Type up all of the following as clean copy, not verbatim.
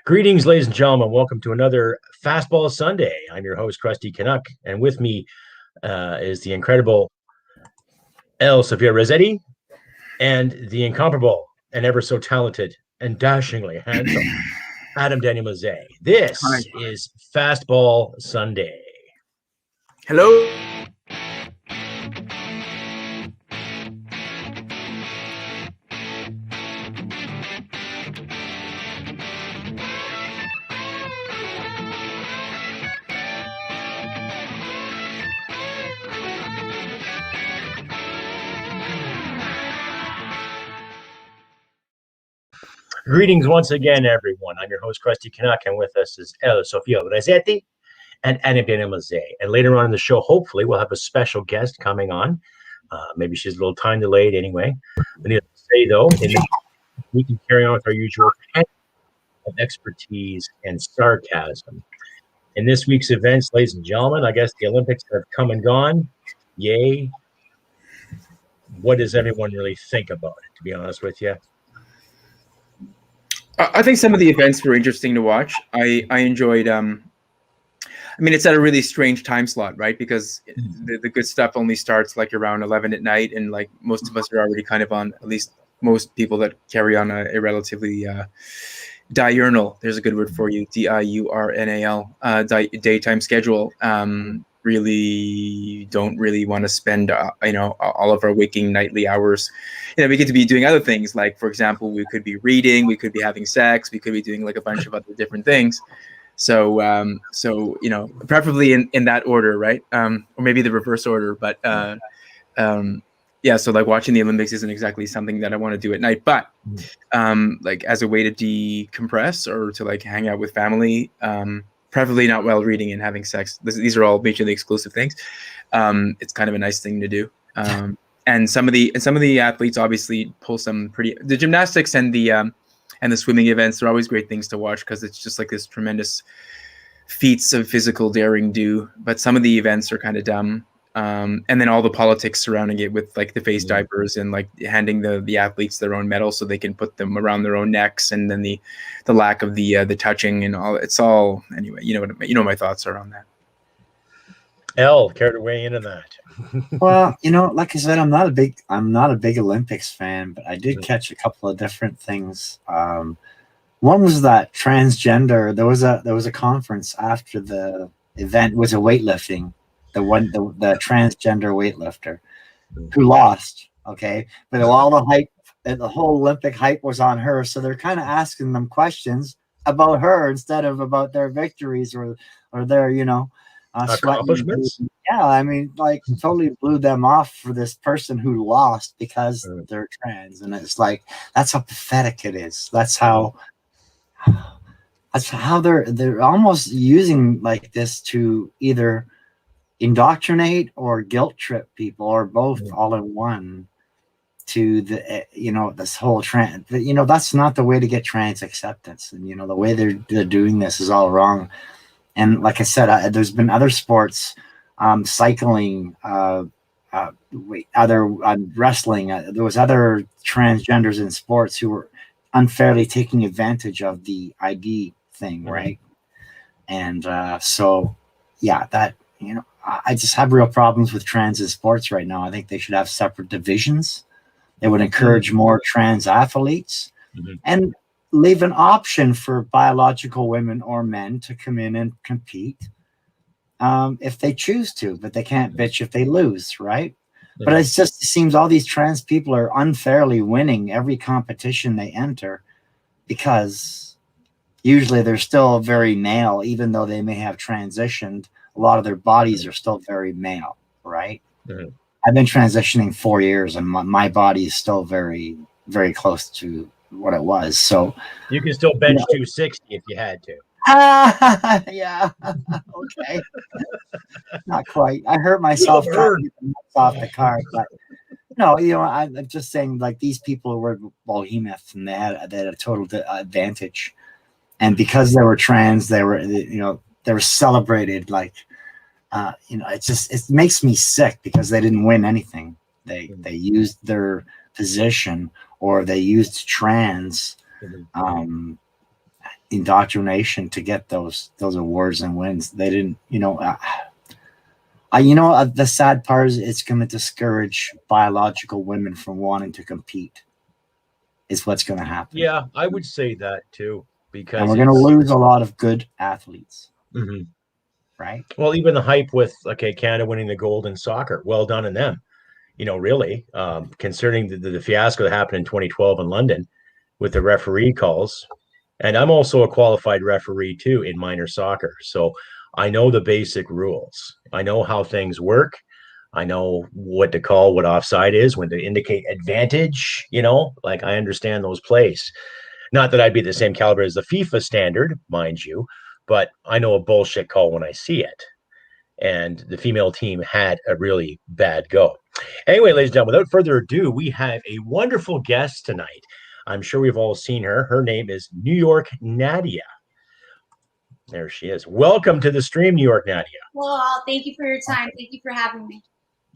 Greetings, ladies and gentlemen. Welcome to another Fastball Sunday. I'm your host, Krusty Canuck, and with me is the incredible El Sofia Rossetti and the incomparable and ever so talented and dashingly handsome Adam Daniel Mazet. Hi. This is Fastball Sunday. Hello. Greetings once again, everyone. I'm your host, Krusty Canuck, and with us is El Sofia Rossetti and Adam Daniel Mazet. And later on in the show, hopefully, we'll have a special guest coming on. Maybe she's a little time delayed anyway. I need to say, though, we can carry on with our usual of expertise and sarcasm. In this week's events, ladies and gentlemen, I guess the Olympics have come and gone. Yay. What does everyone really think about it, to be honest with you? I think some of the events were interesting to watch. I enjoyed. It's at a really strange time slot, right? Because the good stuff only starts like around 11 at night, and like most of us are already kind of on. At least most people that carry on a relatively diurnal. There's a good word for you. diurnal. Daytime schedule. Really don't really want to spend all of our waking nightly hours. We get to be doing other things, like, for example, we could be reading, we could be having sex, we could be doing like a bunch of other different things. So preferably in that order, right? Or maybe the reverse order, but so like watching the Olympics isn't exactly something that I want to do at night, but like as a way to decompress or to like hang out with family, preferably not while reading and having sex. These are all mutually exclusive things. It's kind of a nice thing to do. And some of the athletes obviously pull some the gymnastics and the swimming events are always great things to watch, because it's just like this tremendous feats of physical daring do. But some of the events are kind of dumb. And then all the politics surrounding it, with like the face diapers and like handing the athletes their own medals so they can put them around their own necks, and then the lack of the touching and all. It's all, anyway. You know my thoughts are on that. El, care to weigh in on that? Well, like I said, I'm not a big Olympics fan, but I did catch a couple of different things. One was that transgender. There was a conference after the event. It was a weightlifting. The transgender weightlifter who lost. Okay, but all the hype and the whole Olympic hype was on her, so they're kind of asking them questions about her instead of about their victories or their accomplishments. Yeah, like totally blew them off for this person who lost because they're trans, and it's like, that's how pathetic it is. That's how they're almost using like this to either indoctrinate or guilt trip people, or both all in one, to this whole trans. That's not the way to get trans acceptance, and the way they're doing this is all wrong. And like I said, there's been other sports, cycling, wrestling. There was other transgenders in sports who were unfairly taking advantage of the ID thing, right? And I just have real problems with trans in sports right now. I think they should have separate divisions. They would encourage more trans athletes and leave an option for biological women or men to come in and compete if they choose to, but they can't bitch if they lose, right? But it seems all these trans people are unfairly winning every competition they enter, because usually they're still very male, even though they may have transitioned. A lot of their bodies are still very male, right? I've been transitioning 4 years, and my body is still very, very close to what it was. So you can still bench 260 if you had to. Yeah. Okay. Not quite. I hurt myself off the car, but no, I'm just saying, like, these people were behemoths, and they had a total advantage, and because they were trans, they were celebrated like, it makes me sick, because they didn't win anything. They used their position, or they used trans indoctrination to get those awards and wins. They didn't, the sad part is it's going to discourage biological women from wanting to compete. Is what's going to happen. Yeah, I would say that too, because and we're going to lose a lot of good athletes. Mm-hmm. Right. Well, even the hype with Canada winning the gold in soccer, well done in them. Really, concerning the fiasco that happened in 2012 in London with the referee calls. And I'm also a qualified referee too in minor soccer. So I know the basic rules. I know how things work. I know what to call, what offside is, when to indicate advantage, I understand those plays. Not that I'd be the same caliber as the FIFA standard, mind you, but I know a bullshit call when I see it. And the female team had a really bad go. Anyway, ladies and gentlemen, without further ado, we have a wonderful guest tonight. I'm sure we've all seen her. Her name is New York Nadia. There she is. Welcome to the stream, New York Nadia. Well, thank you for your time. Thank you for having me.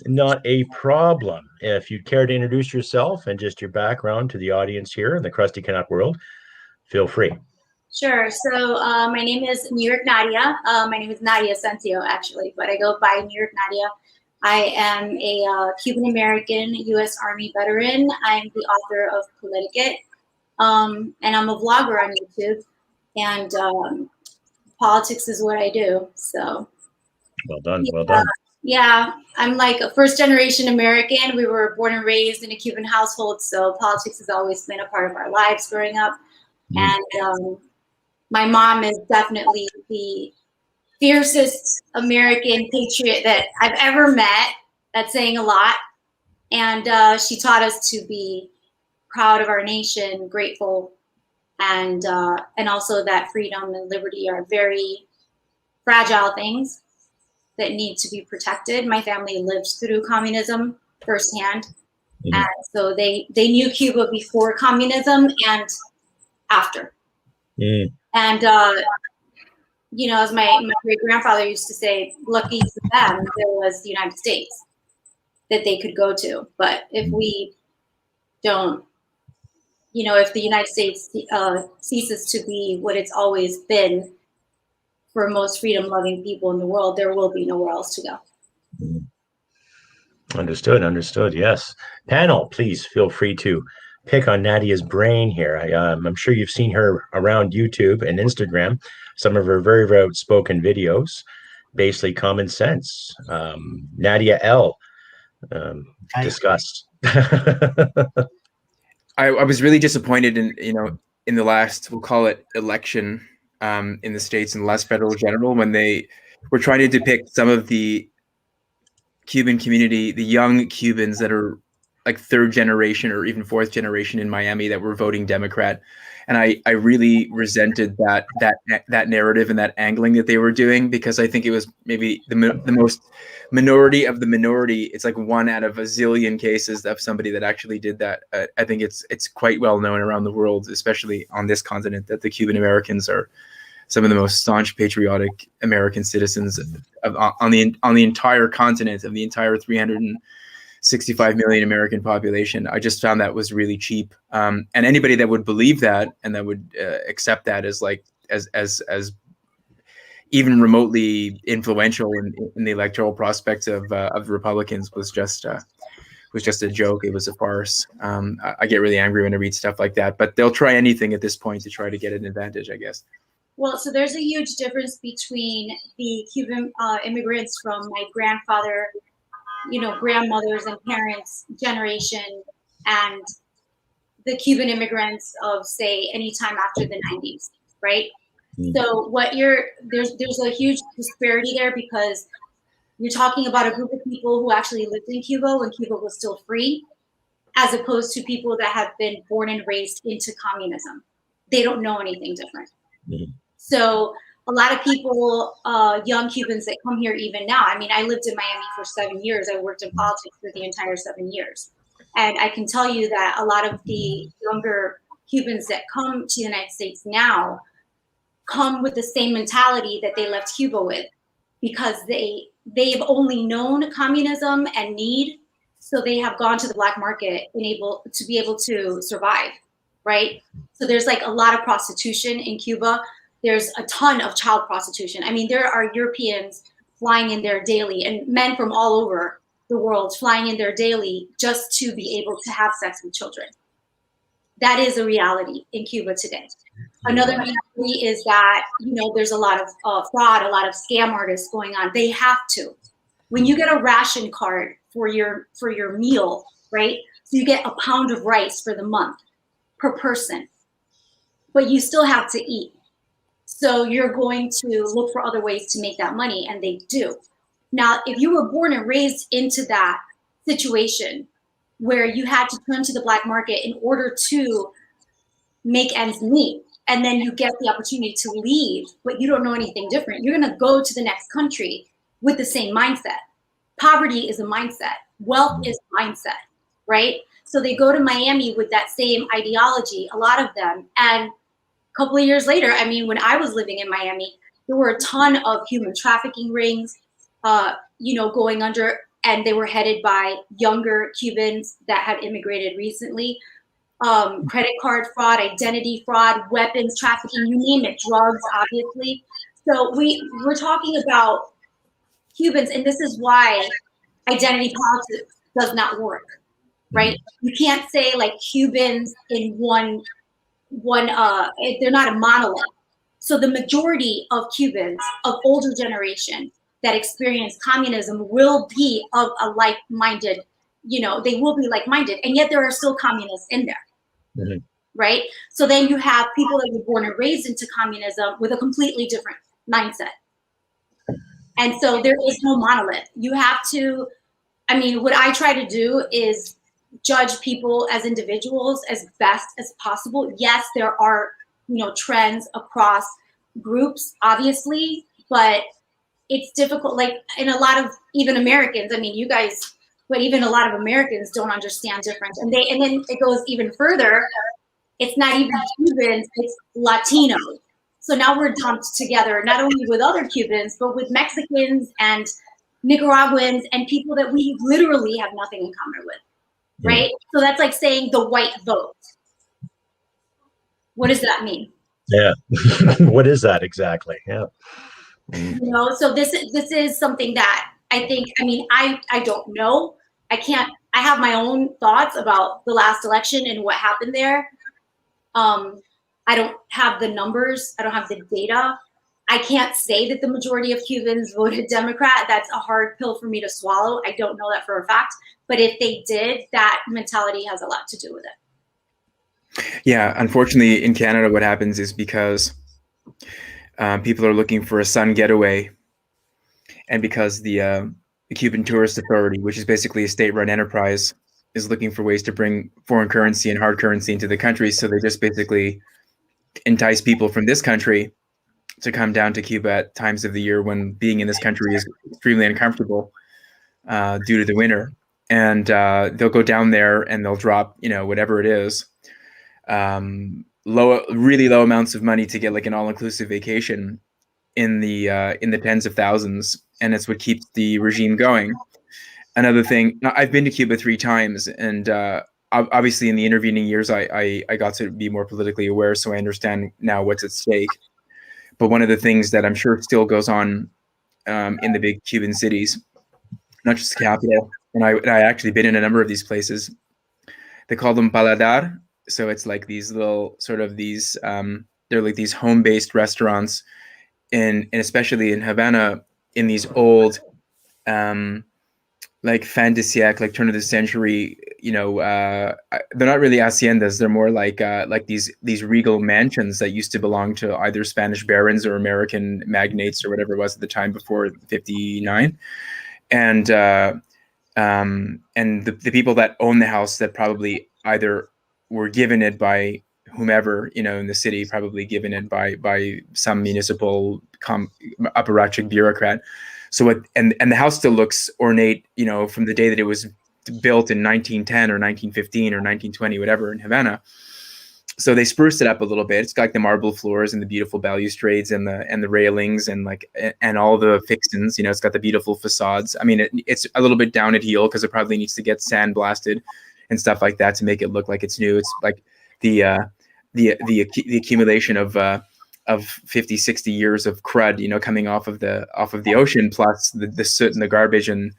Not a problem. If you'd care to introduce yourself and just your background to the audience here in the Krusty Canuck world, feel free. Sure. So my name is New York Nadia. My name is Nadia Sensio, actually, but I go by New York Nadia. I am a Cuban-American U.S. Army veteran. I'm the author of Politicate, and I'm a vlogger on YouTube, and politics is what I do. So, well done. Well done. Yeah, I'm like a first-generation American. We were born and raised in a Cuban household, so politics has always been a part of our lives growing up. And my mom is definitely the fiercest American patriot that I've ever met. That's saying a lot. And she taught us to be proud of our nation, grateful, and also that freedom and liberty are very fragile things that need to be protected. My family lived through communism firsthand. Mm-hmm. And so they knew Cuba before communism and after. Mm. And, as my great-grandfather used to say, lucky for them, there was the United States that they could go to. But if we don't, if the United States ceases to be what it's always been for most freedom-loving people in the world, there will be nowhere else to go. Understood. Yes. Panel, please feel free to pick on Nadia's brain here. I'm sure you've seen her around YouTube and Instagram, some of her very, very outspoken videos, basically common sense. Nadia L. Discussed. I was really disappointed in the last, we'll call it election in the States and last federal general, when they were trying to depict some of the Cuban community, the young Cubans that are like third generation or even fourth generation in Miami that were voting Democrat. And I really resented that narrative and that angling that they were doing, because I think it was maybe the most minority of the minority. It's like one out of a zillion cases of somebody that actually did that. I think it's quite well known around the world, especially on this continent, that the Cuban Americans are some of the most staunch patriotic American citizens on the entire continent, of the entire 365 million American population. I just found that was really cheap. And anybody that would believe that and that would accept that as even remotely influential in the electoral prospects of the Republicans was just a joke. It was a farce. I get really angry when I read stuff like that, but they'll try anything at this point to try to get an advantage, I guess. Well, so there's a huge difference between the Cuban immigrants from my grandfather, grandmothers and parents' generation, and the Cuban immigrants of, say, any time after the 90s, right? Mm-hmm. So there's a huge disparity there, because you're talking about a group of people who actually lived in Cuba when Cuba was still free, as opposed to people that have been born and raised into communism. They don't know anything different. Mm-hmm. So a lot of people, young Cubans that come here even now, I mean, I lived in Miami for 7 years. I worked in politics for the entire 7 years. And I can tell you that a lot of the younger Cubans that come to the United States now come with the same mentality that they left Cuba with, because they've only known communism and need. So they have gone to the black market and be able to survive, right? So there's like a lot of prostitution in Cuba. There's a ton of child prostitution. I mean, there are Europeans flying in there daily and men from all over the world flying in there daily just to be able to have sex with children. That is a reality in Cuba today. Another reality is that, you know, there's a lot of fraud, a lot of scam artists going on. They have to. When you get a ration card for your meal, right? So you get a pound of rice for the month per person, but you still have to eat. So you're going to look for other ways to make that money, and they do. Now, if you were born and raised into that situation where you had to turn to the black market in order to make ends meet, and then you get the opportunity to leave, but you don't know anything different, you're going to go to the next country with the same mindset. Poverty is a mindset. Wealth is a mindset, right? So they go to Miami with that same ideology, a lot of them. And a couple of years later, I mean, when I was living in Miami, there were a ton of human trafficking rings, you know, going under, and they were headed by younger Cubans that had immigrated recently. Credit card fraud, identity fraud, weapons trafficking, you name it, drugs, obviously. So we're talking about Cubans, and this is why identity politics does not work, right? You can't say like Cubans in one, they're not a monolith. So the majority of Cubans of older generation that experience communism will be of a like-minded, you know, they will be like-minded, and yet there are still communists in there, right? So then you have people that were born and raised into communism with a completely different mindset. And so there is no monolith. You have to, I mean, what I try to do is judge people as individuals as best as possible. Yes, there are, you know, trends across groups, obviously, but it's difficult. Like in a lot of even Americans, I mean, you guys, but even a lot of Americans don't understand difference. And then it goes even further. It's not even Cubans, it's Latinos. So now we're dumped together, not only with other Cubans, but with Mexicans and Nicaraguans and people that we literally have nothing in common with, right? So that's like saying the white vote. What does that mean? Yeah. What is that exactly? Yeah. You know, so this is something that I think, I mean, I don't know. I have my own thoughts about the last election and what happened there. I don't have the numbers. I don't have the data. I can't say that the majority of Cubans voted Democrat. That's a hard pill for me to swallow. I don't know that for a fact. But if they did, that mentality has a lot to do with it. Yeah, unfortunately, in Canada, what happens is because people are looking for a sun getaway, and because the Cuban Tourist Authority, which is basically a state-run enterprise, is looking for ways to bring foreign currency and hard currency into the country, so they just basically entice people from this country to come down to Cuba at times of the year when being in this country is extremely uncomfortable due to the winter. And they'll go down there and they'll drop, you know, whatever it is, really low amounts of money to get like an all-inclusive vacation in the tens of thousands, and it's what keeps the regime going. Another thing, I've been to Cuba 3 times, and obviously in the intervening years, I got to be more politically aware, so I understand now what's at stake. But one of the things that I'm sure still goes on in the big Cuban cities, not just the capital, and I actually been in a number of these places. They call them paladar, so it's like these little sort of these they're like these home-based restaurants, and especially in Havana, in these old like fin de siècle, like turn of the century, you know, they're not really haciendas. They're more like these regal mansions that used to belong to either Spanish barons or American magnates or whatever it was at the time before 59. And the people that own the house that probably either were given it by whomever, you know, in the city, probably given it by some municipal apparatchik bureaucrat. So and the house still looks ornate, you know, from the day that it was built in 1910 or 1915 or 1920, whatever, in Havana. So they spruced it up a little bit. It's got like the marble floors and the beautiful balustrades and the railings and all the fixings. You know, it's got the beautiful facades. I mean, it's a little bit down at heel because it probably needs to get sandblasted and stuff like that to make it look like it's new. It's like the the accumulation of 50, 60 years of crud, you know, coming off of the ocean, plus the soot and the garbage and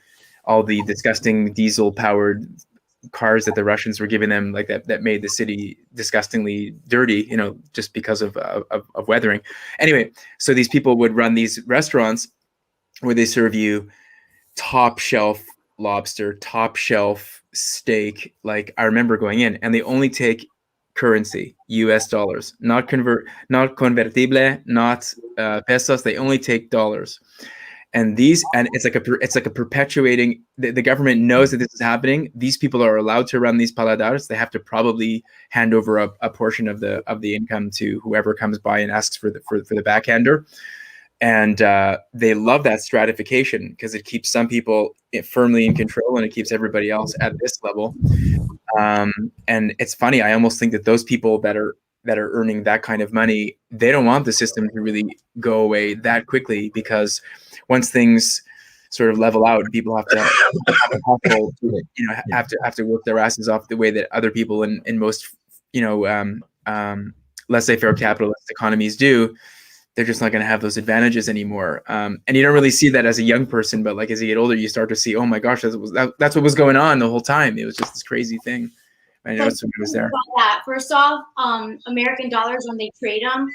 all the disgusting diesel powered cars that the Russians were giving them, like that made the city disgustingly dirty, you know, just because of weathering. Anyway, so these people would run these restaurants where they serve you top shelf lobster, top shelf steak. Like I remember going in, and they only take currency, US dollars, not convertible, not pesos. They only take dollars. And it's like a perpetuating. The government knows that this is happening. These people are allowed to run these paladars. They have to probably hand over a portion of the income to whoever comes by and asks for the backhander. And they love that stratification because it keeps some people firmly in control and it keeps everybody else at this level. And it's funny. I almost think that those people that are earning that kind of money, they don't want the system to really go away that quickly, because once things sort of level out, people have to have to work their asses off the way that other people in most, you know, laissez-faire capitalist economies do. They're just not going to have those advantages anymore. And you don't really see that as a young person, but like as you get older, you start to see, oh my gosh, that's what was going on the whole time. It was just this crazy thing. I noticed when it was there. That. First off, American dollars, when they trade them,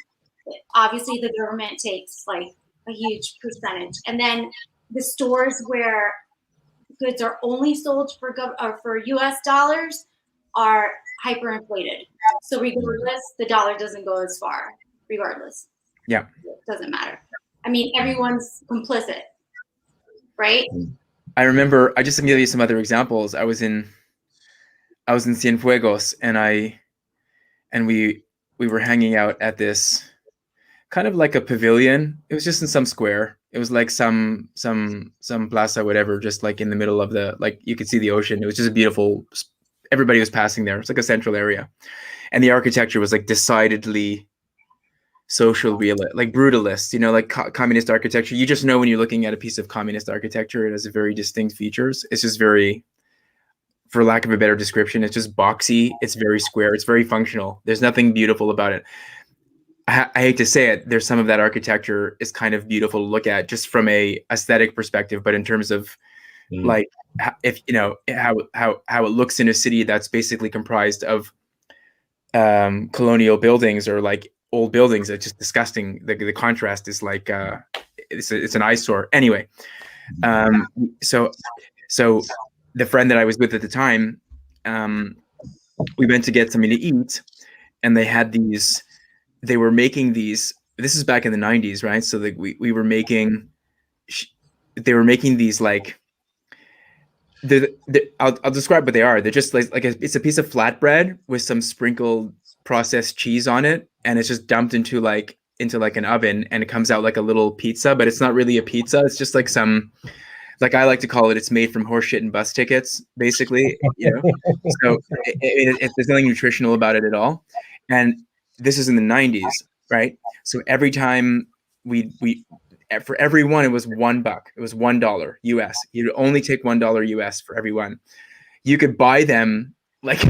obviously the government takes like a huge percentage. And then the stores where goods are only sold for US dollars are hyperinflated. So regardless, the dollar doesn't go as far, regardless. Yeah. It doesn't matter. I mean, everyone's complicit, right? I remember, I just to give you some other examples. I was in Cienfuegos, and we were hanging out at this kind of like a pavilion. It was just in some square. It was like some plaza, whatever, just like in the middle of the, like you could see the ocean. It was just a beautiful, everybody was passing there. It's like a central area. And the architecture was like decidedly social realist, like brutalist, you know, like communist architecture. You just know when you're looking at a piece of communist architecture, it has very distinct features. It's just very, for lack of a better description, it's just boxy. It's very square. It's very functional. There's nothing beautiful about it. I hate to say it, there's some of that architecture is kind of beautiful to look at just from a aesthetic perspective, but in terms of like, if you know how it looks in a city that's basically comprised of colonial buildings or like old buildings, it's just disgusting. The contrast is like it's an eyesore. Anyway, so the friend that I was with at the time, we went to get something to eat, and they had these. They were making these. This is back in the 90s, right? So like we were making. They were making these like. I'll describe what they are. They're just like it's a piece of flatbread with some sprinkled processed cheese on it, and it's just dumped into like an oven, and it comes out like a little pizza, but it's not really a pizza. It's just like some. Like I like to call it, it's made from horseshit and bus tickets, basically. You know, so there's nothing nutritional about it at all. And this is in the 90s, right? So every time for every one, it was $1. It was $1 US. You'd only take $1 US for every one. You could buy them like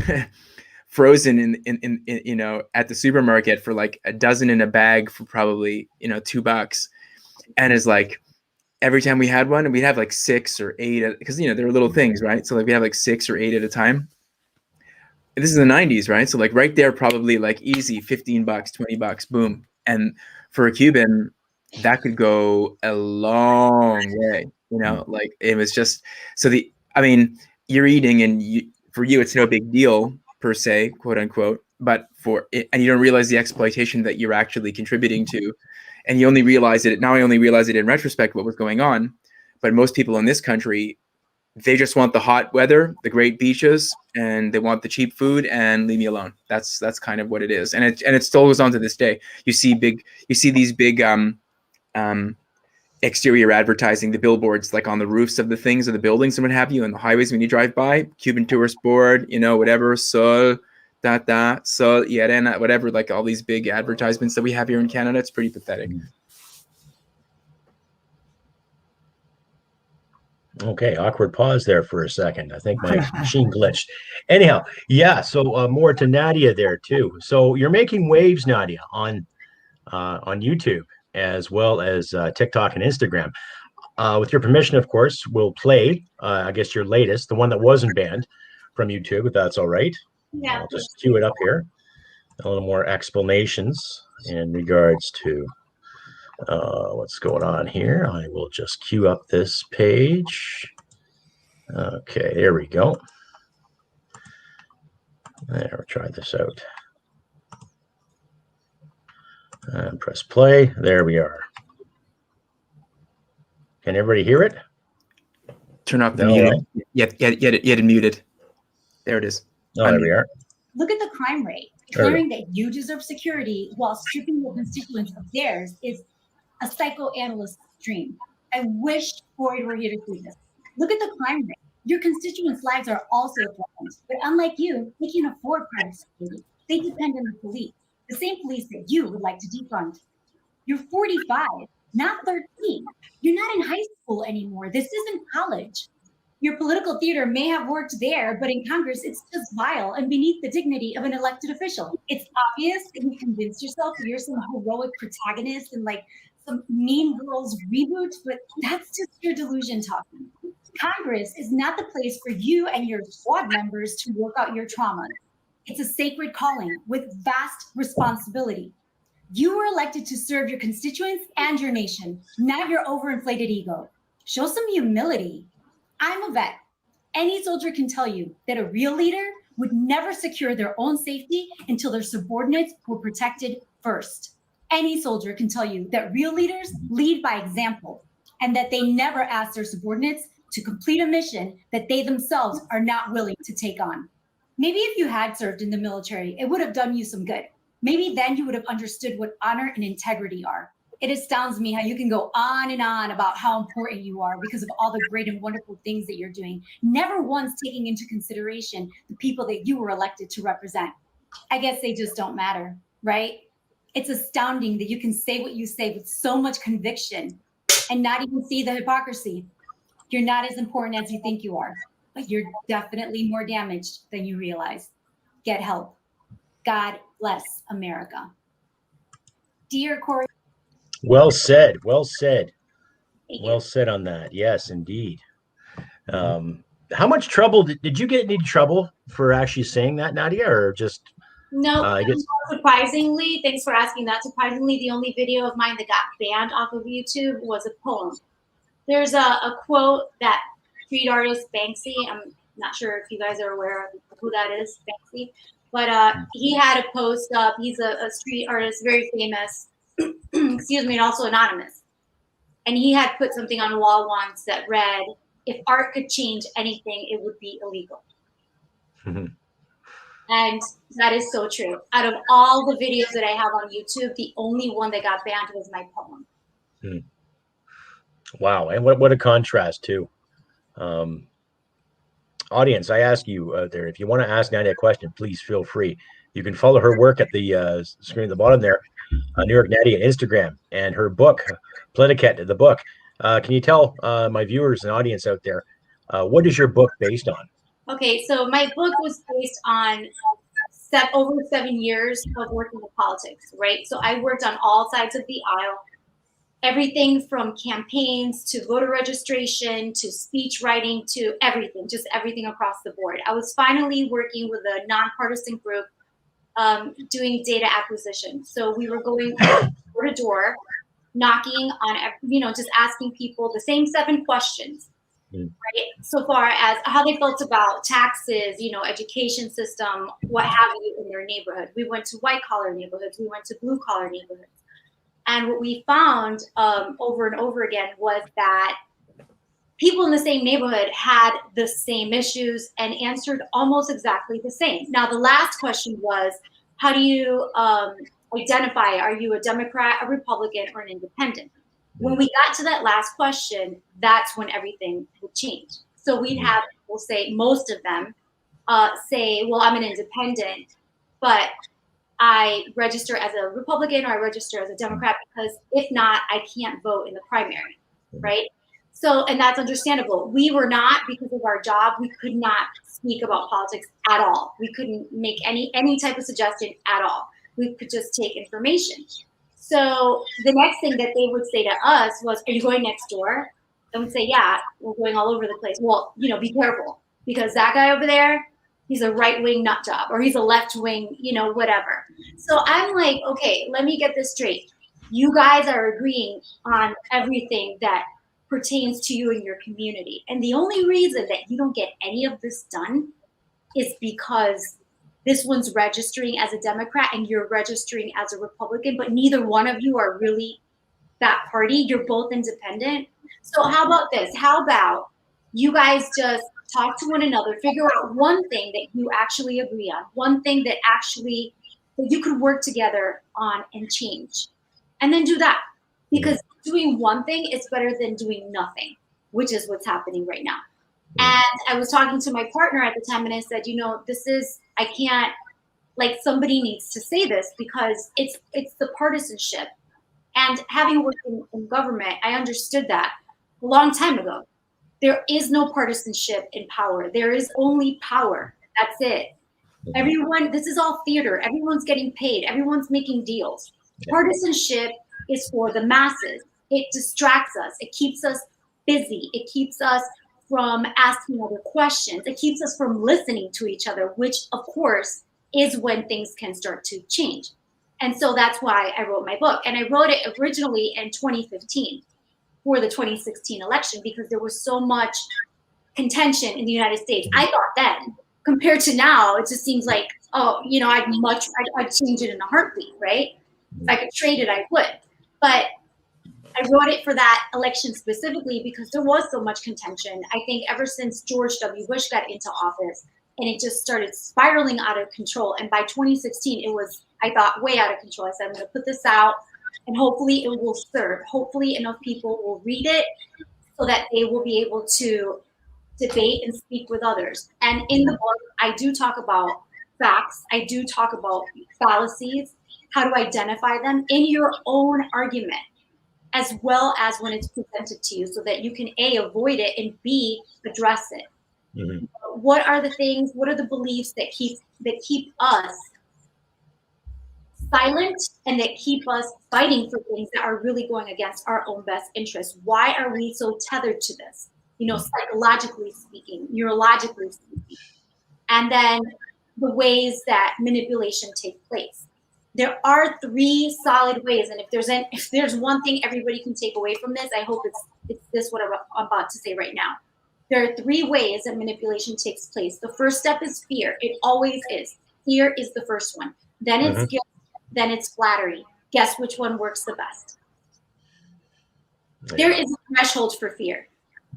frozen in you know, at the supermarket for like a dozen in a bag for probably, you know, $2. And it's like, every time we had one, and we'd have like 6 or 8, because you know they're little things, right? So like we have like 6 or 8 at a time. And this is the 90s, right? So like right there, probably like easy $15, $20, boom. And for a Cuban, that could go a long way, you know. Like it was just I mean, you're eating, and for you, it's no big deal per se, quote unquote. But and you don't realize the exploitation that you're actually contributing to. And you only realize it now. I only realize it in retrospect what was going on. But most people in this country, they just want the hot weather, the great beaches, and they want the cheap food, and leave me alone. That's kind of what it is, and it still goes on to this day. You see these big exterior advertising, the billboards like on the roofs of the things of the buildings and what have you, and the highways when you drive by. Cuban Tourist Board, you know, whatever. So. So yeah, whatever, like all these big advertisements that we have here in Canada, it's pretty pathetic. Okay, awkward pause there for a second. I think my machine glitched. Anyhow, yeah. So more to Nadia there too. So you're making waves, Nadia, on YouTube as well as TikTok and Instagram. With your permission, of course, we'll play. I guess your latest, the one that wasn't banned from YouTube, if that's all right. Yeah. I'll just cue it up here. A little more explanations in regards to what's going on here. I will just cue up this page. Okay, there we go. There, we'll try this out. And press play. There we are. Can everybody hear it? Turn off the No, mute. right? Yet it muted. There it is. Oh, there we are. Look at the crime rate. Declaring that you deserve security while stripping your constituents of theirs is a psychoanalyst dream. I wish Freud were here to see this. Look at the crime rate. Your constituents' lives are also threatened, but unlike you, they can't afford private security. They depend on the police, the same police that you would like to defund. You're 45, not 13. You're not in high school anymore. This isn't college. Your political theater may have worked there, but in Congress, it's just vile and beneath the dignity of an elected official. It's obvious that you convinced yourself that you're some heroic protagonist in like some Mean Girls reboot, but that's just your delusion talking. Congress is not the place for you and your squad members to work out your traumas. It's a sacred calling with vast responsibility. You were elected to serve your constituents and your nation, not your overinflated ego. Show some humility. I'm a vet. Any soldier can tell you that a real leader would never secure their own safety until their subordinates were protected first. Any soldier can tell you that real leaders lead by example and that they never ask their subordinates to complete a mission that they themselves are not willing to take on. Maybe if you had served in the military, it would have done you some good. Maybe then you would have understood what honor and integrity are. It astounds me how you can go on and on about how important you are because of all the great and wonderful things that you're doing, never once taking into consideration the people that you were elected to represent. I guess they just don't matter, right? It's astounding that you can say what you say with so much conviction and not even see the hypocrisy. You're not as important as you think you are, but you're definitely more damaged than you realize. Get help. God bless America. Dear Corey. Well said. Well said. Well said on that. Yes, indeed. How much trouble did you get? Any trouble for actually saying that, Nadia, or just? No, surprisingly, thanks for asking that. Surprisingly, the only video of mine that got banned off of YouTube was a poem. There's a quote that street artist Banksy, I'm not sure if you guys are aware of who that is, Banksy, but he had a post up. He's a street artist, very famous, excuse me, and also anonymous. And he had put something on a wall once that read, "If art could change anything, it would be illegal." And that is so true. Out of all the videos that I have on YouTube, the only one that got banned was my poem. Wow, and what a contrast too. Audience, I ask you there, if you want to ask Nadia a question, please feel free. You can follow her work at the screen at the bottom there, New York Nadia Instagram, and her book, Politiquette, the book. Can you tell my viewers and audience out there, what is your book based on? Okay, so my book was based on over 7 years of working in politics, right? So I worked on all sides of the aisle, everything from campaigns to voter registration to speech writing to everything, just everything across the board. I was finally working with a nonpartisan group doing data acquisition. So we were going door to door, knocking on, just asking people the same 7 questions. Right? So far as how they felt about taxes, education system, what have you in their neighborhood. We went to white collar neighborhoods. We went to blue collar neighborhoods. And what we found over and over again was that people in the same neighborhood had the same issues and answered almost exactly the same. Now, the last question was, how do you identify, are you a Democrat, a Republican, or an independent? When we got to that last question, that's when everything would change. So we'd have people say, most of them say, well, I'm an independent, but I register as a Republican or I register as a Democrat because if not, I can't vote in the primary, right? So, and that's understandable. We were not, because of our job, we could not speak about politics at all. We couldn't make any type of suggestion at all. We could just take information. So the next thing that they would say to us was, "Are you going next door?" And we'd say, "Yeah, we're going all over the place." "Well, you know, be careful, because that guy over there, he's a right-wing nut job, or he's a left-wing, you know, whatever." So I'm like, okay, let me get this straight. You guys are agreeing on everything that pertains to you and your community. And the only reason that you don't get any of this done is because this one's registering as a Democrat and you're registering as a Republican, but neither one of you are really that party. You're both independent. So how about this? How about you guys just talk to one another, figure out one thing that you actually agree on, one thing that actually that you could work together on and change, and then do that. Because doing one thing is better than doing nothing, which is what's happening right now. And I was talking to my partner at the time, and I said, you know, I can't, like, somebody needs to say this, because it's the partisanship. And having worked in government, I understood that a long time ago. There is no partisanship in power. There is only power. That's it. Everyone, this is all theater. Everyone's getting paid. Everyone's making deals. Partisanship is for the masses. It distracts us. It keeps us busy. It keeps us from asking other questions. It keeps us from listening to each other, which, of course, is when things can start to change. And so that's why I wrote my book. And I wrote it originally in 2015 for the 2016 election, because there was so much contention in the United States. I thought then, compared to now, it just seems like, oh, you know, I'd change it in a heartbeat, right? If I could trade it, I would. But I wrote it for that election specifically because there was so much contention. I think ever since George W. Bush got into office, and it just started spiraling out of control. And by 2016, it was, I thought, way out of control. I said, I'm going to put this out, and hopefully it will serve. Hopefully enough people will read it so that they will be able to debate and speak with others. And in the book, I do talk about facts. I do talk about fallacies, how to identify them in your own argument, as well as when it's presented to you, so that you can A, avoid it, and B, address it. Mm-hmm. What are the things, what are the beliefs that keep us silent and that keep us fighting for things that are really going against our own best interests? Why are we so tethered to this? You know, psychologically speaking, neurologically speaking. And then the ways that manipulation takes place. There are 3 solid ways, and if there's one thing everybody can take away from this, I hope it's this what I'm about to say right now. There are 3 ways that manipulation takes place. The first step is fear. It always is. Fear is the first one. Then it's guilt. Then it's flattery. Guess which one works the best? There is a threshold for fear,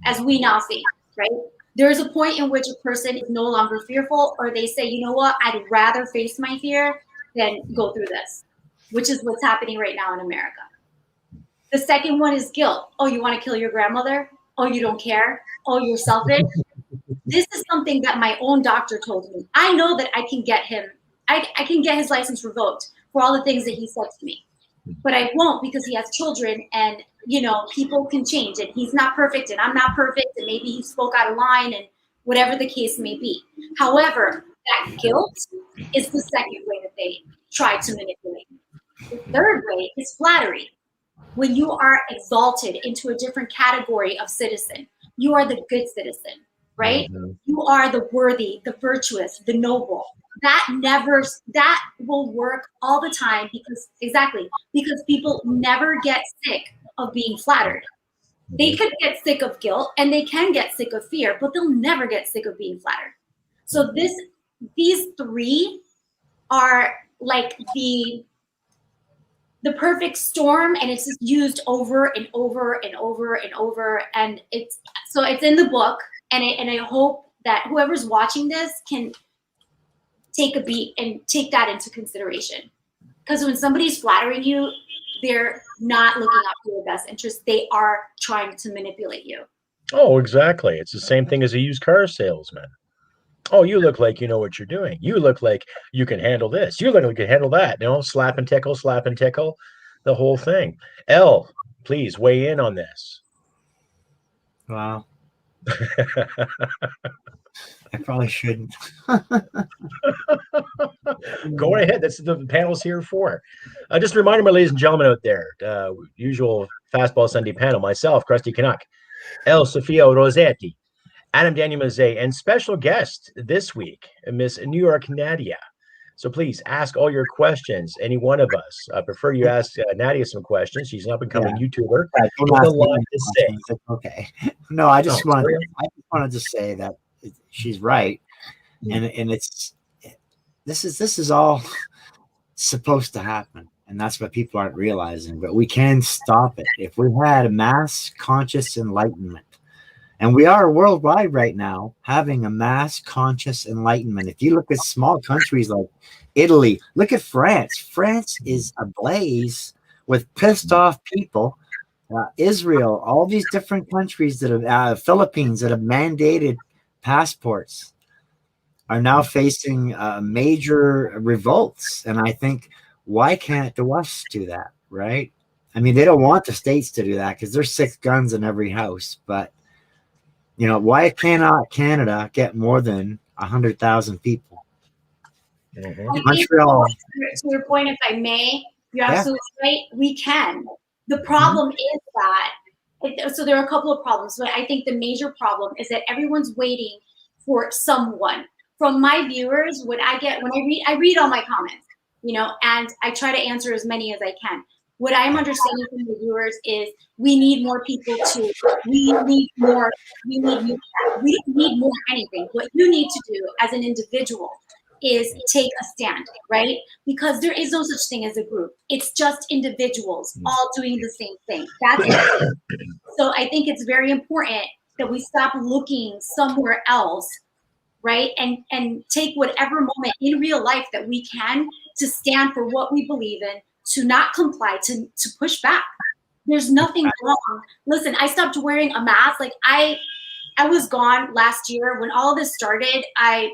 as we now see, right? There is a point in which a person is no longer fearful, or they say, you know what, I'd rather face my fear than go through this, which is what's happening right now in America. The second one is guilt. Oh, you want to kill your grandmother? Oh, you don't care? Oh, you're selfish? This is something that my own doctor told me. I know that I can get his license revoked for all the things that he said to me. But I won't, because he has children, and, you know, people can change, and he's not perfect and I'm not perfect, and maybe he spoke out of line, and whatever the case may be. However, that guilt is the second way that they try to manipulate. The third way is flattery. When you are exalted into a different category of citizen, you are the good citizen, right? Mm-hmm. You are the worthy, the virtuous, the noble. That will work all the time, because people never get sick of being flattered. They could get sick of guilt, and they can get sick of fear, but they'll never get sick of being flattered. So these 3 are like the perfect storm, and it's just used over and over and over and over. And it's in the book, and I hope that whoever's watching this can take a beat and take that into consideration. Because when somebody's flattering you, they're not looking out for your best interest. They are trying to manipulate you. Oh, exactly. It's the same thing as a used car salesman. Oh, you look like you know what you're doing. You look like you can handle this. You look like you can handle that. You know, slap and tickle, the whole thing. Elle, please weigh in on this. Wow. I probably shouldn't. Go ahead. That's the panel's here for. Just a reminder, my ladies and gentlemen out there, usual Fastball Sunday panel, myself, Krusty Canuck, El Sofio Rossetti, Adam Daniel Mazet, and special guest this week, Miss New York Nadia. So please ask all your questions, any one of us. I prefer you ask Nadia some questions. She's an up-and-coming YouTuber. Don't ask a lot to say. It's okay. No, I just wanted to say that she's right, and this is all supposed to happen, and that's what people aren't realizing. But we can stop it if we had a mass conscious enlightenment. And we are worldwide right now having a mass conscious enlightenment. If you look at small countries like Italy, look at France. France is ablaze with pissed off people. Israel, all these different countries that have, Philippines that have mandated passports are now facing major revolts. And I think, why can't the West do that, right? I mean, they don't want the states to do that because there's 6 guns in every house, but why cannot Canada get more than 100,000 people? Montreal. To your point, if I may, you're absolutely right. We can. The problem is that, so there are a couple of problems, but I think the major problem is that everyone's waiting for someone. From my viewers, when I read all my comments, and I try to answer as many as I can. What I'm understanding from the viewers is we need more people we need more anything. What you need to do as an individual is take a stand, right? Because there is no such thing as a group. It's just individuals all doing the same thing. That's it. So I think it's very important that we stop looking somewhere else, right? And take whatever moment in real life that we can to stand for what we believe in, to not comply, to push back. There's nothing wrong. Listen, I stopped wearing a mask. Like I was gone last year when all of this started. I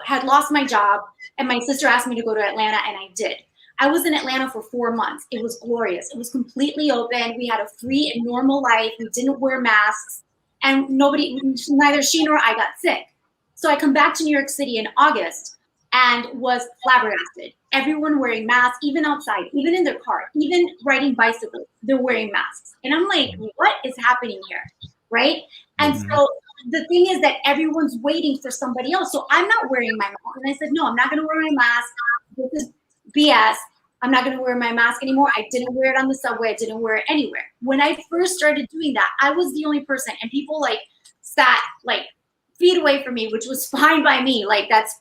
had lost my job and my sister asked me to go to Atlanta and I did. I was in Atlanta for 4 months. It was glorious. It was completely open. We had a free and normal life. We didn't wear masks and neither she nor I got sick. So I come back to New York City in August and was flabbergasted. Everyone wearing masks, even outside, even in their car, even riding bicycles, they're wearing masks. And I'm like, what is happening here, right? And so the thing is that everyone's waiting for somebody else. So I'm not wearing my mask. And I said, no, I'm not going to wear my mask. This is BS. I'm not going to wear my mask anymore. I didn't wear it on the subway. I didn't wear it anywhere. When I first started doing that, I was the only person. And people sat feet away from me, which was fine by me. Like that's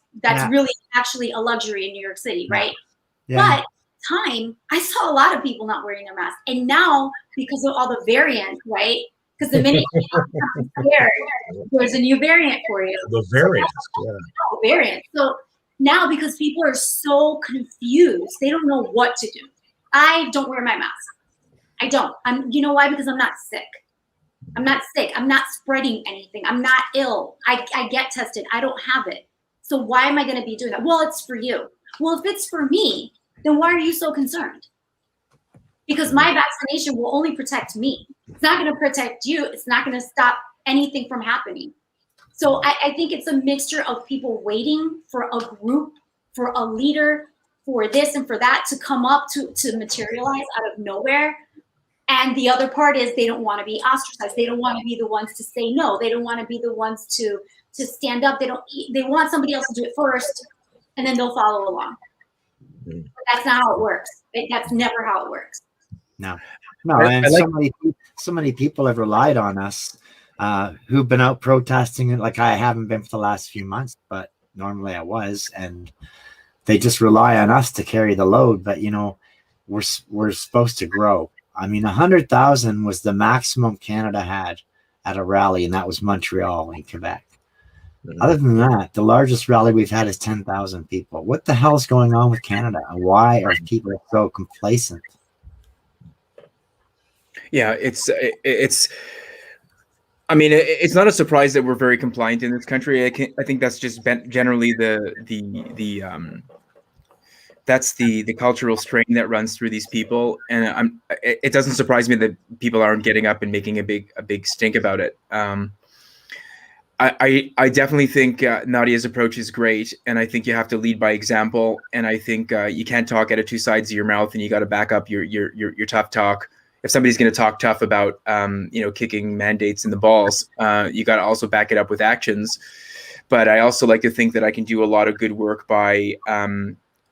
really actually a luxury in New York City, right? Yeah. But I saw a lot of people not wearing their masks. And now, because of all the variants, right? Because the minute you're scared, there's a new variant for you. The variant. Variant. So now, because people are so confused, they don't know what to do. I don't wear my mask. I don't. You know why? Because I'm not sick. I'm not sick. I'm not spreading anything. I'm not ill. I get tested. I don't have it. So why am I going to be doing that? Well, it's for you. Well, if it's for me, then why are you so concerned? Because my vaccination will only protect me. It's not going to protect you. It's not going to stop anything from happening. So I think it's a mixture of people waiting for a group, for a leader, for this and for that to come up to materialize out of nowhere. And the other part is they don't want to be ostracized. They don't want to be the ones to say no. They don't want to be the ones to stand up. They want somebody else to do it first, and then they'll follow along. But that's not how it works. That's never how it works. No. And so many people have relied on us who've been out protesting it. Like I haven't been for the last few months, but normally I was, and they just rely on us to carry the load. But we're supposed to grow. I mean, 100,000 was the maximum Canada had at a rally, and that was Montreal in Quebec. Other than that, the largest rally we've had is 10,000 people. What the hell is going on with Canada? And why are people so complacent? Yeah, it's. I mean, it's not a surprise that we're very compliant in this country. I think that's just generally the that's the cultural strain that runs through these people, and it doesn't surprise me that people aren't getting up and making a big stink about it. I definitely think Nadia's approach is great, and I think you have to lead by example. And I think you can't talk out of two sides of your mouth, and you got to back up your tough talk. If somebody's going to talk tough about kicking mandates in the balls, you got to also back it up with actions. But I also like to think that I can do a lot of good work by.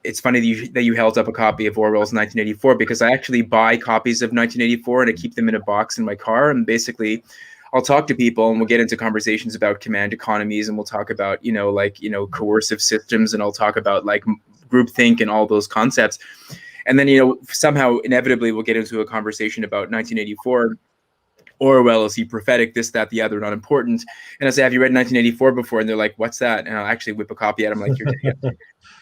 It's funny that you held up a copy of Orwell's 1984, because I actually buy copies of 1984 and I keep them in a box in my car, and basically I'll talk to people and we'll get into conversations about command economies, and we'll talk about, coercive systems, and I'll talk about like groupthink and all those concepts. And then, somehow inevitably we'll get into a conversation about 1984. Orwell, is he prophetic, this, that, the other, not important. And I say, have you read 1984 before? And they're like, what's that? And I'll actually whip a copy at them like, you're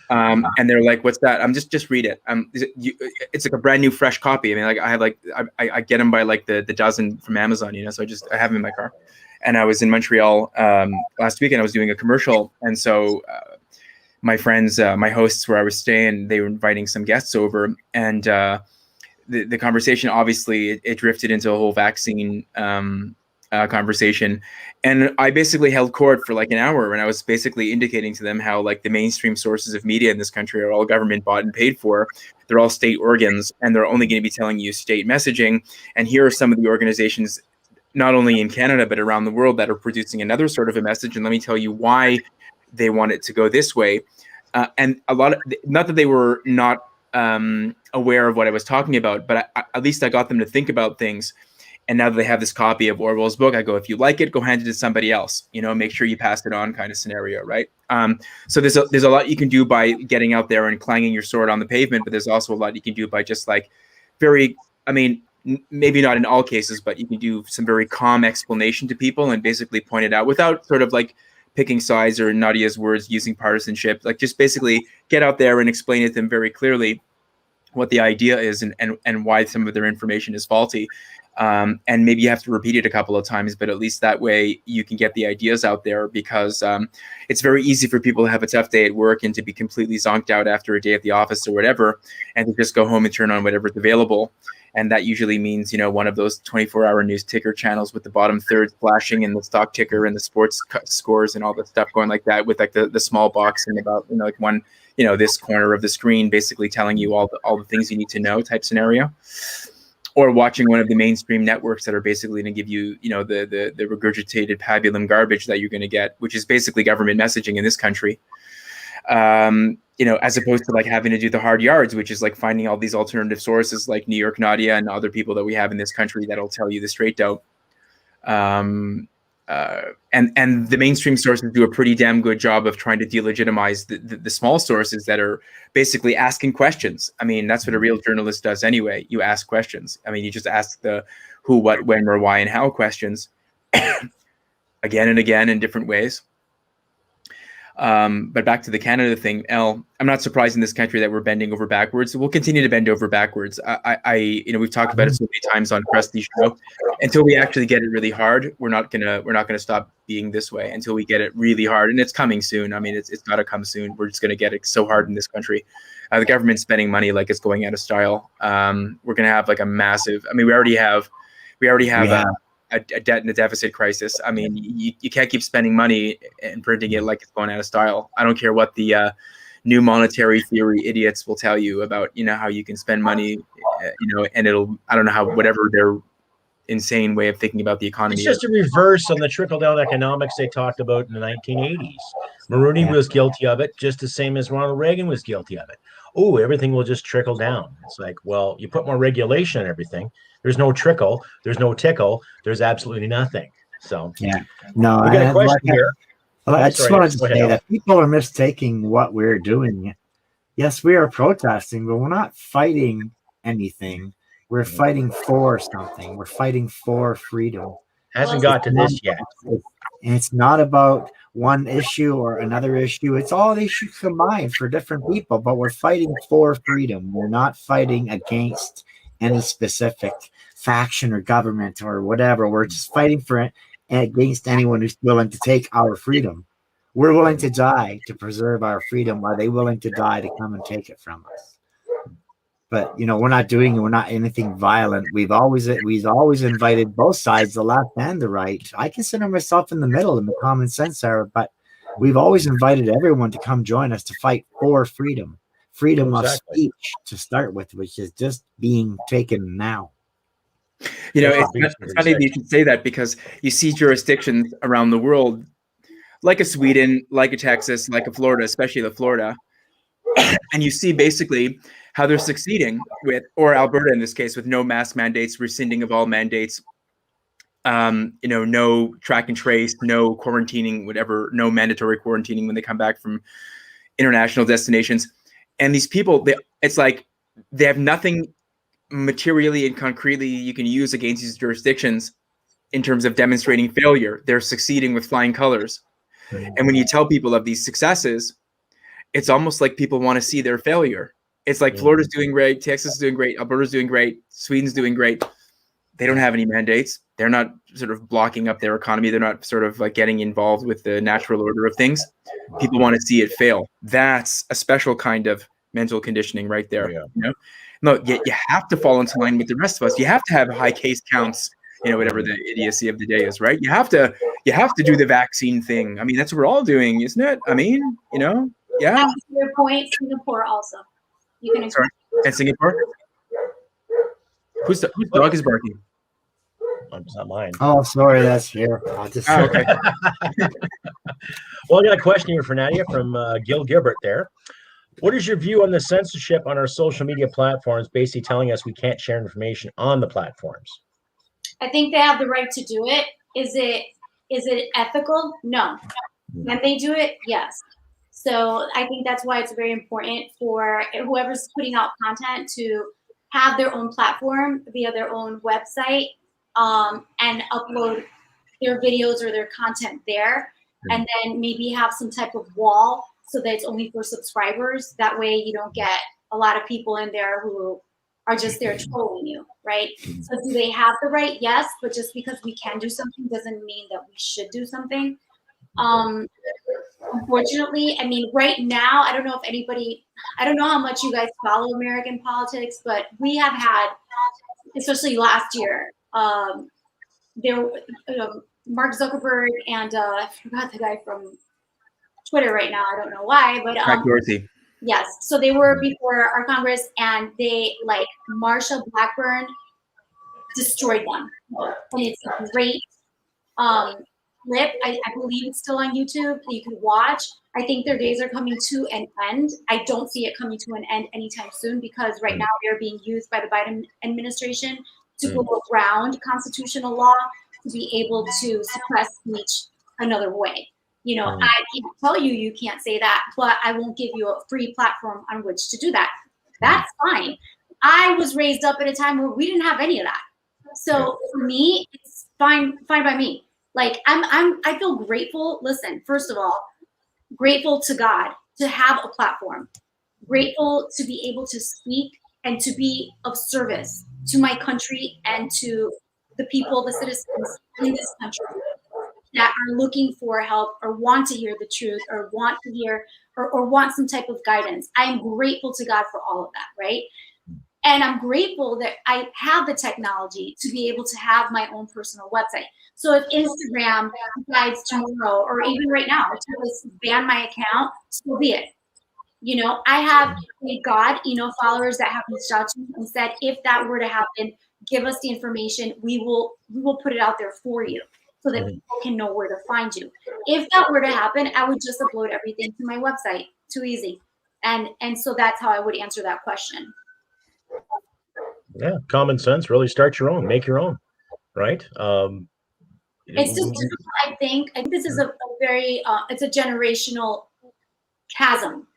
and they're like, what's that? I'm just read it. It's like a brand new, fresh copy. I mean, like I have I get them by like the dozen from Amazon, so I have them in my car. And I was in Montreal last week, and I was doing a commercial. And so my friends, my hosts where I was staying, they were inviting some guests over, and the conversation, obviously it drifted into a whole vaccine conversation. And I basically held court for like an hour, and I was basically indicating to them how like the mainstream sources of media in this country are all government bought and paid for. They're all state organs, and they're only going to be telling you state messaging. And here are some of the organizations, not only in Canada, but around the world, that are producing another sort of a message. And let me tell you why they want it to go this way. And a lot of, not that they were not aware of what I was talking about, but at least I got them to think about things. And now that they have this copy of Orwell's book, I go, if you like it, go hand it to somebody else, make sure you pass it on, kind of scenario, right? So there's a lot you can do by getting out there and clanging your sword on the pavement, but there's also a lot you can do by just like maybe not in all cases, but you can do some very calm explanation to people and basically point it out without sort of like picking sides, or Nadia's words, using partisanship. Like just basically get out there and explain it to them very clearly what the idea is and why some of their information is faulty. And maybe you have to repeat it a couple of times, but at least that way you can get the ideas out there, because it's very easy for people to have a tough day at work and to be completely zonked out after a day at the office or whatever, and to just go home and turn on whatever's available. And that usually means, one of those 24-hour news ticker channels with the bottom third flashing and the stock ticker and the sports scores and all that stuff going like that, with like the small box and about, like one, this corner of the screen basically telling you all the things you need to know type scenario. Or watching one of the mainstream networks that are basically going to give you, the regurgitated pabulum garbage that you're going to get, which is basically government messaging in this country. As opposed to like having to do the hard yards, which is like finding all these alternative sources like New York Nadia and other people that we have in this country that'll tell you the straight dope. And the mainstream sources do a pretty damn good job of trying to delegitimize the small sources that are basically asking questions. I mean, that's what a real journalist does anyway. You ask questions. I mean, you just ask the who, what, when, where, why, and how questions again and again in different ways. But back to the Canada thing, I'm not surprised in this country that we're bending over backwards. We'll continue to bend over backwards. We've talked about it so many times on Presty's show. Until we actually get it really hard, we're not gonna stop being this way until we get it really hard, and it's coming soon. I mean, it's got to come soon. We're just gonna get it so hard in this country. The government's spending money like it's going out of style. We're gonna have like a massive. I mean, we already have a debt and a deficit crisis. I mean, you can't keep spending money and printing it like it's going out of style. I don't care what the new monetary theory idiots will tell you about, how you can spend money, and I don't know how, whatever their insane way of thinking about the economy. It's just a reverse on the trickle-down economics they talked about in the 1980s. Maroney was guilty of it, just the same as Ronald Reagan was guilty of it. Oh, everything will just trickle down. It's like, well, you put more regulation on everything. There's no trickle. There's no tickle. There's absolutely nothing. So we got a question here. I just wanted to say that people are mistaking what we're doing. Yes, we are protesting, but we're not fighting anything. We're fighting for something. We're fighting for freedom. Hasn't got to this yet. And it's not about one issue or another issue. It's all issues combined for different people, but we're fighting for freedom. We're not fighting against any specific faction or government or whatever. We're just fighting for it against anyone who's willing to take our freedom. We're willing to die to preserve our freedom. Are they willing to die to come and take it from us? But we're not doing it. We're not anything violent. We've always invited both sides, the left and the right. I consider myself in the middle, in the common sense era. But we've always invited everyone to come join us to fight for freedom of speech to start with, which is just being taken now. It's funny that you should say that, because you see jurisdictions around the world, like a Sweden, like a Texas, like a Florida, especially the Florida, and you see basically how they're succeeding with, or Alberta in this case, with no mask mandates, rescinding of all mandates, no track and trace, no quarantining, whatever, no mandatory quarantining when they come back from international destinations. And these people, it's like they have nothing materially and concretely you can use against these jurisdictions in terms of demonstrating failure. They're succeeding with flying colors. And when you tell people of these successes, it's almost like people want to see their failure. It's like Florida's doing great, Texas is doing great, Alberta's doing great, Sweden's doing great. They don't have any mandates. They're not sort of blocking up their economy. They're not sort of like getting involved with the natural order of things. People want to see it fail. That's a special kind of mental conditioning right there. No, you have to fall into line with the rest of us. You have to have high case counts, whatever the idiocy of the day is, right? You have to do the vaccine thing. I mean, that's what we're all doing, isn't it? I mean, yeah. That's your point. Singapore also. You can. Sorry. And Singapore? Whose dog is barking? It's not mine. Oh, sorry, that's here. Okay. Well, I got a question here for Nadia from Gil Gilbert there. What is your view on the censorship on our social media platforms, basically telling us we can't share information on the platforms? I think they have the right to do it. Is it ethical? No. Can they do it? Yes. So I think that's why it's very important for whoever's putting out content to have their own platform via their own website, and upload their videos or their content there, and then maybe have some type of wall so that it's only for subscribers. That way you don't get a lot of people in there who are just there trolling you, right? So do they have the right? Yes, but just because we can do something doesn't mean that we should do something. Unfortunately, I mean, right now, I don't know how much you guys follow American politics, but we have had, especially last year, Mark Zuckerberg and I forgot the guy from Twitter right now. I don't know why, but Dorsey. Yes. So they were before our Congress, and they, like, Marsha Blackburn destroyed them. And it's a great clip. I believe it's still on YouTube that you can watch. I think their days are coming to an end. I don't see it coming to an end anytime soon, because right now they're being used by the Biden administration to go around constitutional law to be able to suppress speech another way. I can't tell you can't say that, but I won't give you a free platform on which to do that. That's fine. I was raised up at a time where we didn't have any of that. So for me, it's fine by me. Like, I feel grateful. Listen, first of all, grateful to God to have a platform, grateful to be able to speak and to be of service to my country and to the people, the citizens in this country that are looking for help or want to hear the truth or want to hear or want some type of guidance. I'm grateful to God for all of that, right? And I'm grateful that I have the technology to be able to have my own personal website. So if Instagram decides tomorrow or even right now to ban my account, so be it. I have, thank God, followers that have reached out to me and said, if that were to happen, give us the information. We will put it out there for you so that people can know where to find you. If that were to happen, I would just upload everything to my website. Too easy. And so that's how I would answer that question. Yeah, common sense. Really start your own, make your own, right? It's just, I think this is a very, it's a generational chasm,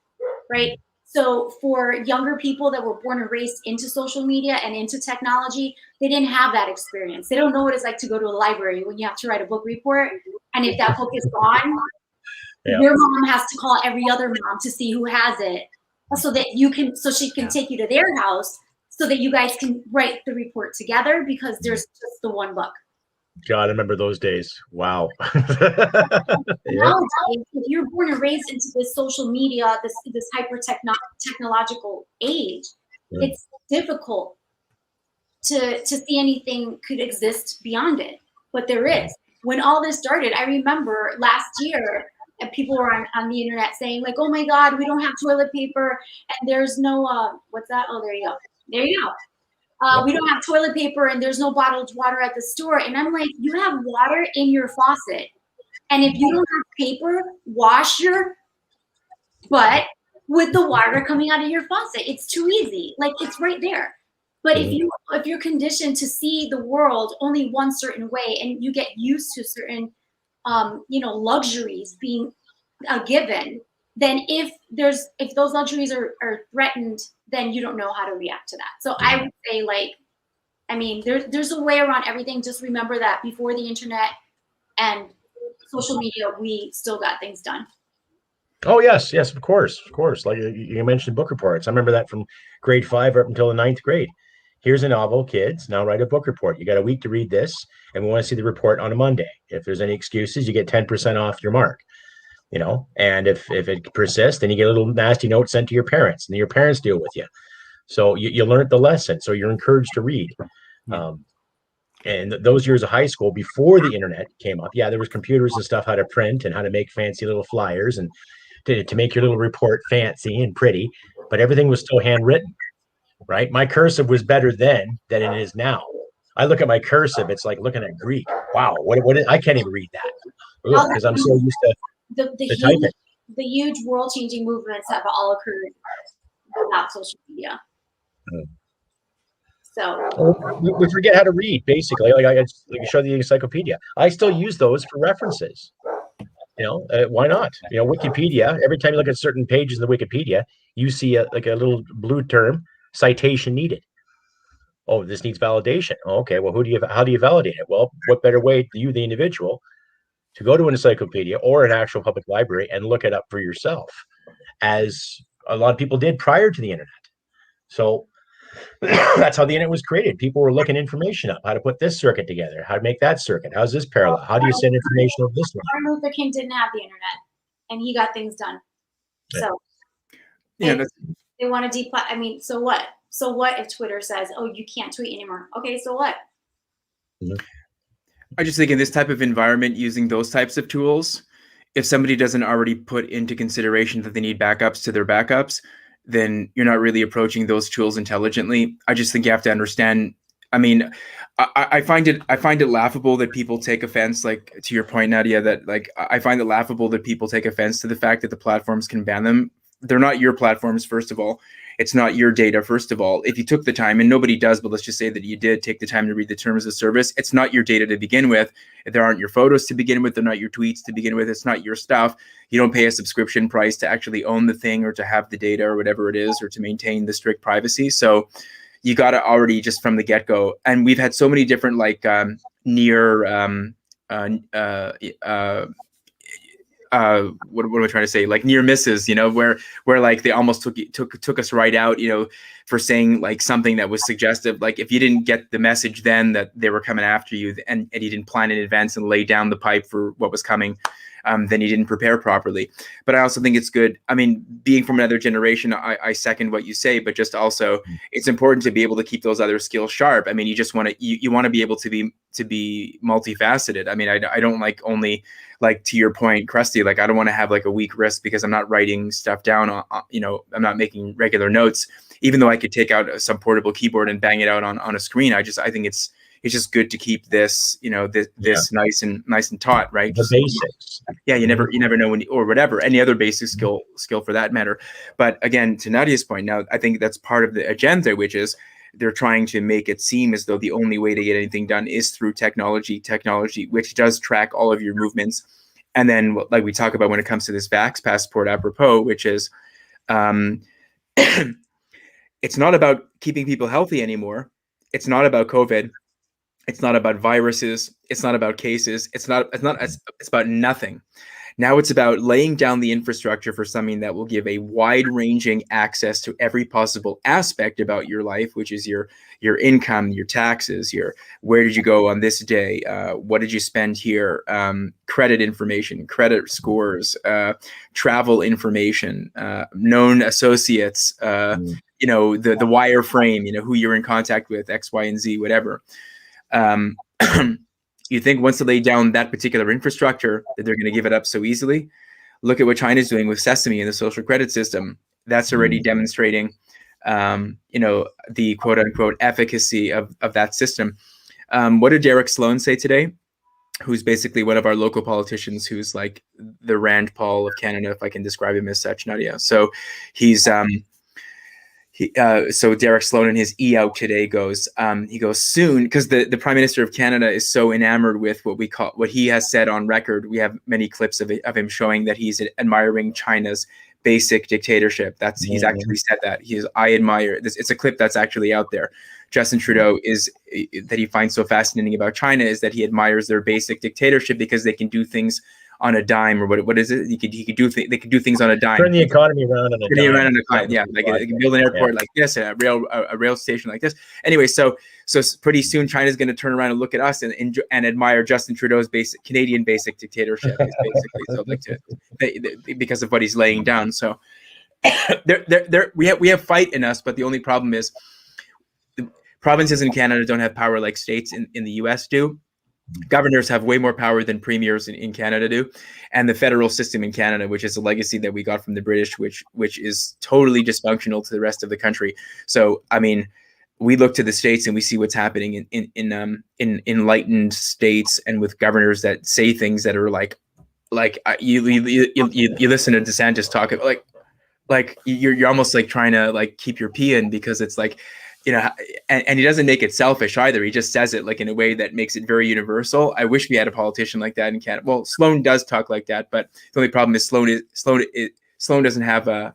right? So for younger people that were born and raised into social media and into technology, they didn't have that experience. They don't know what it's like to go to a library when you have to write a book report. And if that book is gone, your mom has to call every other mom to see who has it so she can take you to their house so that you guys can write the report together because there's just the one book. God, I remember those days. Wow. Nowadays, if you're born and raised into this social media, this hyper technological age, it's difficult to see anything could exist beyond it. But there is. When all this started, I remember last year, and people were on the internet saying like, "Oh my God, we don't have toilet paper, and there's no what's that? Oh, there you go, there you go. We don't have toilet paper, and there's no bottled water at the store." And I'm like, "You have water in your faucet, and if you don't have paper, wash your butt with the water coming out of your faucet. It's too easy. Like it's right there." But if you're conditioned to see the world only one certain way, and you get used to certain luxuries being a given, then if those luxuries are threatened, then you don't know how to react to that. So I would say, like, I mean, there's a way around everything. Just remember that before the internet and social media, we still got things done. Oh yes, of course. Like you mentioned, book reports. I remember that from grade 5 up until the 9th grade. Here's a novel, kids. Now write a book report. You got a week to read this, and we want to see the report on a Monday. If there's any excuses, you get 10% off your mark. And if it persists, then you get a little nasty note sent to your parents, and then your parents deal with you. So you learned the lesson. So you're encouraged to read. And those years of high school before the internet came up, there was computers and stuff, how to print and how to make fancy little flyers and to make your little report fancy and pretty, but everything was still handwritten, right? My cursive was better then than it is now. I look at my cursive, it's like looking at Greek. Wow, what I can't even read that because I'm so used to typing. The huge world-changing movements have all occurred without social media. So we forget how to read, basically. Like I show the encyclopedia. I still use those for references. Why not? Wikipedia, every time you look at certain pages in the Wikipedia, you see a little blue term, citation needed. Oh, this needs validation. Oh, okay, well, how do you validate it? Well, what better way do you, the individual, to go to an encyclopedia or an actual public library and look it up for yourself, as a lot of people did prior to the internet. So that's how the internet was created. People were looking information up, how to put this circuit together, how to make that circuit, how's this parallel, how do you send information over this one? Martin Luther King didn't have the internet, and he got things done. So they want to I mean, so what? So what if Twitter says, "Oh, you can't tweet anymore"? Okay, so what? I just think in this type of environment, using those types of tools, if somebody doesn't already put into consideration that they need backups to their backups, then you're not really approaching those tools intelligently. I just think you have to understand. I mean, I find it laughable that people take offense, like to your point, Nadia, that like I find it laughable that people take offense to the fact that the platforms can ban them. They're not your platforms, first of all. It's not your data, first of all. If you took the time, and nobody does, but let's just say that you did take the time to read the terms of service, it's not your data to begin with. If there aren't your photos to begin with, they're not your tweets to begin with. It's not your stuff. You don't pay a subscription price to actually own the thing or to have the data or whatever it is, or to maintain the strict privacy. So you got to already just from the get-go. And we've had so many different near what am I trying to say? Like near misses, where like they almost took us right out, for saying like something that was suggestive. Like if you didn't get the message then that they were coming after you, and you didn't plan in advance and lay down the pipe for what was coming, then you didn't prepare properly. But I also think it's good. I mean, being from another generation, I second what you say, but just also it's important to be able to keep those other skills sharp. I mean, you just want to, you want to be able to be multifaceted. I mean, I don't like only, like to your point, Krusty, like I don't want to have like a weak wrist because I'm not writing stuff down on, I'm not making regular notes, even though I could take out some portable keyboard and bang it out on a screen. I think it's just good to keep this, this nice and taut, right? The basics. Yeah, you never know when, or whatever, any other basic skill for that matter. But again, to Nadia's point, now I think that's part of the agenda, which is they're trying to make it seem as though the only way to get anything done is through technology, which does track all of your movements. And then, like we talk about when it comes to this Vax passport, apropos, which is, it's not about keeping people healthy anymore. It's not about COVID. It's not about viruses. It's not about cases. It's about nothing. Now it's about laying down the infrastructure for something that will give a wide-ranging access to every possible aspect about your life, which is your income, your taxes, your where did you go on this day, what did you spend here, credit information, credit scores, travel information, known associates, you know, the wireframe, you know, who you're in contact with, X, Y, and Z, whatever. You think once they lay down that particular infrastructure that they're going to give it up so easily? Look at what China's doing with Sesame and the social credit system. That's already demonstrating, you know, the quote unquote efficacy of that system. What did Derek Sloan say today? Who's basically one of our local politicians, who's like the Rand Paul of Canada, if I can describe him as such, Nadia. So he's so Derek Sloan in his out today goes, he goes soon, because the Prime Minister of Canada is so enamored with what he has said on record. We have many clips of him showing that he's admiring China's basic dictatorship. He's actually said that. I admire this. It's a clip that's actually out there. Justin Trudeau that he finds so fascinating about China is that he admires their basic dictatorship because they can do things on a dime, or what is it? They could do things on a dime. Turn the economy around on a dime. Yeah, like they can build an airport like this, a rail station like this. Anyway, so pretty soon China's going to turn around and look at us and admire Justin Trudeau's Canadian basic dictatorship, basically. So because of what he's laying down. So we have fight in us, but the only problem is the provinces in Canada don't have power like states in the US do. Governors have way more power than premiers in Canada do, and the federal system in Canada, which is a legacy that we got from the British, which is totally dysfunctional to the rest of the country. So, I mean, we look to the states and we see what's happening in enlightened states and with governors that say things that are like you listen to DeSantis talk like you're almost like trying to like keep your pee in, because it's like, you know, and he doesn't make it selfish either. He just says it like in a way that makes it very universal. I wish we had a politician like that in Canada. Well, Sloan does talk like that, but the only problem is Sloan doesn't have a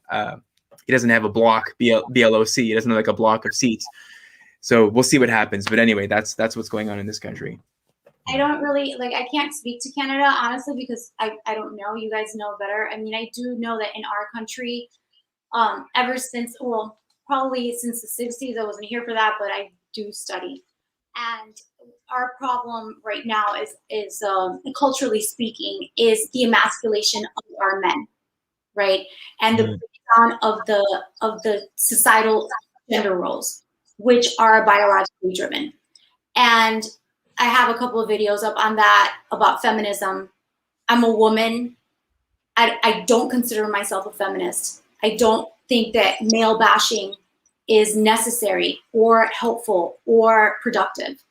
block, BLOC. He doesn't have like a block of seats. So we'll see what happens. But anyway, that's what's going on in this country. I don't really I can't speak to Canada honestly, because I don't know. You guys know better. I mean, I do know that in our country, ever since probably since the 60s. I wasn't here for that, but I do study. And our problem right now is culturally speaking, is the emasculation of our men, right? And the breakdown of the societal gender roles, which are biologically driven. And I have a couple of videos up on that about feminism. I'm a woman. I don't consider myself a feminist. I don't think that male bashing is necessary or helpful or productive,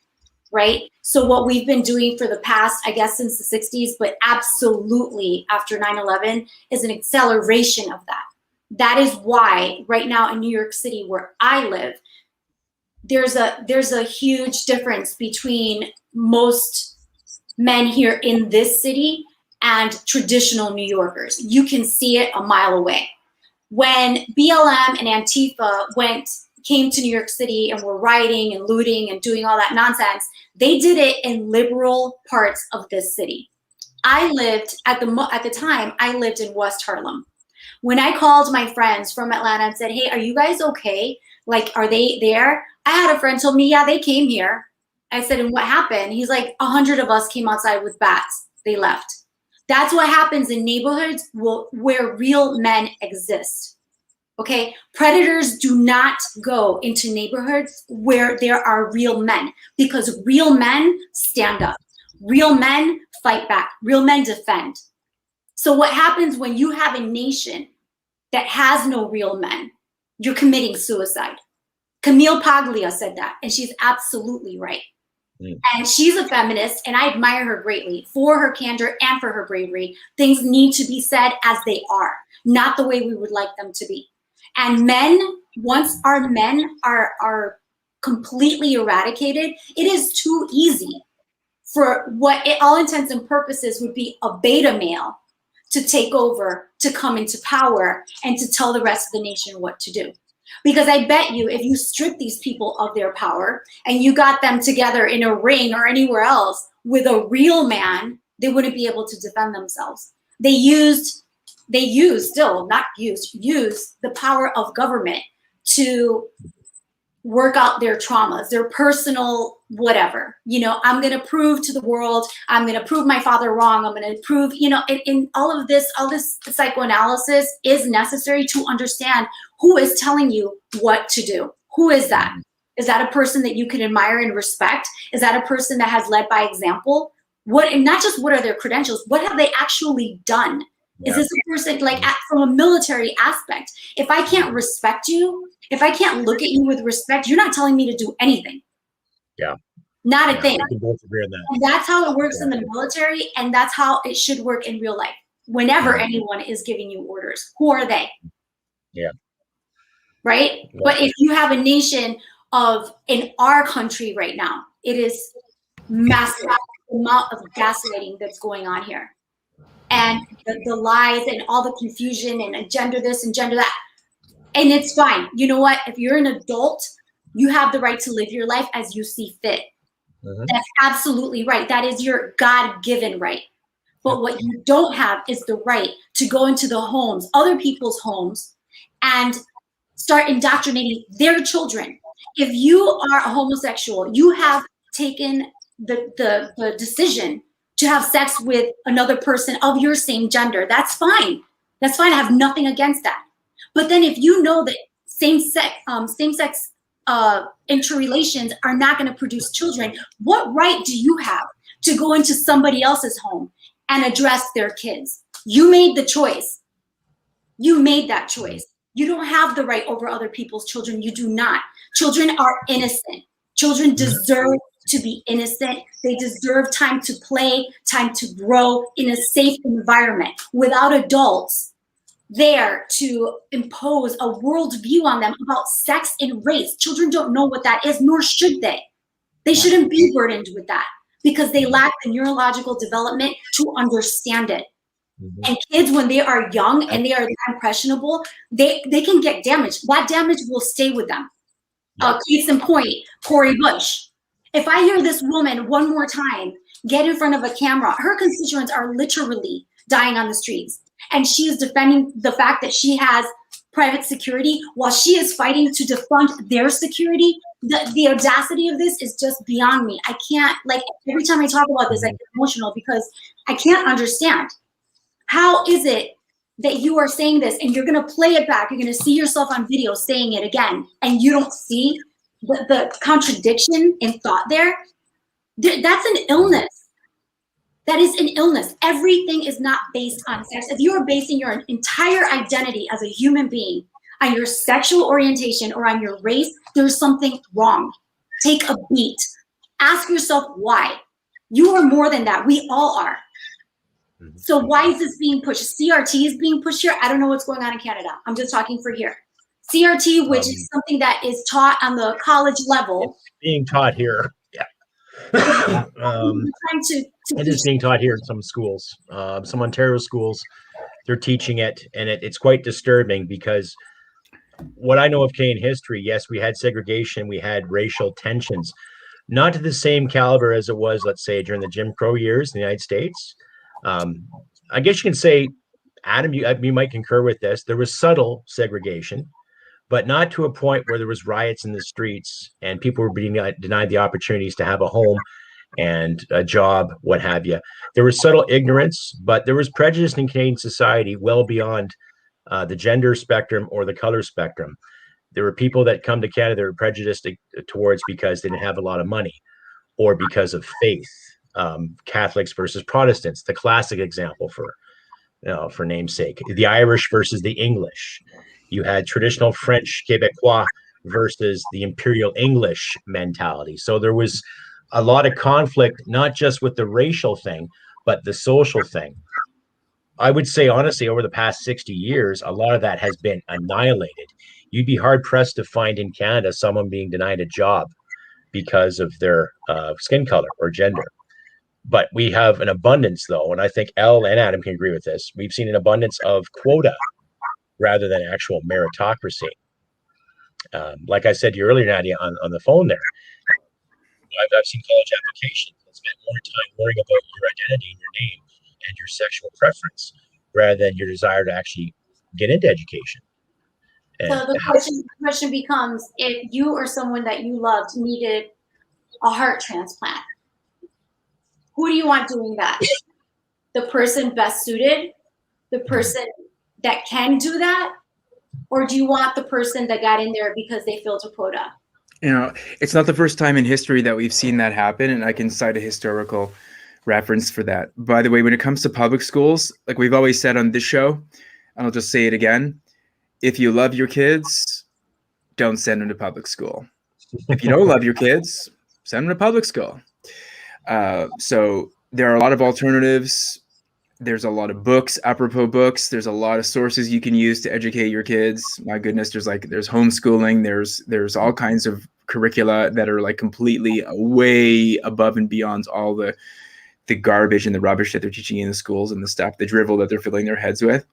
right? So what we've been doing for the past, I guess, since the 60s, but absolutely after 9/11, is an acceleration of that. That is why right now in New York City, where I live, there's a huge difference between most men here in this city and traditional New Yorkers. You can see it a mile away. When BLM and Antifa came to New York City and were rioting and looting and doing all that nonsense, they did it in liberal parts of this city. I lived at the time in West Harlem. When I called my friends from Atlanta and said, "Hey, are you guys okay? Like, are they there?" I had a friend told me, "Yeah, they came here." I said, "And what happened?" He's like, 100 of us came outside with bats. They left. That's what happens in neighborhoods where real men exist. Okay, predators do not go into neighborhoods where there are real men, because real men stand up. Real men fight back. Real men defend. So what happens when you have a nation that has no real men? You're committing suicide. Camille Paglia said that, and she's absolutely right. And she's a feminist, and I admire her greatly for her candor and for her bravery. Things need to be said as they are, not the way we would like them to be. And men, once our men are completely eradicated, it is too easy for what all intents and purposes would be a beta male to take over, to come into power, and to tell the rest of the nation what to do. Because I bet you if you strip these people of their power and you got them together in a ring or anywhere else with a real man, they wouldn't be able to defend themselves. They used still not use the power of government to work out their traumas, their personal whatever. You know, I'm going to prove to the world, I'm going to prove my father wrong. I'm going to prove, you know, in all this psychoanalysis is necessary to understand who is telling you what to do. Who is that? Is that a person that you can admire and respect? Is that a person that has led by example? What, and not just what are their credentials, what have they actually done? Is this a person, like, from a military aspect? If I can't respect you, if I can't look at you with respect, you're not telling me to do anything. Yeah. Not a thing. We can both agree on that. And that's how it works in the military, and that's how it should work in real life. Whenever anyone is giving you orders, who are they? Yeah. Right? Yeah. But if you have a nation in our country right now, it is massive amount of gaslighting that's going on here. And the lies and all the confusion and gender this and gender that. And it's fine. You know what? If you're an adult, you have the right to live your life as you see fit. That's absolutely right. That is your God-given right. But what you don't have is the right to go into the homes, other people's homes, and start indoctrinating their children. If you are a homosexual, you have taken the decision to have sex with another person of your same gender. That's fine. That's fine. I have nothing against that. But then if you know that same-sex interrelations are not going to produce children, what right do you have to go into somebody else's home and address their kids? You made the choice. You made that choice. You don't have the right over other people's children. You do not. Children are innocent. Children deserve to be innocent. They deserve time to play, time to grow in a safe environment without adults there to impose a worldview on them about sex and race. Children don't know what that is, nor should they. They shouldn't be burdened with that because they lack the neurological development to understand it. And kids, when they are young and they are impressionable, they can get damaged. That damage will stay with them. Case in point, Cori Bush. If I hear this woman one more time get in front of a camera, her constituents are literally dying on the streets. And she is defending the fact that she has private security while she is fighting to defund their security. The audacity of this is just beyond me. I can't, like, every time I talk about this, I get emotional because I can't understand. How is it that you are saying this and you're going to play it back? You're going to see yourself on video saying it again, and you don't see the contradiction in thought there? That's an illness. That is an illness. Everything is not based on sex. If you are basing your entire identity as a human being on your sexual orientation or on your race, there's something wrong. Take a beat. Ask yourself why. You are more than that. We all are. So why is this being pushed? CRT is being pushed here. I don't know what's going on in Canada. I'm just talking for here. CRT, which is something that is taught on the college level. It's being taught here. It is being taught here in some schools, some Ontario schools. They're teaching it, and it's quite disturbing because what I know of Canadian history, yes, we had segregation, we had racial tensions, not to the same caliber as it was, let's say, during the Jim Crow years in the United States. I guess you can say, Adam, you might concur with this. There was subtle segregation, but not to a point where there was riots in the streets and people were being denied the opportunities to have a home and a job, what have you. There was subtle ignorance, but there was prejudice in Canadian society well beyond the gender spectrum or the color spectrum. There were people that come to Canada that were prejudiced towards because they didn't have a lot of money or because of faith. Catholics versus Protestants, the classic example for namesake. The Irish versus the English. You had traditional French Quebecois versus the Imperial English mentality. So there was a lot of conflict, not just with the racial thing, but the social thing. I would say, honestly, over the past 60 years, a lot of that has been annihilated. You'd be hard-pressed to find in Canada someone being denied a job because of their skin color or gender. But we have an abundance, though, and I think Elle and Adam can agree with this. We've seen an abundance of quota rather than actual meritocracy. Like I said to you earlier, Nadia, on the phone there, I've seen college applications that spend more time worrying about your identity and your name and your sexual preference rather than your desire to actually get into education. So the question becomes, if you or someone that you loved needed a heart transplant, who do you want doing that? The person best suited, the person that can do that, or do you want the person that got in there because they filled a quota? You know, it's not the first time in history that we've seen that happen, and I can cite a historical reference for that. By the way, when it comes to public schools, like we've always said on this show, and I'll just say it again, if you love your kids, don't send them to public school. If you don't love your kids, send them to public school. So there are a lot of alternatives. There's a lot of books, apropos books. There's a lot of sources you can use to educate your kids. My goodness, there's homeschooling. There's all kinds of curricula that are like completely way above and beyond all the garbage and the rubbish that they're teaching in the schools and the stuff, the drivel that they're filling their heads with.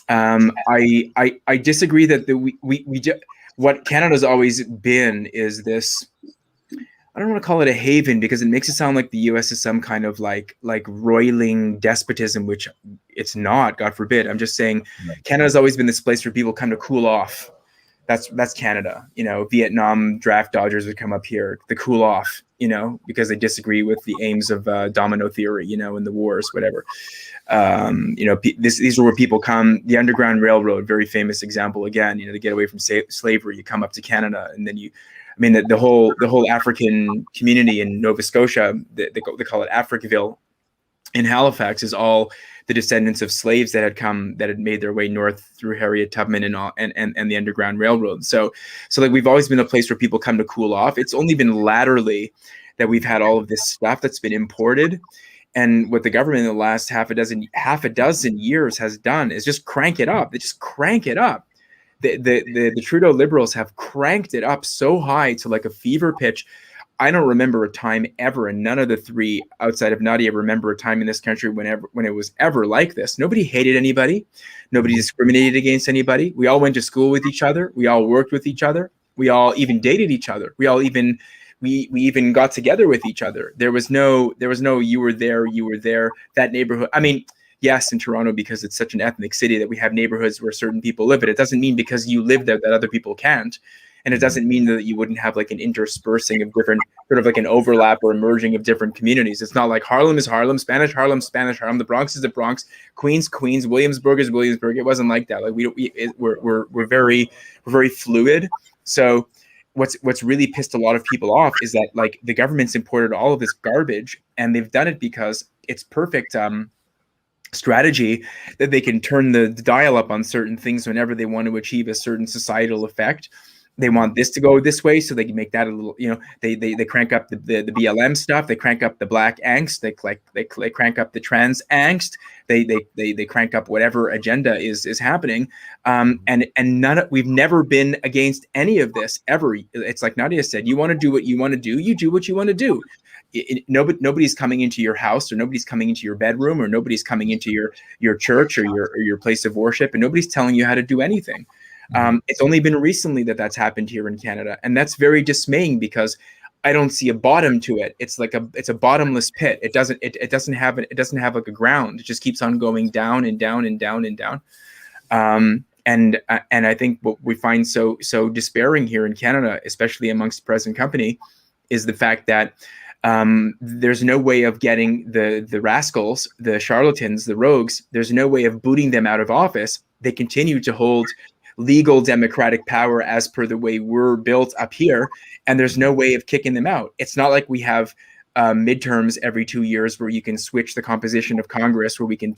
I disagree that what Canada's always been is this. I don't want to call it a haven because it makes it sound like the U.S. is some kind of like roiling despotism, which it's not. God forbid. I'm just saying, Canada's always been this place where people come to cool off. That's Canada. You know, Vietnam draft dodgers would come up here to cool off. You know, because they disagree with the aims of domino theory. You know, in the wars, whatever. You know, these are where people come. The Underground Railroad, very famous example. Again, you know, to get away from slavery, you come up to Canada, and then the whole African community in Nova Scotia, they call it Africville, in Halifax, is all the descendants of slaves that had made their way north through Harriet Tubman and the Underground Railroad. So like we've always been a place where people come to cool off. It's only been latterly that we've had all of this stuff that's been imported. And what the government in the last half a dozen years has done is just crank it up. They just crank it up. The Trudeau Liberals have cranked it up so high to like a fever pitch. I don't remember a time ever, and none of the three outside of Nadia remember a time in this country when it was ever like this. Nobody hated anybody. Nobody discriminated against anybody. We all went to school with each other. We all worked with each other. We all even dated each other. We even got together with each other. There was no you were there, that neighborhood. I mean, yes, in Toronto, because it's such an ethnic city that we have neighborhoods where certain people live, but it doesn't mean because you live there that other people can't. And it doesn't mean that you wouldn't have like an interspersing of different, sort of like an overlap or merging of different communities. It's not like Harlem is Harlem, Spanish Harlem, the Bronx is the Bronx, Queens, Williamsburg is Williamsburg. It wasn't like that. Like we're very fluid. So what's really pissed a lot of people off is that like the government's imported all of this garbage, and they've done it because it's perfect strategy that they can turn the dial up on certain things whenever they want to achieve a certain societal effect. They want this to go this way, so they can make that a little, you know, they crank up the BLM stuff, they crank up the black angst, they crank up the trans angst, they crank up whatever agenda is happening, and we've never been against any of this ever. It's like Nadia said, you want to do what you want to do, you do what you want to do. Nobody's coming into your house, or nobody's coming into your bedroom, or nobody's coming into your church or your place of worship, and nobody's telling you how to do anything. It's only been recently that that's happened here in Canada, and that's very dismaying because I don't see a bottom to it. It's like it's a bottomless pit. It doesn't have like a ground. It just keeps on going down and down and down and down. And I think what we find so despairing here in Canada, especially amongst the present company, is the fact that there's no way of getting the rascals, the charlatans, the rogues. There's no way of booting them out of office. They continue to hold legal democratic power as per the way we're built up here, and there's no way of kicking them out. It's not like we have midterms every 2 years where you can switch the composition of Congress, where we can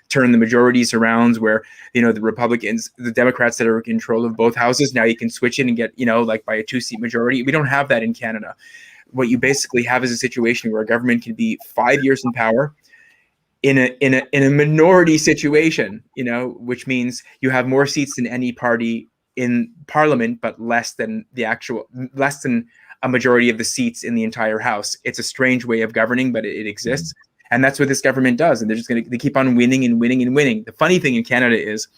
turn the majorities around, where, you know, the Republicans, the Democrats that are in control of both houses, now you can switch it and get, you know, like by a 2-seat majority. We don't have that in Canada. What you basically have is a situation where a government can be 5 years in power in a minority situation, you know, which means you have more seats than any party in Parliament, but less than a majority of the seats in the entire House. It's a strange way of governing, but it exists, and that's what this government does. And they keep on winning and winning and winning. The funny thing in Canada is,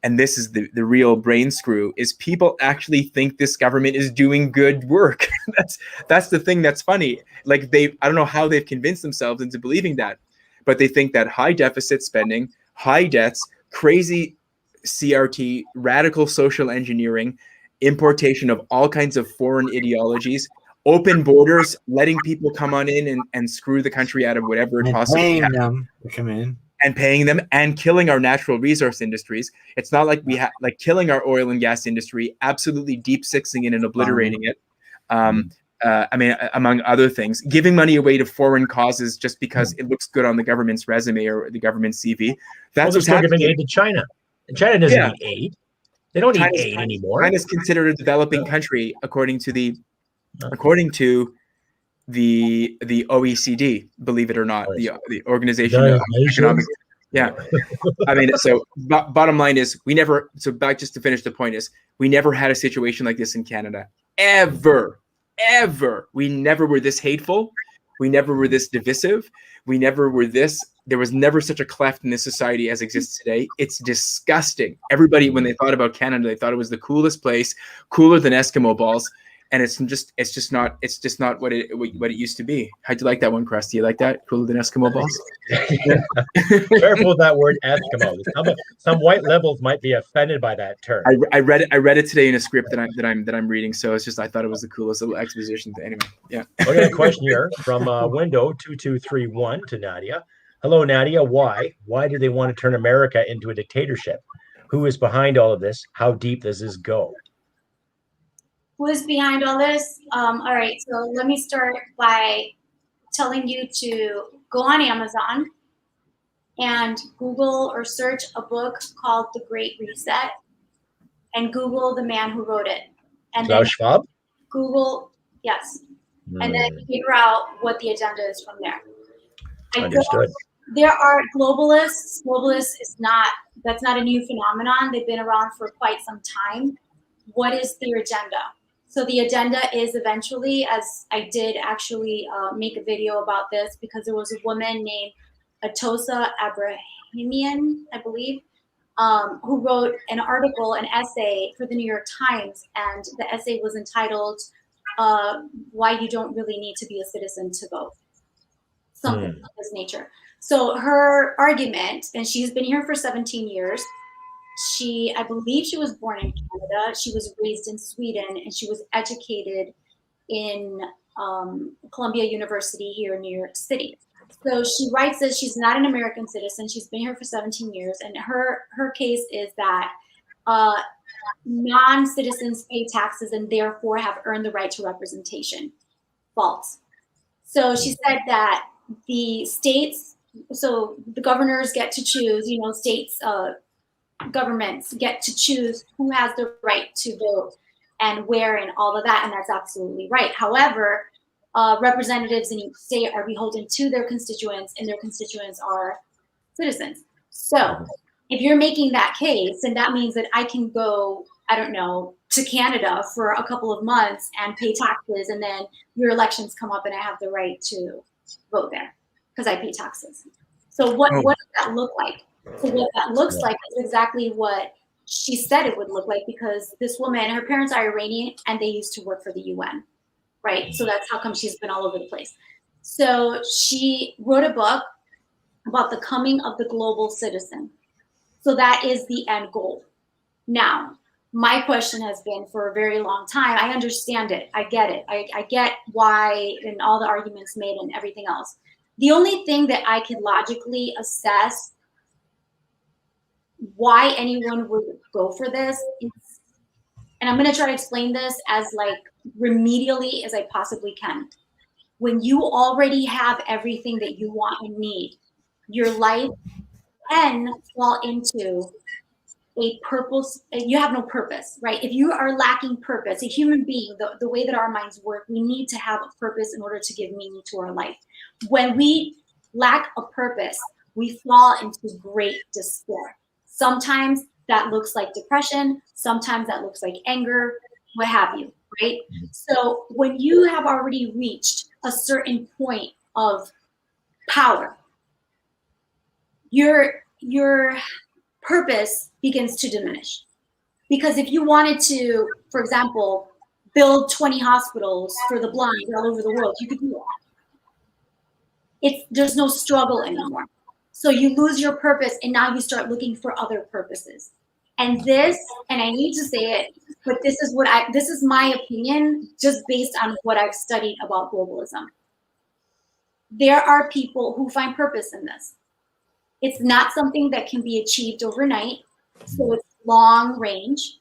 and this is the real brain screw, is people actually think this government is doing good work. That's the thing that's funny. Like I don't know how they've convinced themselves into believing that. but they think that high deficit spending, high debts, crazy CRT, radical social engineering, importation of all kinds of foreign ideologies, open borders, letting people come on in and screw the country out of whatever it And possibly paying has, them to come in. and paying them, and killing our natural resource industries. It's not like we have like killing our oil and gas industry, absolutely deep sixing it and obliterating it. I mean, among other things, giving money away to foreign causes just because it looks good on the government's resume or the government's CV. That's what's happening. Giving aid to China. And China doesn't need aid. They don't need aid anymore. China's considered a developing country according to the OECD, believe it or not, the Organization of Economic. Yeah, I mean, so bottom line is we never. So back just to finish the point is we never had a situation like this in Canada ever. We never were this hateful. We never were this divisive. We never were this. There was never such a cleft in this society as exists today. It's disgusting. Everybody, when they thought about Canada, they thought it was the coolest place, cooler than Eskimo balls. And it's just not what it used to be. How'd you like that one, Krusty? You like that? Cooler than Eskimo balls? Careful with that word Eskimo. Some white liberals might be offended by that term. I read it today in a script that I'm reading. So it's just I thought it was the coolest little exposition. Anyway, yeah. Okay, a question here from window 2231 to Nadia. Hello, Nadia. Why do they want to turn America into a dictatorship? Who is behind all of this? How deep does this go? Who is behind all this? All right, so let me start by telling you to go on Amazon and Google or search a book called The Great Reset and Google the man who wrote it. And Klaus Schwab? Google, yes. And then figure out what the agenda is from there. Understood. There are globalists. That's not a new phenomenon. They've been around for quite some time. What is their agenda? So the agenda is eventually, as I did actually make a video about this because there was a woman named Atosa Abrahamian, I believe, who wrote an article, an essay for the New York Times, and the essay was entitled "Why You Don't Really Need to Be a Citizen to Vote," something of this nature. So her argument, and she's been here for 17 years. I believe she was born in Canada. She was raised in Sweden, and she was educated in Columbia University here in New York City. So she writes that she's not an American citizen. She's been here for 17 years, and her case is that non-citizens pay taxes and therefore have earned the right to representation. False. So she said that the states, so the governors get to choose, states, governments get to choose who has the right to vote and where and all of that, and that's absolutely right. However, representatives in each state are beholden to their constituents, and their constituents are citizens. So if you're making that case, then that means that I can go, I don't know, to Canada for a couple of months and pay taxes, and then your elections come up and I have the right to vote there because I pay taxes. So what does that look like? So what that looks like is exactly what she said it would look like, because this woman, her parents are Iranian and they used to work for the UN, right? So that's how come she's been all over the place. So she wrote a book about the coming of the global citizen. So that is the end goal. Now, my question has been for a very long time, I understand it, I get it. I get why and all the arguments made and everything else. The only thing that I can logically assess why anyone would go for this is, and I'm going to try to explain this as like remedially as I possibly can. When you already have everything that you want and need, your life can fall into a purpose. You have no purpose, right? If you are lacking purpose, a human being, the way that our minds work, we need to have a purpose in order to give meaning to our life. When we lack a purpose, we fall into great despair. Sometimes that looks like depression. Sometimes that looks like anger, what have you, right? So when you have already reached a certain point of power, your purpose begins to diminish. Because if you wanted to, for example, build 20 hospitals for the blind all over the world, you could do that. There's no struggle anymore. So you lose your purpose, and now you start looking for other purposes. And I need to say it, but this is my opinion, just based on what I've studied about globalism. There are people who find purpose in this. It's not something that can be achieved overnight, so it's long range.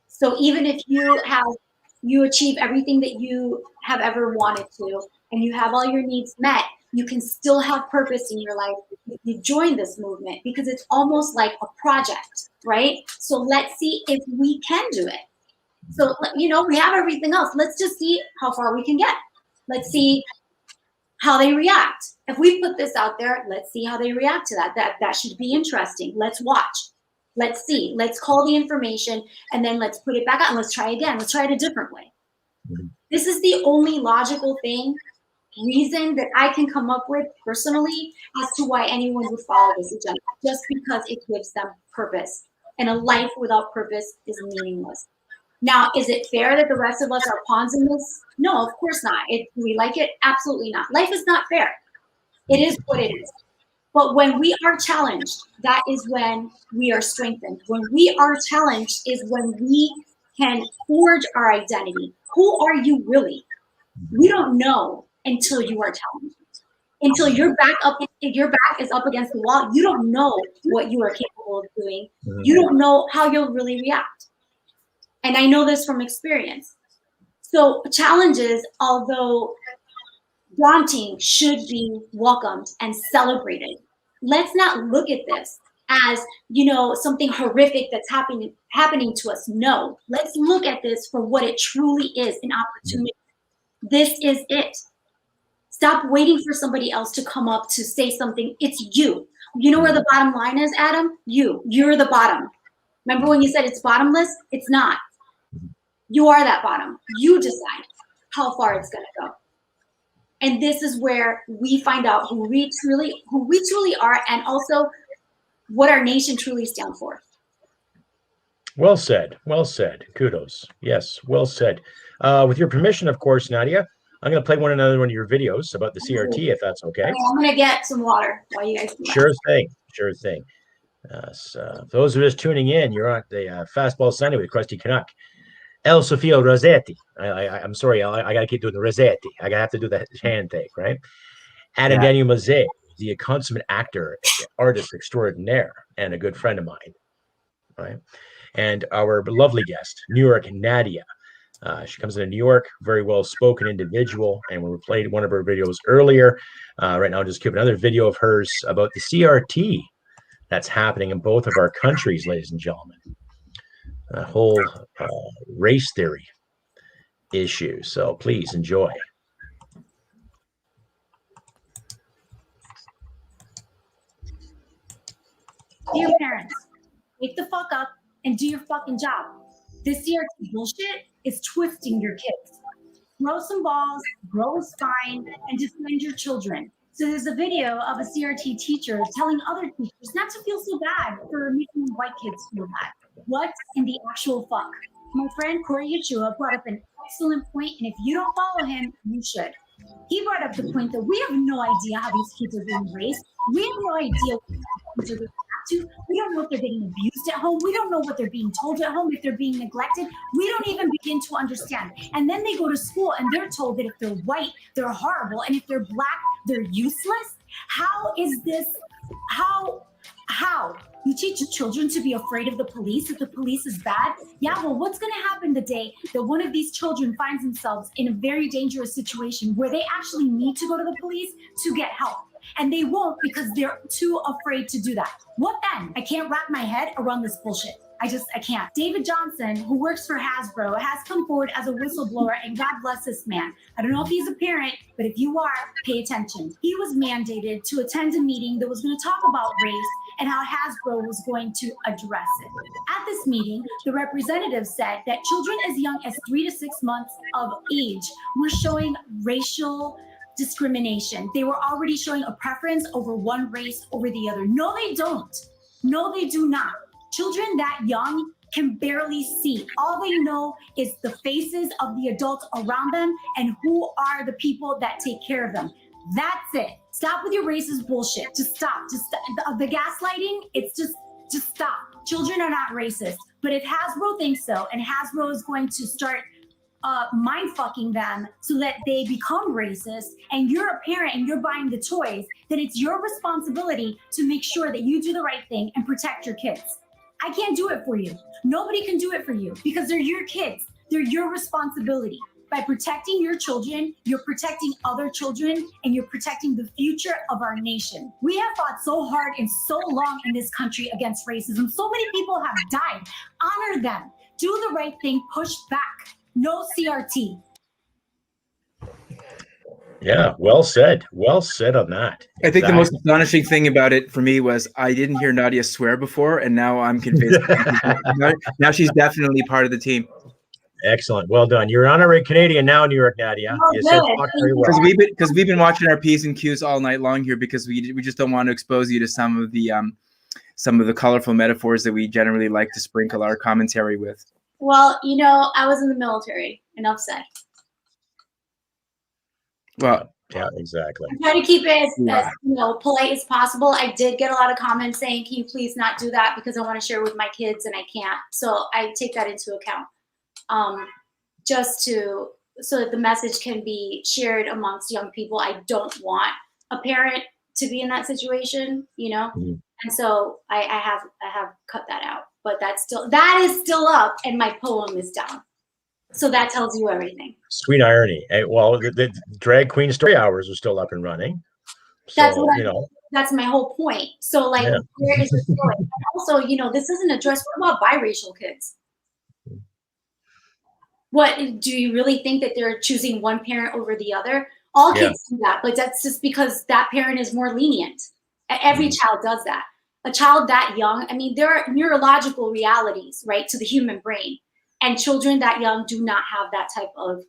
So even if you achieve everything that you have ever wanted to, and you have all your needs met, you can still have purpose in your life if you join this movement, because it's almost like a project, right? So let's see if we can do it. So, we have everything else. Let's just see how far we can get. Let's see how they react. If we put this out there, let's see how they react to that. That should be interesting. Let's watch. Let's see. Let's call the information, and then let's put it back out, and let's try again. Let's try it a different way. This is the only logical reason that I can come up with personally as to why anyone would follow this agenda, just because it gives them purpose. And a life without purpose is meaningless. Now, is it fair that the rest of us are pawns in this? No, of course not. Do we like it? Absolutely not. Life is not fair. It is what it is. But when we are challenged, that is when we are strengthened. When we are challenged is when we can forge our identity. Who are you really? We don't know until you are challenged. Until your back is up against the wall, you don't know what you are capable of doing. You don't know how you'll really react. And I know this from experience. So challenges, although daunting, should be welcomed and celebrated. Let's not look at this as, something horrific that's happening to us. No, let's look at this for what it truly is, an opportunity. This is it. Stop waiting for somebody else to come up to say something. It's you. You know where the bottom line is, Adam? You're the bottom. Remember when you said it's bottomless? It's not. You are that bottom. You decide how far it's going to go. And this is where we find out who we truly are, and also what our nation truly stands for. Well said. Well said. Kudos. Yes, well said. With your permission, of course, Nadia, I'm going to play another one of your videos about the CRT, if that's okay. I'm going to get some water while you guys do that. Sure thing. Sure thing. So for those of us tuning in, you're on the Fastball Sunday with Krusty Canuck. El Sofio Rossetti. I'm sorry, I got to keep doing the Rossetti. I got to have to do the hand take, right? Adam Daniel Mazet, the consummate actor, artist extraordinaire, and a good friend of mine, right? And our lovely guest, New York Nadia. She comes into New York, very well-spoken individual, and we played one of her videos earlier. Right now, I'll just give another video of hers about the CRT that's happening in both of our countries, ladies and gentlemen. A whole race theory issue. So please enjoy. Dear parents, wake the fuck up and do your fucking job. This CRT bullshit is twisting your kids. Throw some balls, grow a spine, and defend your children. So there's a video of a CRT teacher telling other teachers not to feel so bad for making white kids feel bad. What in the actual fuck? My friend Corey Yeshua brought up an excellent point, and if you don't follow him, you should. He brought up the point that we have no idea how these kids are being raised. We have no idea what these kids are being to. We don't know if they're getting abused at home. We don't know what they're being told at home, if they're being neglected. We don't even begin to understand. And then they go to school and they're told that if they're white, they're horrible. And if they're black, they're useless. How is this? How? You teach your children to be afraid of the police if the police is bad? Yeah, well, what's going to happen the day that one of these children finds themselves in a very dangerous situation where they actually need to go to the police to get help? And they won't because they're too afraid to do that. What then? I can't wrap my head around this bullshit. I can't. David Johnson, who works for Hasbro, has come forward as a whistleblower, and God bless this man. I don't know if he's a parent, but if you are, pay attention. He was mandated to attend a meeting that was going to talk about race and how Hasbro was going to address it. At this meeting, the representative said that children as young as 3 to 6 months of age were showing racial discrimination. They were already showing a preference over one race over the other. No, they don't. No, they do not. Children that young can barely see. All they know is the faces of the adults around them and who are the people that take care of them. That's it. Stop with your racist bullshit. Just stop. The gaslighting, it's just stop. Children are not racist. But if Hasbro thinks so, and Hasbro is going to start mind fucking them so that they become racist, and you're a parent and you're buying the toys, then it's your responsibility to make sure that you do the right thing and protect your kids. I can't do it for you. Nobody can do it for you because they're your kids. They're your responsibility. By protecting your children, you're protecting other children, and you're protecting the future of our nation. We have fought so hard and so long in this country against racism. So many people have died. Honor them. Do the right thing. Push back. No CRT. Yeah, well said. Well said on that. I think the most astonishing thing about it for me was I didn't hear Nadia swear before, and now I'm convinced. Now she's definitely part of the team. Excellent. Well done. You're an honorary Canadian now, New York, Nadia. Oh, You said fuck very well. Because we've been watching our P's and Q's all night long here because we just don't want to expose you to some of the colorful metaphors that we generally like to sprinkle our commentary with. Well, you know, I was in the military. Enough said. Well, yeah, exactly. I try to keep it as polite as possible. I did get a lot of comments saying, "Can you please not do that because I want to share with my kids and I can't." So I take that into account. So that the message can be shared amongst young people. I don't want a parent to be in that situation, and so I have cut that out. But that is still up, and my poem is down. So that tells you everything. Sweet irony. Well, the drag queen story hours are still up and running. So, That's what that's my whole point. So where is the story? And also, this isn't addressed. What about biracial kids? What do you really think that they're choosing one parent over the other? All kids do that, but that's just because that parent is more lenient. Every child does that. A child that young, I mean, there are neurological realities, right, to the human brain. And children that young do not have that type of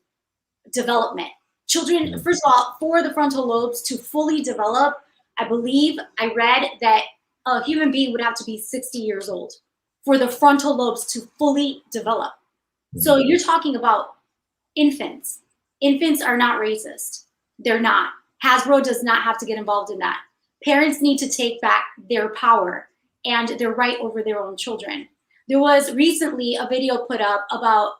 development. Children, first of all, for the frontal lobes to fully develop, I believe I read that a human being would have to be 60 years old for the frontal lobes to fully develop. So you're talking about infants. Infants are not racist. They're not. Hasbro does not have to get involved in that. Parents need to take back their power and their right over their own children. There was recently a video put up about,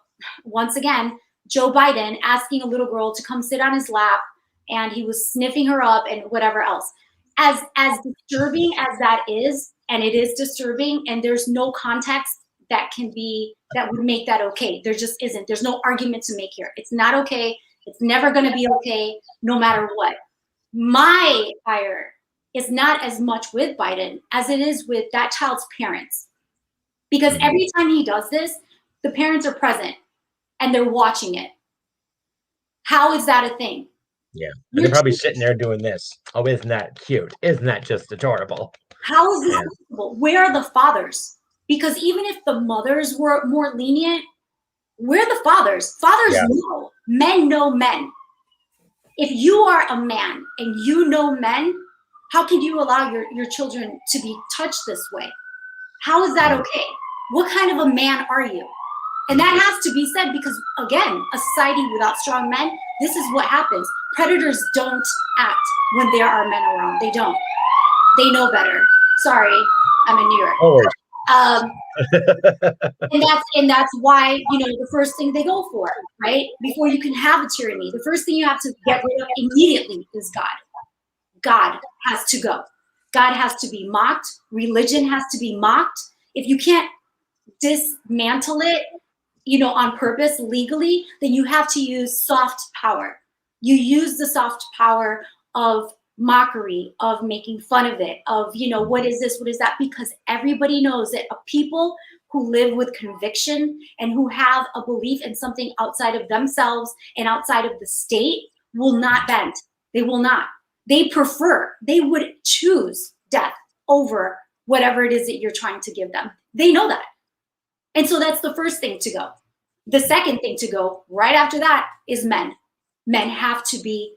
once again, Joe Biden asking a little girl to come sit on his lap, and he was sniffing her up and whatever else. As disturbing as that is, and it is disturbing, and there's no context that would make that okay. There just isn't. There's no argument to make here. It's not okay. It's never going to be okay, no matter what. My ire is not as much with Biden as it is with that child's parents. Because every time he does this, the parents are present and they're watching it. How is that a thing? Yeah. And they're probably sitting there doing this. Oh, isn't that cute? Isn't that just adorable? How is this possible? Where are the fathers? Because even if the mothers were more lenient, where are the fathers? Fathers know. Men know men. If you are a man and you know men, how can you allow your children to be touched this way? How is that okay? What kind of a man are you? And that has to be said because, again, a society without strong men, this is what happens. Predators don't act when there are men around. They don't. They know better. Sorry, I'm in New York. Oh. And that's why, the first thing they go for, right? Before you can have a tyranny, the first thing you have to get rid of immediately is God. God has to go. God has to be mocked. Religion has to be mocked. If you can't dismantle it, on purpose legally, then you have to use soft power. You use the soft power of mockery, of making fun of it, of, what is this, what is that? Because everybody knows that people who live with conviction and who have a belief in something outside of themselves and outside of the state will not bend. They will not. They would choose death over whatever it is that you're trying to give them. They know that. And so that's the first thing to go. The second thing to go right after that is men. Men have to be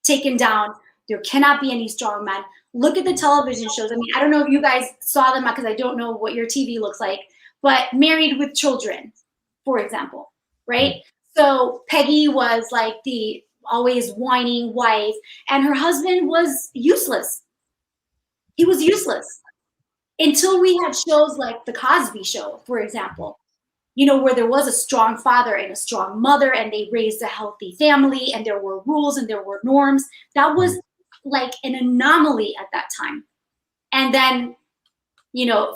taken down. There cannot be any strong men. Look at the television shows. I mean, I don't know if you guys saw them because I don't know what your TV looks like, but Married with Children, for example, right? So Peggy was like the always whining wife, and her husband was useless. He was useless until we had shows like The Cosby Show, for example, where there was a strong father and a strong mother, and they raised a healthy family, and there were rules and there were norms. That was like an anomaly at that time. And then,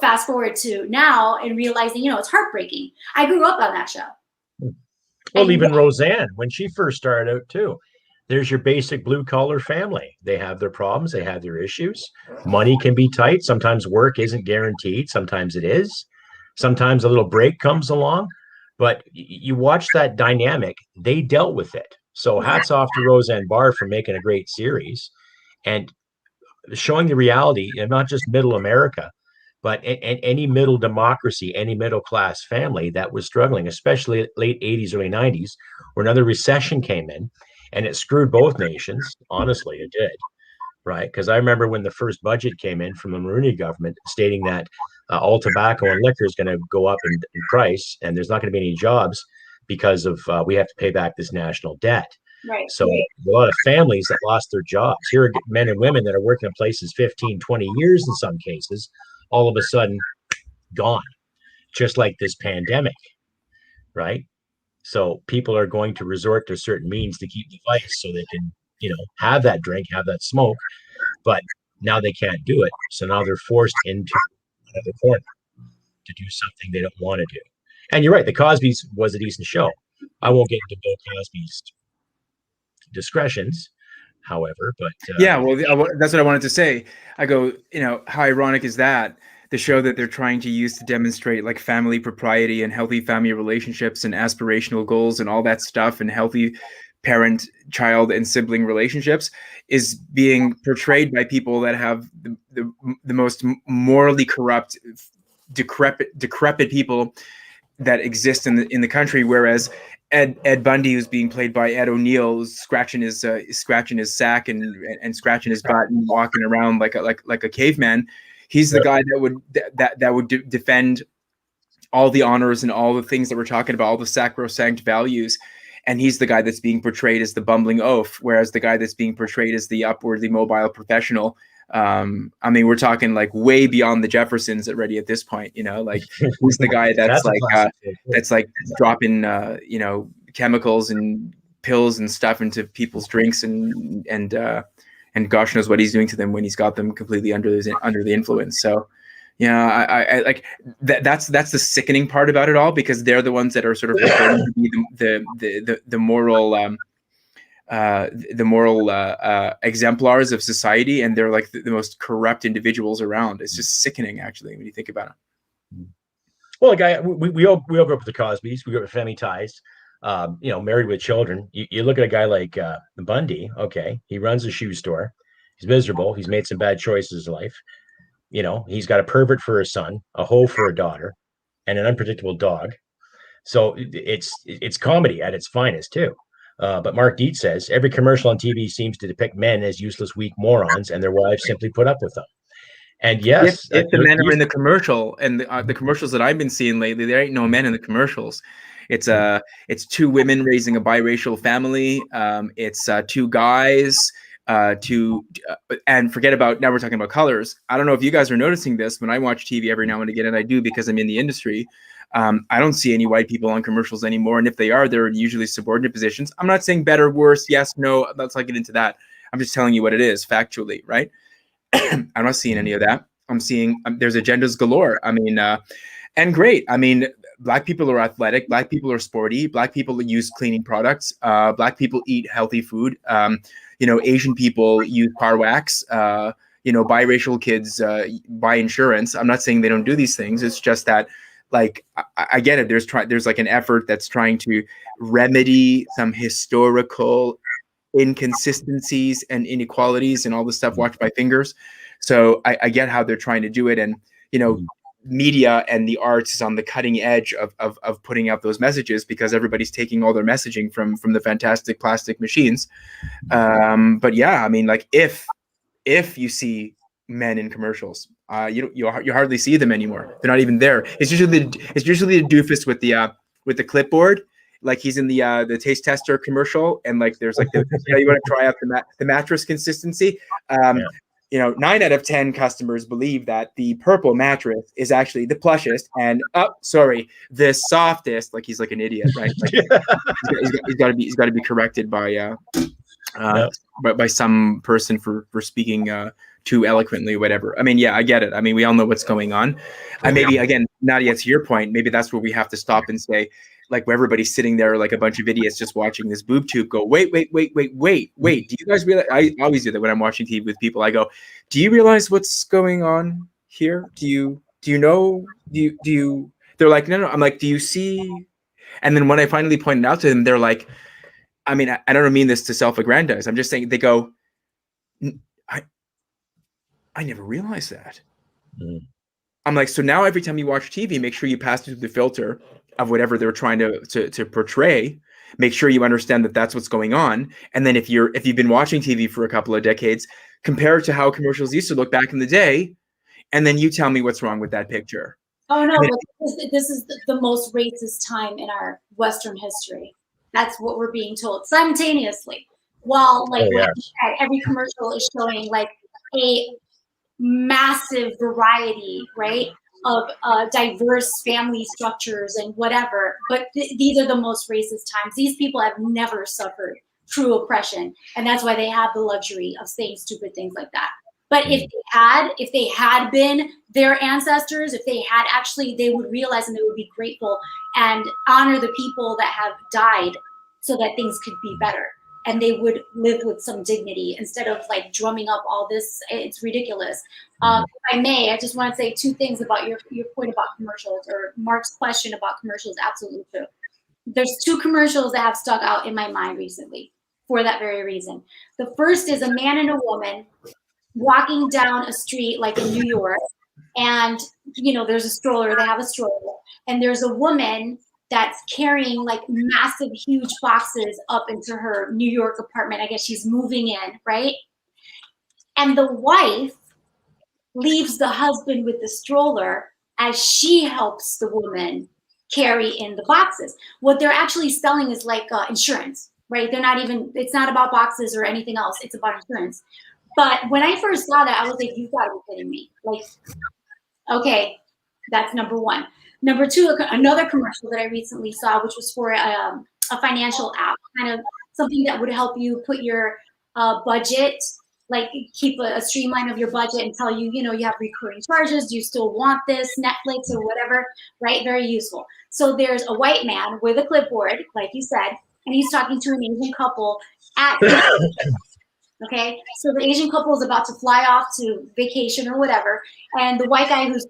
fast forward to now and realizing, it's heartbreaking. I grew up on that show. Well, even Roseanne, when she first started out too, there's your basic blue collar family. They have their problems. They have their issues. Money can be tight. Sometimes work isn't guaranteed. Sometimes it is. Sometimes a little break comes along. But you watch that dynamic. They dealt with it. So hats off to Roseanne Barr for making a great series and showing the reality of not just middle America, but any middle democracy, any middle class family that was struggling, especially late 80s, early 90s, where another recession came in. And it screwed both nations. Honestly, it did. Right. Because I remember when the first budget came in from the Maroney government stating that all tobacco and liquor is going to go up in price and there's not going to be any jobs because of we have to pay back this national debt. Right. So a lot of families that lost their jobs. Here are men and women that are working in places 15, 20 years in some cases, all of a sudden gone, just like this pandemic. Right. So people are going to resort to certain means to keep the vice so they can, have that drink, have that smoke. But now they can't do it. So now they're forced into another corner to do something they don't want to do. And you're right. The Cosby's was a decent show. I won't get into Bill Cosby's discretions, however, but yeah, well, that's what I wanted to say. I go, how ironic is that? The show that they're trying to use to demonstrate like family propriety and healthy family relationships and aspirational goals and all that stuff and healthy parent, child, and sibling relationships is being portrayed by people that have the most morally corrupt, decrepit people that exist in the country. Whereas Ed Bundy, who's being played by Ed O'Neill, who's scratching his sack and scratching his butt and walking around like a caveman. He's the guy that would defend all the honors and all the things that we're talking about, all the sacrosanct values. And he's the guy that's being portrayed as the bumbling oaf, whereas the guy that's being portrayed as the upwardly mobile professional. We're talking like way beyond the Jeffersons already at this point. Like who's the guy that's like dropping chemicals and pills and stuff into people's drinks and gosh knows what he's doing to them when he's got them completely under the influence. So, I like that. That's the sickening part about it all, because they're the ones that are sort of to be the moral exemplars of society, and they're like the most corrupt individuals around. It's just sickening, actually, when you think about it. Well, we all grew up with the Cosbys. We grew up with family ties. Married with children. You look at a guy like Bundy. Okay, he runs a shoe store. He's miserable. He's made some bad choices in life. He's got a pervert for a son, a hoe for a daughter, and an unpredictable dog. So it's comedy at its finest too. But Mark Dietz says every commercial on TV seems to depict men as useless, weak morons, and their wives simply put up with them. And yes, if the men are in the commercial, and the commercials that I've been seeing lately, there ain't no men in the commercials. It's two women raising a biracial family. It's two guys. And forget about, now we're talking about colors. I don't know if you guys are noticing this when I watch TV every now and again, and I do because I'm in the industry. I don't see any white people on commercials anymore, and if they are, they're usually subordinate positions. I'm not saying better, worse, yes, no. Let's not get into that. I'm just telling you what it is factually, right? I'm not seeing any of that. I'm seeing there's agendas galore. And great. Black people are athletic. Black people are sporty. Black people use cleaning products. Black people eat healthy food. Asian people use car wax. Biracial kids buy insurance. I'm not saying they don't do these things. It's just that, like, I get it. There's like an effort that's trying to remedy some historical inconsistencies and inequalities and all this stuff watched by fingers. So I get how they're trying to do it. And, media and the arts is on the cutting edge of putting out those messages, because everybody's taking all their messaging from the fantastic plastic machines. But yeah, like if you see men in commercials, you hardly see them anymore. They're not even there. It's usually the doofus with the clipboard like he's in the taste tester commercial, and like there's like you want to try out the mattress consistency. You know, 9 out of 10 customers believe that the purple mattress is actually the plushest, and the softest. Like he's like an idiot, right? Like, he's got to be corrected by some person for speaking too eloquently, whatever. I mean, yeah, I get it. I mean, we all know what's going on. And maybe again, Nadia, to your point, maybe that's where we have to stop and say, like, where everybody's sitting there like a bunch of idiots just watching this boob tube go, wait. Do you guys realize? I always do that when I'm watching TV with people. I go, do you realize what's going on here? Do you know? Do you? They're like, no. I'm like, do you see? And then when I finally pointed out to them, they're like, I mean, I don't mean this to self-aggrandize. I'm just saying, they go, I never realized that. Mm. I'm like, so now every time you watch TV, make sure you pass through the filter of whatever they're trying to portray. Make sure you understand that that's what's going on. And then if you've been watching TV for a couple of decades, compare it to how commercials used to look back in the day, and then you tell me what's wrong with that picture. Oh no, but this is the most racist time in our Western history. That's what we're being told simultaneously. While every commercial is showing like a massive variety, right, of diverse family structures and whatever. But these are the most racist times. These people have never suffered true oppression, and that's why they have the luxury of saying stupid things like that. But if they had been their ancestors, if they had actually, they would realize and they would be grateful and honor the people that have died so that things could be better. And they would live with some dignity instead of like drumming up all this. It's ridiculous. If I may, I just want to say 2 things about your point about commercials, or Mark's question about commercials. Absolutely true. There's 2 commercials that have stuck out in my mind recently for that very reason. The first is a man and a woman walking down a street like in New York, and there's a stroller. They have a stroller, and there's a woman that's carrying like massive, huge boxes up into her New York apartment. I guess she's moving in, right? And the wife leaves the husband with the stroller as she helps the woman carry in the boxes. What they're actually selling is like insurance, right? It's not about boxes or anything else. It's about insurance. But when I first saw that, I was like, you've got to be kidding me. Like, okay, that's number 1. Number 2, another commercial that I recently saw, which was for a financial app, kind of something that would help you put your budget, like keep a streamline of your budget and tell you, you have recurring charges. Do you still want this, Netflix or whatever, right? Very useful. So there's a white man with a clipboard, like you said, and he's talking to an Asian couple at okay, so the Asian couple is about to fly off to vacation or whatever, and the white guy who's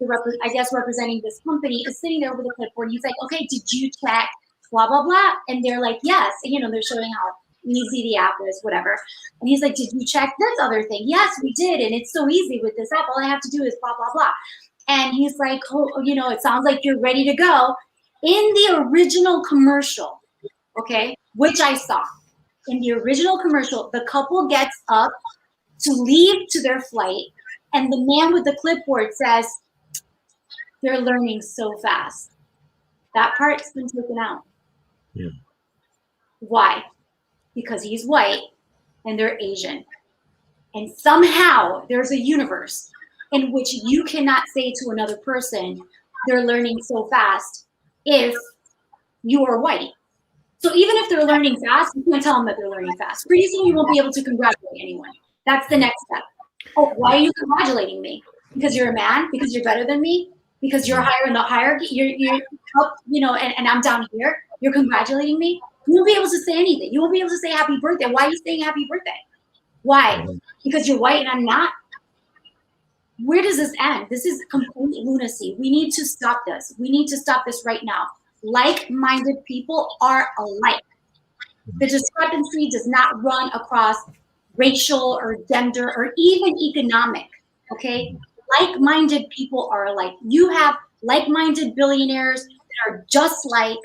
representing this company is sitting there with a clipboard. He's like, okay, did you check blah, blah, blah? And they're like, yes. And, they're showing how easy the app is, whatever. And he's like, did you check this other thing? Yes, we did. And it's so easy with this app. All I have to do is blah, blah, blah. And he's like, oh, it sounds like you're ready to go. In the original commercial, okay, which I saw, in the original commercial, the couple gets up to leave to their flight, and the man with the clipboard says, they're learning so fast. That part's been taken out. Yeah. Why? Because he's white and they're Asian. And somehow there's a universe in which you cannot say to another person, they're learning so fast if you are white. So even if they're learning fast, you can't tell them that they're learning fast. Pretty soon you won't be able to congratulate anyone. That's the next step. Oh, why are you congratulating me? Because you're a man? Because you're better than me? Because you're higher in the hierarchy? You're up, and I'm down here. You're congratulating me? You won't be able to say anything. You won't be able to say happy birthday. Why are you saying happy birthday? Why? Because you're white and I'm not? Where does this end? This is complete lunacy. We need to stop this. We need to stop this right now. Like-minded people are alike. The discrepancy does not run across racial or gender or even economic, okay? Like-minded people are alike. You have like-minded billionaires that are just like,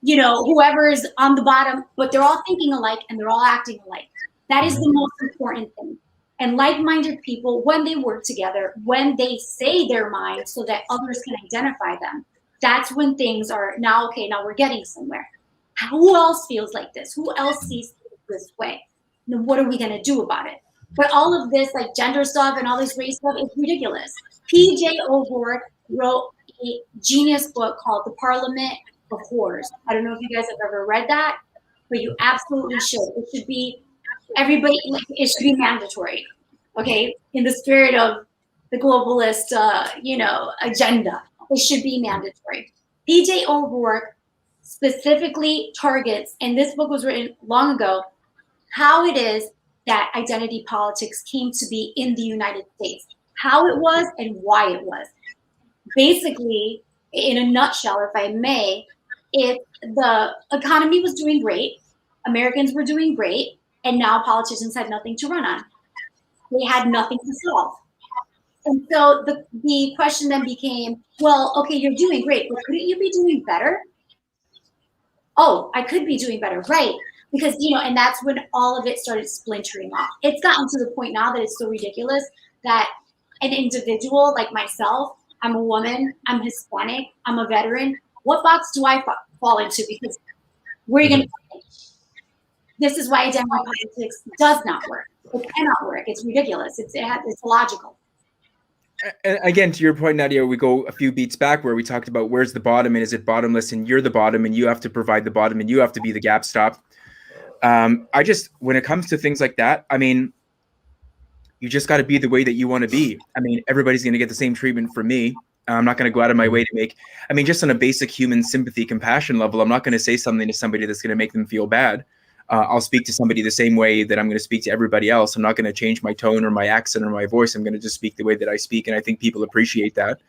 whoever is on the bottom, but they're all thinking alike and they're all acting alike. That is the most important thing. And like-minded people, when they work together, when they say their mind so that others can identify them, that's when things are now, okay, now we're getting somewhere. Who else feels like this? Who else sees this way? And what are we going to do about it? But all of this, like gender stuff and all this race stuff, is ridiculous. P.J. O'Rourke wrote a genius book called The Parliament of Whores. I don't know if you guys have ever read that, but you absolutely should. It should be everybody. It should be mandatory. Okay, in the spirit of the globalist, agenda, it should be mandatory. P.J. O'Rourke specifically targets, and this book was written long ago, how it is that identity politics came to be in the United States, how it was and why it was. Basically, in a nutshell, if I may, if the economy was doing great, Americans were doing great, and now politicians had nothing to run on. They had nothing to solve. And so the question then became, well, okay, you're doing great, but couldn't you be doing better? Oh, I could be doing better, right? Because, and that's when all of it started splintering off. It's gotten to the point now that it's so ridiculous that an individual like myself, I'm a woman, I'm Hispanic, I'm a veteran. What box do I fall into? Because where are you going to? This is why identity politics does not work. It cannot work. It's ridiculous. It's illogical. And again, to your point, Nadia, we go a few beats back where we talked about where's the bottom and is it bottomless and you're the bottom and you have to provide the bottom and you have to be the gap stop. When it comes to things like that, I mean, you just got to be the way that you want to be. I mean, everybody's going to get the same treatment from me. I'm not going to go out of my way to make, just on a basic human sympathy, compassion level, I'm not going to say something to somebody that's going to make them feel bad. I'll speak to somebody the same way that I'm going to speak to everybody else. I'm not going to change my tone or my accent or my voice. I'm going to just speak the way that I speak. And I think people appreciate that.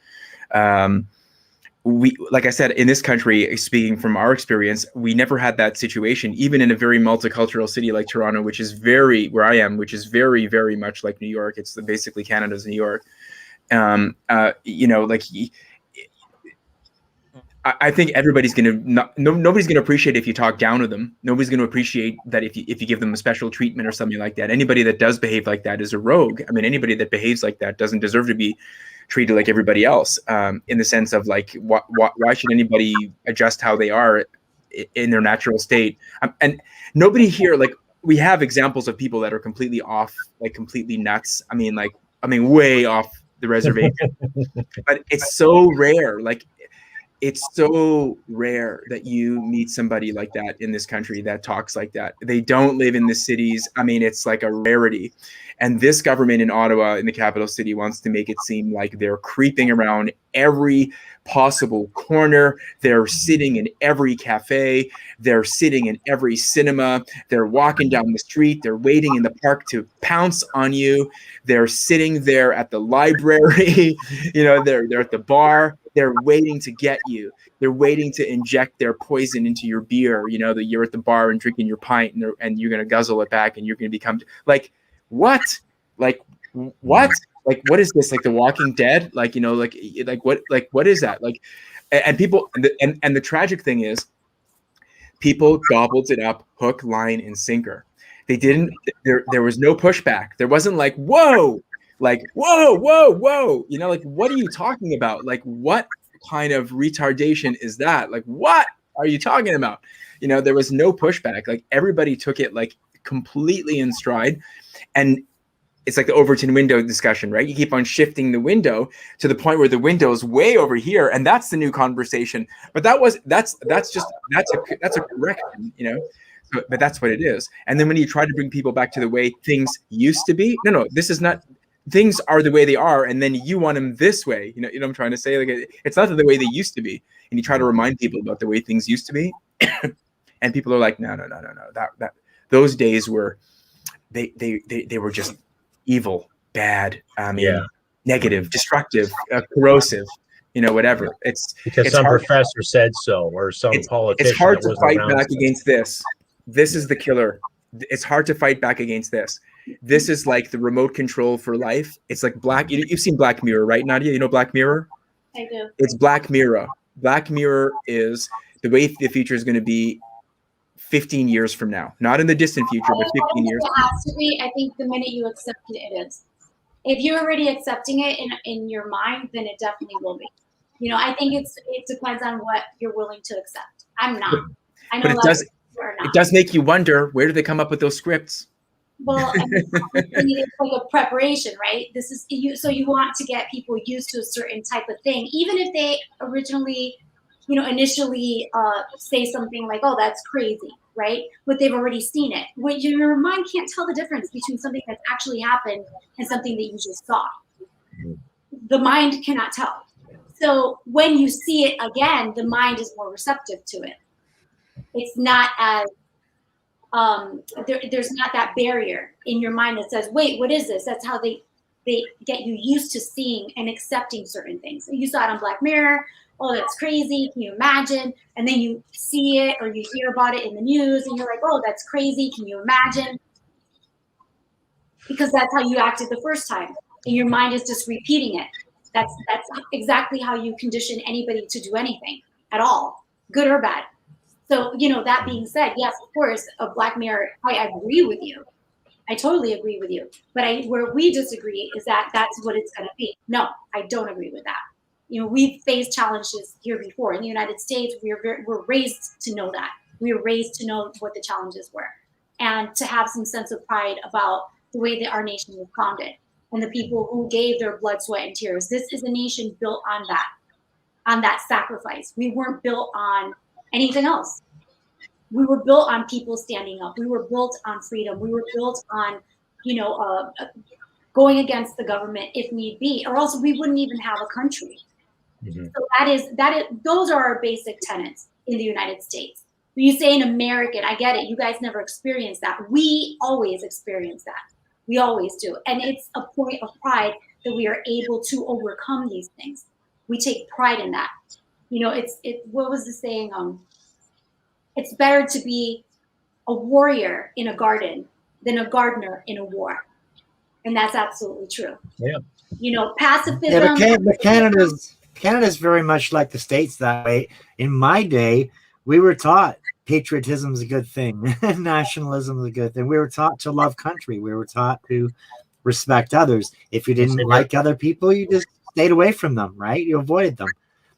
Like I said, in this country, speaking from our experience, we never had that situation, even in a very multicultural city like Toronto, which is where I am, which is very, very much like New York. It's basically Canada's New York. I think everybody's nobody's gonna appreciate if you talk down to them. Nobody's gonna appreciate that if you give them a special treatment or something like that. Anybody that does behave like that is a rogue. I mean, anybody that behaves like that doesn't deserve to be treated like everybody else. In the sense of like, why should anybody adjust how they are in their natural state? And nobody here, like, we have examples of people that are completely off, like completely nuts. I mean, way off the reservation. But it's so rare. Like, it's so rare that you meet somebody like that in this country that talks like that. They don't live in the cities. I mean, it's like a rarity. And this government in Ottawa, in the capital city, wants to make it seem like they're creeping around every possible corner. They're sitting in every cafe. They're sitting in every cinema. They're walking down the street. They're waiting in the park to pounce on you. They're sitting there at the library. They're at the bar. They're waiting to get you. They're waiting to inject their poison into your beer. That you're at the bar and drinking your pint, and you're going to guzzle it back, and you're going to become like, what? Like, what? Like, what is this? Like The Walking Dead? Like what? Like, what is that? Like, and people, and the tragic thing is, people gobbled it up, hook, line, and sinker. They didn't. There was no pushback. There wasn't like, whoa. Like, whoa, like, what are you talking about? Like, what kind of retardation is that? Like, what are you talking about? There was no pushback. Like, everybody took it like completely in stride. And it's like the Overton window discussion, right? You keep on shifting the window to the point where the window is way over here. And that's the new conversation. But that's a correction, but that's what it is. And then when you try to bring people back to the way things used to be, no, this is not. Things are the way they are, and then you want them this way. You know what I'm trying to say? Like, it's not the way they used to be. And you try to remind people about the way things used to be, and people are like, no. That those days were, they were just evil, bad. Negative, destructive, corrosive. Whatever. It's because some professor said so, or some politician. It's hard to fight back against this. This is the killer. It's hard to fight back against this. This is like the remote control for life. It's like you've seen Black Mirror, right, Nadia? You know Black Mirror? I do. It's Black Mirror. Black Mirror is the way the future is going to be 15 years from now. Not in the distant future, but 15 years. It has to be. I think the minute you accept it, it is. If you're already accepting it in your mind, then it definitely will be. I think it depends on what you're willing to accept. I'm not. I know But it does make you wonder, where do they come up with those scripts? Well, I mean, it's like a preparation, right? This is you. So you want to get people used to a certain type of thing, even if they originally, initially say something like, "Oh, that's crazy," right? But they've already seen it. When your mind can't tell the difference between something that's actually happened and something that you just saw. The mind cannot tell. So when you see it again, the mind is more receptive to it. It's not as there's not that barrier in your mind that says, wait, what is this? That's how they get you used to seeing and accepting certain things. You saw it on Black Mirror. Oh, that's crazy. Can you imagine? And then you see it or you hear about it in the news and you're like, oh, that's crazy. Can you imagine? Because that's how you acted the first time. And your mind is just repeating it. That's exactly how you condition anybody to do anything at all, good or bad. So, that being said, yes, of course, a Black Mirror, I agree with you. I totally agree with you. But where we disagree is that that's what it's going to be. No, I don't agree with that. We've faced challenges here before. In the United States, we're raised to know that. We were raised to know what the challenges were and to have some sense of pride about the way that our nation was founded and the people who gave their blood, sweat, and tears. This is a nation built on that sacrifice. We weren't built on anything else. We were built on people standing up. We were built on freedom. We were built on, going against the government if need be, or else we wouldn't even have a country. Mm-hmm. So those are our basic tenets in the United States. When you say an American, I get it. You guys never experienced that. We always experience that. We always do. And it's a point of pride that we are able to overcome these things. We take pride in that. What was the saying? It's better to be a warrior in a garden than a gardener in a war. And that's absolutely true. Yeah. Pacifism. Yeah, but Canada's very much like the States that way. In my day, we were taught patriotism is a good thing. Nationalism is a good thing. We were taught to love country. We were taught to respect others. If you didn't like other people, you just stayed away from them, right? You avoided them.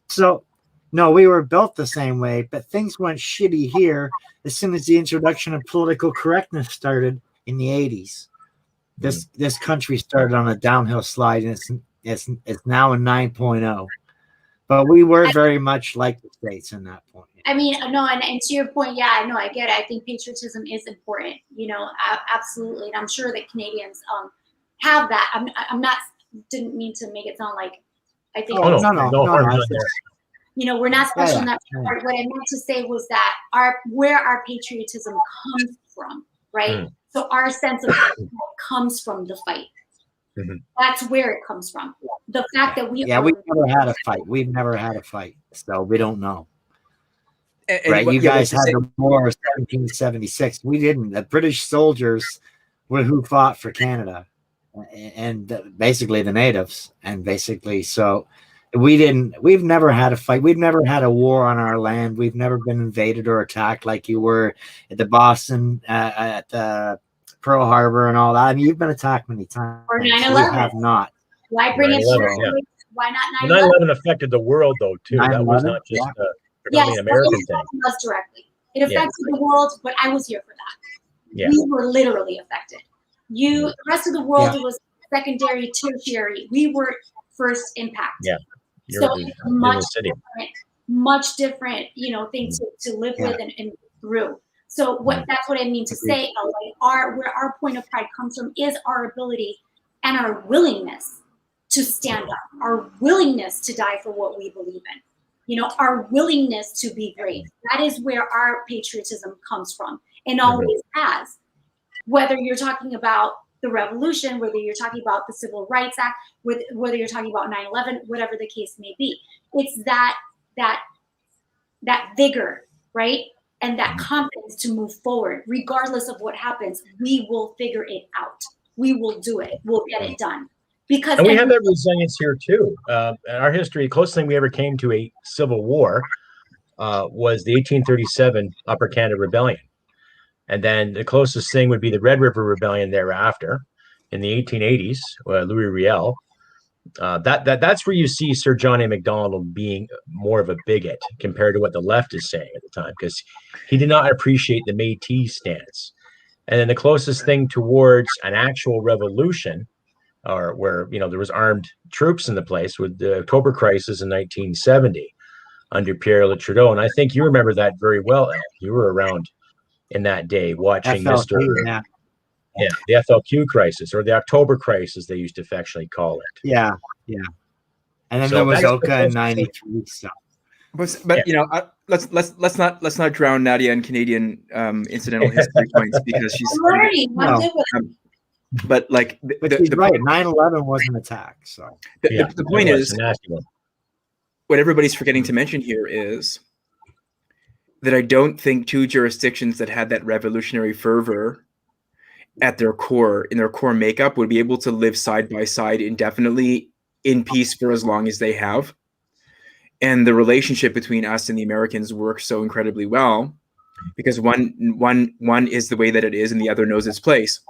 So, no, we were built the same way, but things went shitty here as soon as the introduction of political correctness started in the 80s. This country started on a downhill slide, and it's now a 9.0. But we were very much like the States in that point. I mean, no, and to your point, yeah, I know, I get it. I think patriotism is important, absolutely. And I'm sure that Canadians have that. I'm not, didn't mean to make it sound like, I think. Oh, no. We're not special in that part. What I meant to say was that where our patriotism comes from, right? Mm. So our sense of comes from the fight. Mm-hmm. That's where it comes from. The fact that we've never had a fight. We've never had a fight, so we don't know. Right? You guys had the war of 1776. We didn't. The British soldiers were who fought for Canada, and basically the natives, and basically so. We've never had a fight. We've never had a war on our land. We've never been invaded or attacked like you were at the Boston, at Pearl Harbor and all that. I mean, you've been attacked many times. Or 9/11. We have not. Why bring it to Why not 9/11? 9/11 affected the world, though, too. That was not just predominantly American thing. Us directly. It affected the world, but I was here for that. Yeah. We were literally affected. The rest of the world, it was secondary, tertiary. We were first impact. Yeah. So much different, thing to live with and through. So that's what I mean to say. Where our point of pride comes from is our ability and our willingness to stand up, our willingness to die for what we believe in. Our willingness to be brave. That is where our patriotism comes from, and always has. Whether you're talking about the revolution, whether you're talking about the Civil Rights Act, whether you're talking about 9/11, whatever the case may be, it's that vigor, right? And that confidence to move forward, regardless of what happens. We will figure it out. We will do it. We'll get it done. And we have that resilience here too. In our history, closest thing we ever came to a civil war was the 1837 Upper Canada Rebellion. And then the closest thing would be the Red River Rebellion thereafter in the 1880s, Louis Riel. That's where you see Sir John A. Macdonald being more of a bigot compared to what the left is saying at the time, because he did not appreciate the Métis stance. And then the closest thing towards an actual revolution, or where there was armed troops in the place, with the October crisis in 1970 under Pierre Trudeau. And I think you remember that very well, El. You were around in that day watching FLQ, the FLQ crisis, or the October crisis, they used to affectionately call it. Yeah. And then there was Oka in '93 stuff. But let's not drown Nadia in Canadian incidental history points, because she's learning. But she's right. 9/11 was an attack. So the point is, what everybody's forgetting to mention here is that I don't think two jurisdictions that had that revolutionary fervor at their core, in their core makeup, would be able to live side by side indefinitely in peace for as long as they have. And the relationship between us and the Americans works so incredibly well because one is the way that it is, and the other knows its place.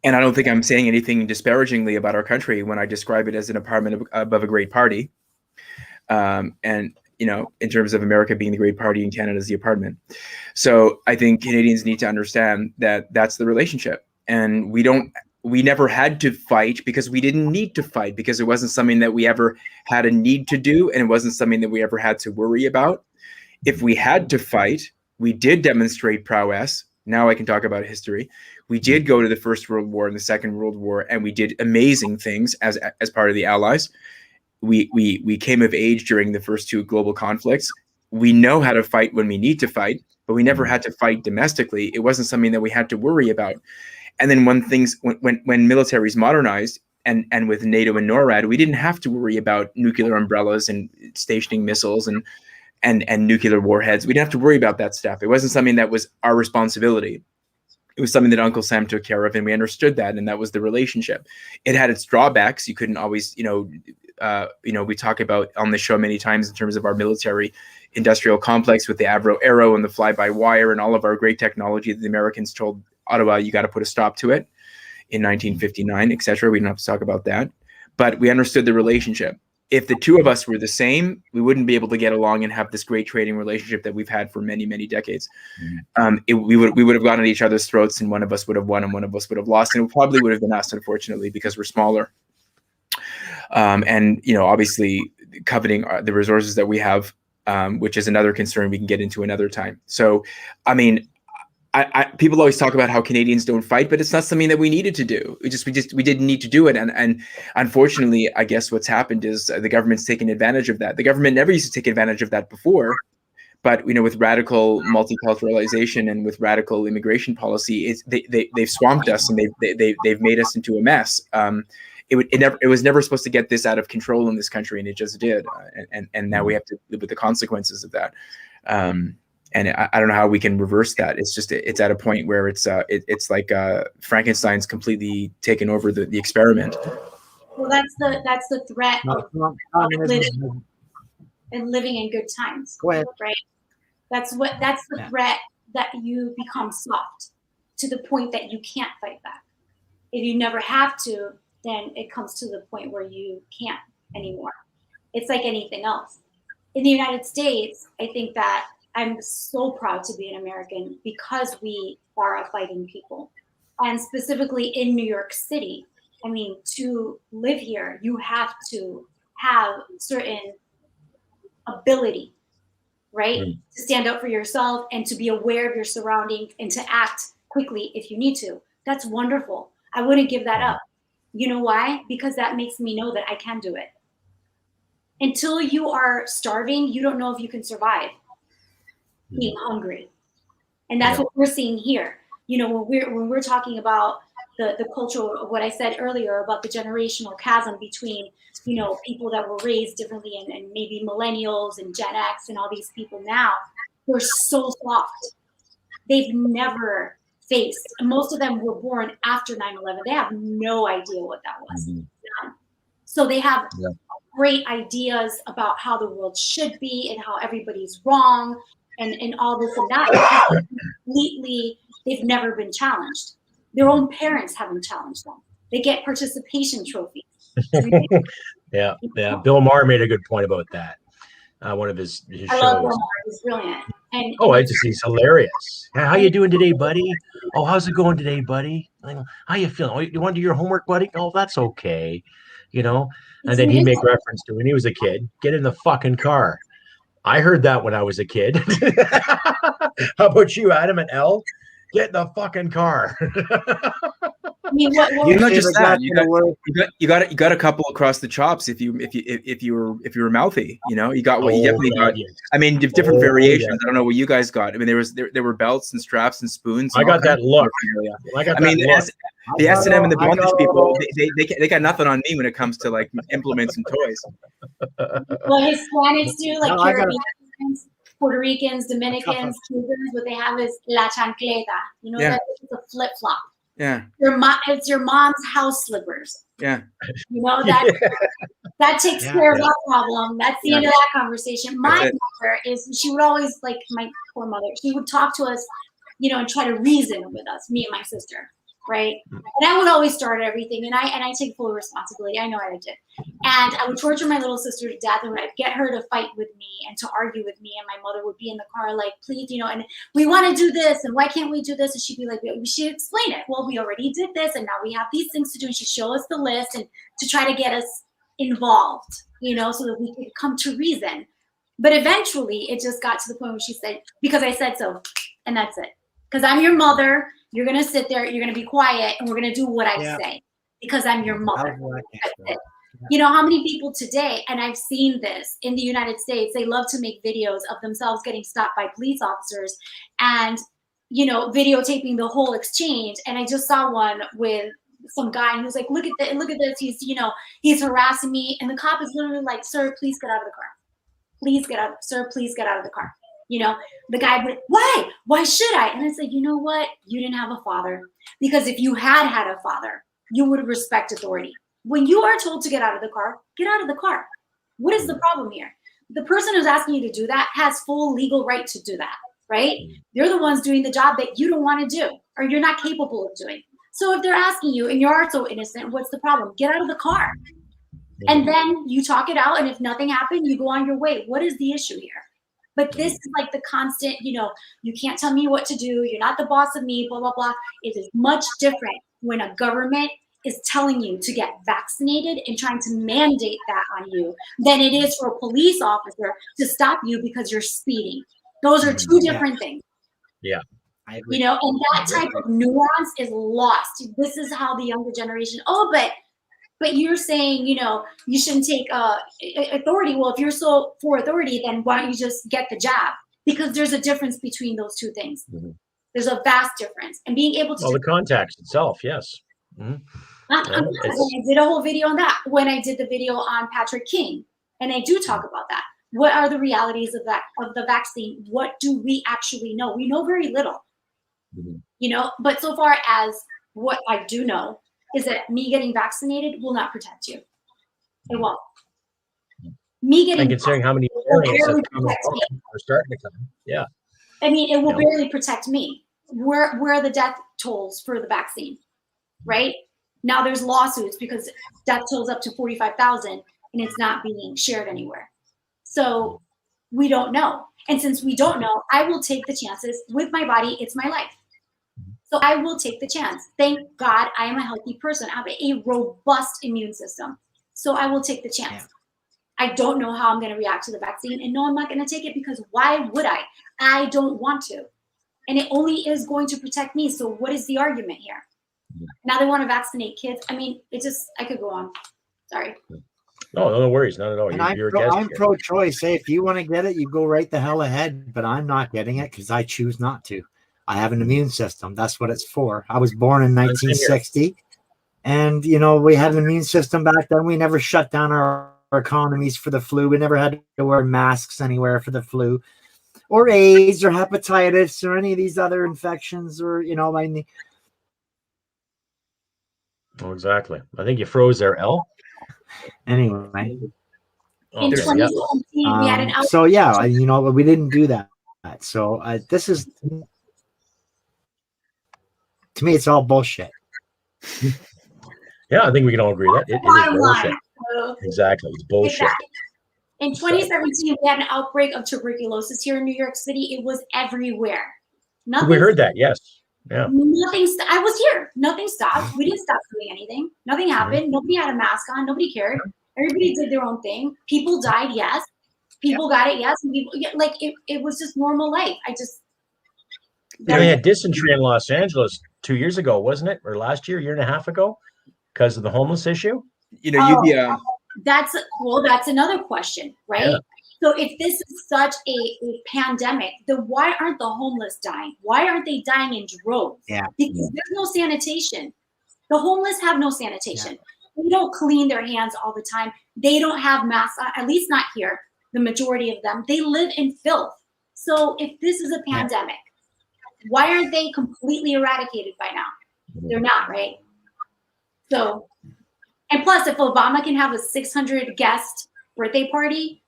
And I don't think I'm saying anything disparagingly about our country when I describe it as an apartment above a great party. And in terms of America being the great party and Canada is the apartment. So I think Canadians need to understand that that's the relationship. And we never had to fight because we didn't need to fight, because it wasn't something that we ever had a need to do. And it wasn't something that we ever had to worry about. If we had to fight, we did demonstrate prowess. Now I can talk about history. We did go to the First World War and the Second World War, and we did amazing things as part of the Allies. We came of age during the first two global conflicts. We know how to fight when we need to fight, but we never had to fight domestically. It wasn't something that we had to worry about. And then when militaries modernized, and with NATO and NORAD, we didn't have to worry about nuclear umbrellas and stationing missiles and nuclear warheads. We didn't have to worry about that stuff. It wasn't something that was our responsibility. It was something that Uncle Sam took care of, and we understood that, and that was the relationship. It had its drawbacks. You couldn't always, we talk about on the show many times in terms of our military industrial complex with the Avro Arrow and the fly-by-wire and all of our great technology that the Americans told Ottawa, you got to put a stop to it in 1959, etc. We don't have to talk about that. But we understood the relationship. If the two of us were the same, we wouldn't be able to get along and have this great trading relationship that we've had for many, many decades. We would have gotten at each other's throats, and one of us would have won and one of us would have lost. And it probably would have been us, unfortunately, because we're smaller. And obviously coveting the resources that we have, which is another concern we can get into another time. So, I mean, people always talk about how Canadians don't fight, but it's not something that we needed to do. We didn't need to do it. And unfortunately, I guess what's happened is the government's taken advantage of that. The government never used to take advantage of that before, but with radical multiculturalization and with radical immigration policy, they've swamped us, and they've made us into a mess. It was never supposed to get this out of control in this country, and it just did. And now we have to live with the consequences of that. And I don't know how we can reverse that. It's at a point where it's like Frankenstein's completely taken over the experiment. Well, that's the threat of living in good times. Go ahead. Right. That's the threat, that you become soft to the point that you can't fight back. If you never have to, then it comes to the point where you can't anymore. It's like anything else. In the United States, I think that I'm so proud to be an American because we are a fighting people. And specifically in New York City, I mean, to live here, you have to have certain ability, right? To stand up for yourself and to be aware of your surroundings and to act quickly if you need to. That's wonderful. I wouldn't give that up. You know why? Because that makes me know that I can do it. Until you are starving, you don't know if you can survive being hungry. And that's what we're seeing here. When we're talking about the culture of what I said earlier about the generational chasm between, people that were raised differently and maybe millennials and Gen X and all these people now, they're so soft. They've never faced, most of them were born after 9/11. They have no idea what that was. So they have great ideas about how the world should be and how everybody's wrong and all this and that. Completely, they've never been challenged. Their own parents haven't challenged them. They get participation trophies. Yeah. Bill Maher made a good point about that. One of his I shows. love Bill Maher. He's brilliant. I just he's hilarious. How you doing today, buddy? Oh, how's it going today, buddy? How you feeling? Oh, you want to do your homework, buddy? Oh, that's okay. And then he'd make reference to when he was a kid, get in the fucking car. I heard that when I was a kid. How about you, Adam and Elle? Get in the fucking car. I mean, not just that. You got a couple across the chops if you were mouthy. You got what you definitely got. Yes. I mean, different variations. Yeah. I don't know what you guys got. I mean, there were belts and straps and spoons. And I got that look. The S&M and the bondage people, they got nothing on me when it comes to like implements and toys. Well, Hispanics do, like Caribbeans, Puerto Ricans, Dominicans, Cubans. What they have is la chancleta. That's a flip flop. Yeah. It's your mom's house slippers. Yeah. That takes care of that problem. That's the end of that conversation. My mother she would always, like my poor mother, she would talk to us, and try to reason with us, me and my sister. Right. And I would always start everything. And I take full responsibility. I know I did. And I would torture my little sister to death, and I'd get her to fight with me and to argue with me. And my mother would be in the car like, please, and we want to do this. And why can't we do this? And she'd be like, she'd explain it. Well, we already did this. And now we have these things to do. And she'd show us the list and to try to get us involved, so that we could come to reason. But eventually it just got to the point where she said, because I said so. And that's it. Because I'm your mother. You're going to sit there, you're going to be quiet, and we're going to do what I say because I'm your mother. How many people today, and I've seen this in the United States, they love to make videos of themselves getting stopped by police officers and, videotaping the whole exchange. And I just saw one with some guy and he was like, look at this. He's harassing me. And the cop is literally like, sir, please get out of the car. Please get out. Sir, please get out of the car. The guy would, why should I? And I said, you know what? You didn't have a father, because if you had a father, you would respect authority. When you are told to get out of the car, get out of the car. What is the problem here? The person who's asking you to do that has full legal right to do that, right? You're the ones doing the job that you don't want to do, or you're not capable of doing. So if they're asking you and you are so innocent, what's the problem? Get out of the car. And then you talk it out. And if nothing happened, you go on your way. What is the issue here? But this is like the constant, you can't tell me what to do. You're not the boss of me, blah, blah, blah. It is much different when a government is telling you to get vaccinated and trying to mandate that on you than it is for a police officer to stop you because you're speeding. Those are two different things. Yeah. And that type of nuance is lost. This is how the younger generation, but you're saying, you shouldn't take authority. Well, if you're so for authority, then why don't you just get the jab? Because there's a difference between those two things. Mm-hmm. There's a vast difference. And being able to... Well, the context itself, yes. Mm-hmm. I did a whole video on that when I did the video on Patrick King. And I do talk about that. What are the realities of the vaccine? What do we actually know? We know very little. Mm-hmm. But so far as what I do know, is that me getting vaccinated will not protect you. It won't. Me getting and considering how many variants have come are starting to come. Yeah. I mean, it will barely protect me. Where are the death tolls for the vaccine? Right? Now there's lawsuits because death tolls up to 45,000 and it's not being shared anywhere. So we don't know. And since we don't know, I will take the chances with my body. It's my life. So I will take the chance. Thank God I am a healthy person. I have a robust immune system. So I will take the chance. Yeah. I don't know how I'm going to react to the vaccine. And no, I'm not going to take it because why would I? I don't want to. And it only is going to protect me. So what is the argument here? Now they want to vaccinate kids. I mean, I could go on. Sorry. No worries. Not at all. And I'm pro-choice. Hey, if you want to get it, you go right the hell ahead. But I'm not getting it because I choose not to. I have an immune system. That's what it's for. I was born in 1960. And, we had an immune system back then. We never shut down our economies for the flu. We never had to wear masks anywhere for the flu or AIDS or hepatitis or any of these other infections or, Oh, exactly. I think you froze there, Elle. Anyway. In 2017, we had an outbreak. So, yeah, we didn't do that. So this is... To me, it's all bullshit. Yeah, I think we can all agree that it is Bottom bullshit. line. So, Exactly, it's bullshit. in 2017, we had an outbreak of tuberculosis here in New York City. It was everywhere. Nothing. We heard that, yes. Yeah. I was here. Nothing stopped. We didn't stop doing anything. Nothing happened. Nobody had a mask on. Nobody cared. Everybody did their own thing. People died, yes. People got it, yes. And people, like, it was just normal life. They had dysentery in Los Angeles 2 years ago, wasn't it? Or last year and a half ago, because of the homeless issue. You know, that's another question, right? Yeah. So if this is such a pandemic, then why aren't the homeless dying? Why aren't they dying in droves? Yeah. Because there's no sanitation. The homeless have no sanitation. Yeah. They don't clean their hands all the time. They don't have masks, at least not here. The majority of them, they live in filth. So if this is a pandemic, why aren't they completely eradicated by now? They're not, right? So, and plus, if Obama can have a 600 guest birthday party,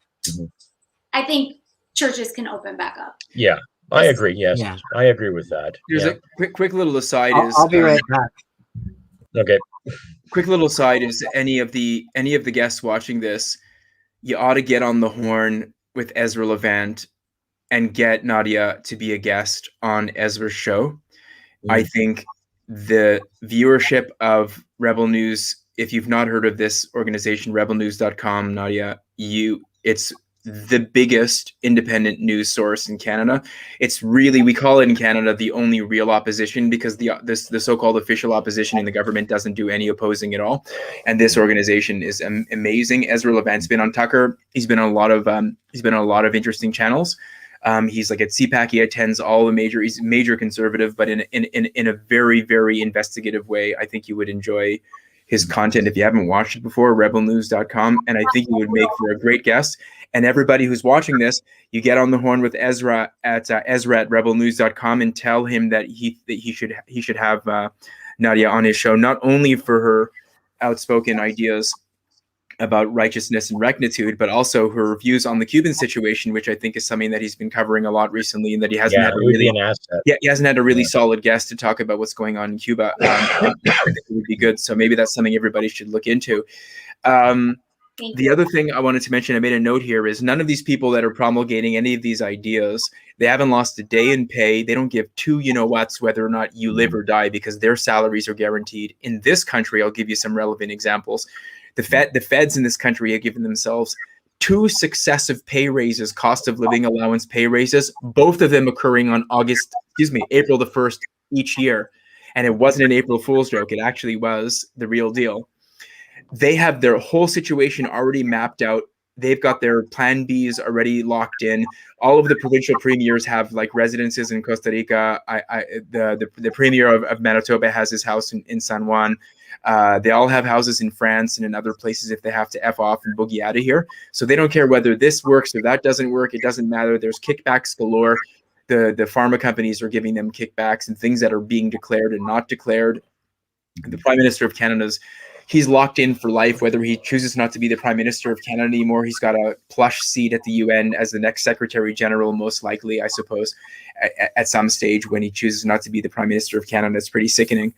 I think churches can open back up. Yeah, I agree. Yes, I agree with that. Here's a quick little aside. I'll be right back. Okay. Quick little aside is any of the guests watching this, you ought to get on the horn with Ezra Levant and get Nadia to be a guest on Ezra's show. I think the viewership of Rebel News, if you've not heard of this organization, rebelnews.com, Nadia, it's the biggest independent news source in Canada. It's really, we call it in Canada the only real opposition, because the so-called official opposition in the government doesn't do any opposing at all. And this organization is amazing. Ezra Levant's been on Tucker. He's been on a lot of interesting channels. He's like at CPAC. He attends all the major. He's major conservative, but in a very, very investigative way. I think you would enjoy his content if you haven't watched it before. Rebelnews.com, and I think he would make for a great guest. And everybody who's watching this, you get on the horn with Ezra at rebelnews.com and tell him that he should have Nadia on his show, not only for her outspoken ideas about righteousness and rectitude, but also her views on the Cuban situation, which I think is something that he's been covering a lot recently, and that he hasn't had he hasn't had a really solid guest to talk about what's going on in Cuba. I think it would be good. So maybe that's something everybody should look into. The other thing I wanted to mention, I made a note here, is none of these people that are promulgating any of these ideas, they haven't lost a day in pay. They don't give two you-know-whats whether or not you live or die, because their salaries are guaranteed. In this country, I'll give you some relevant examples. The feds in this country have given themselves 2 successive pay raises, cost of living allowance pay raises, both of them occurring on April the 1st each year. And it wasn't an April Fool's joke. It actually was the real deal. They have their whole situation already mapped out. They've got their plan Bs already locked in. All of the provincial premiers have like residences in Costa Rica. The premier of Manitoba has his house in San Juan. They all have houses in France and in other places if they have to F off and boogie out of here. So they don't care whether this works or that doesn't work. It doesn't matter. There's kickbacks galore. The pharma companies are giving them kickbacks and things that are being declared and not declared. The Prime Minister of he's locked in for life, whether he chooses not to be the Prime Minister of Canada anymore. He's got a plush seat at the UN as the next Secretary General, most likely, I suppose, at some stage when he chooses not to be the Prime Minister of Canada. It's pretty sickening.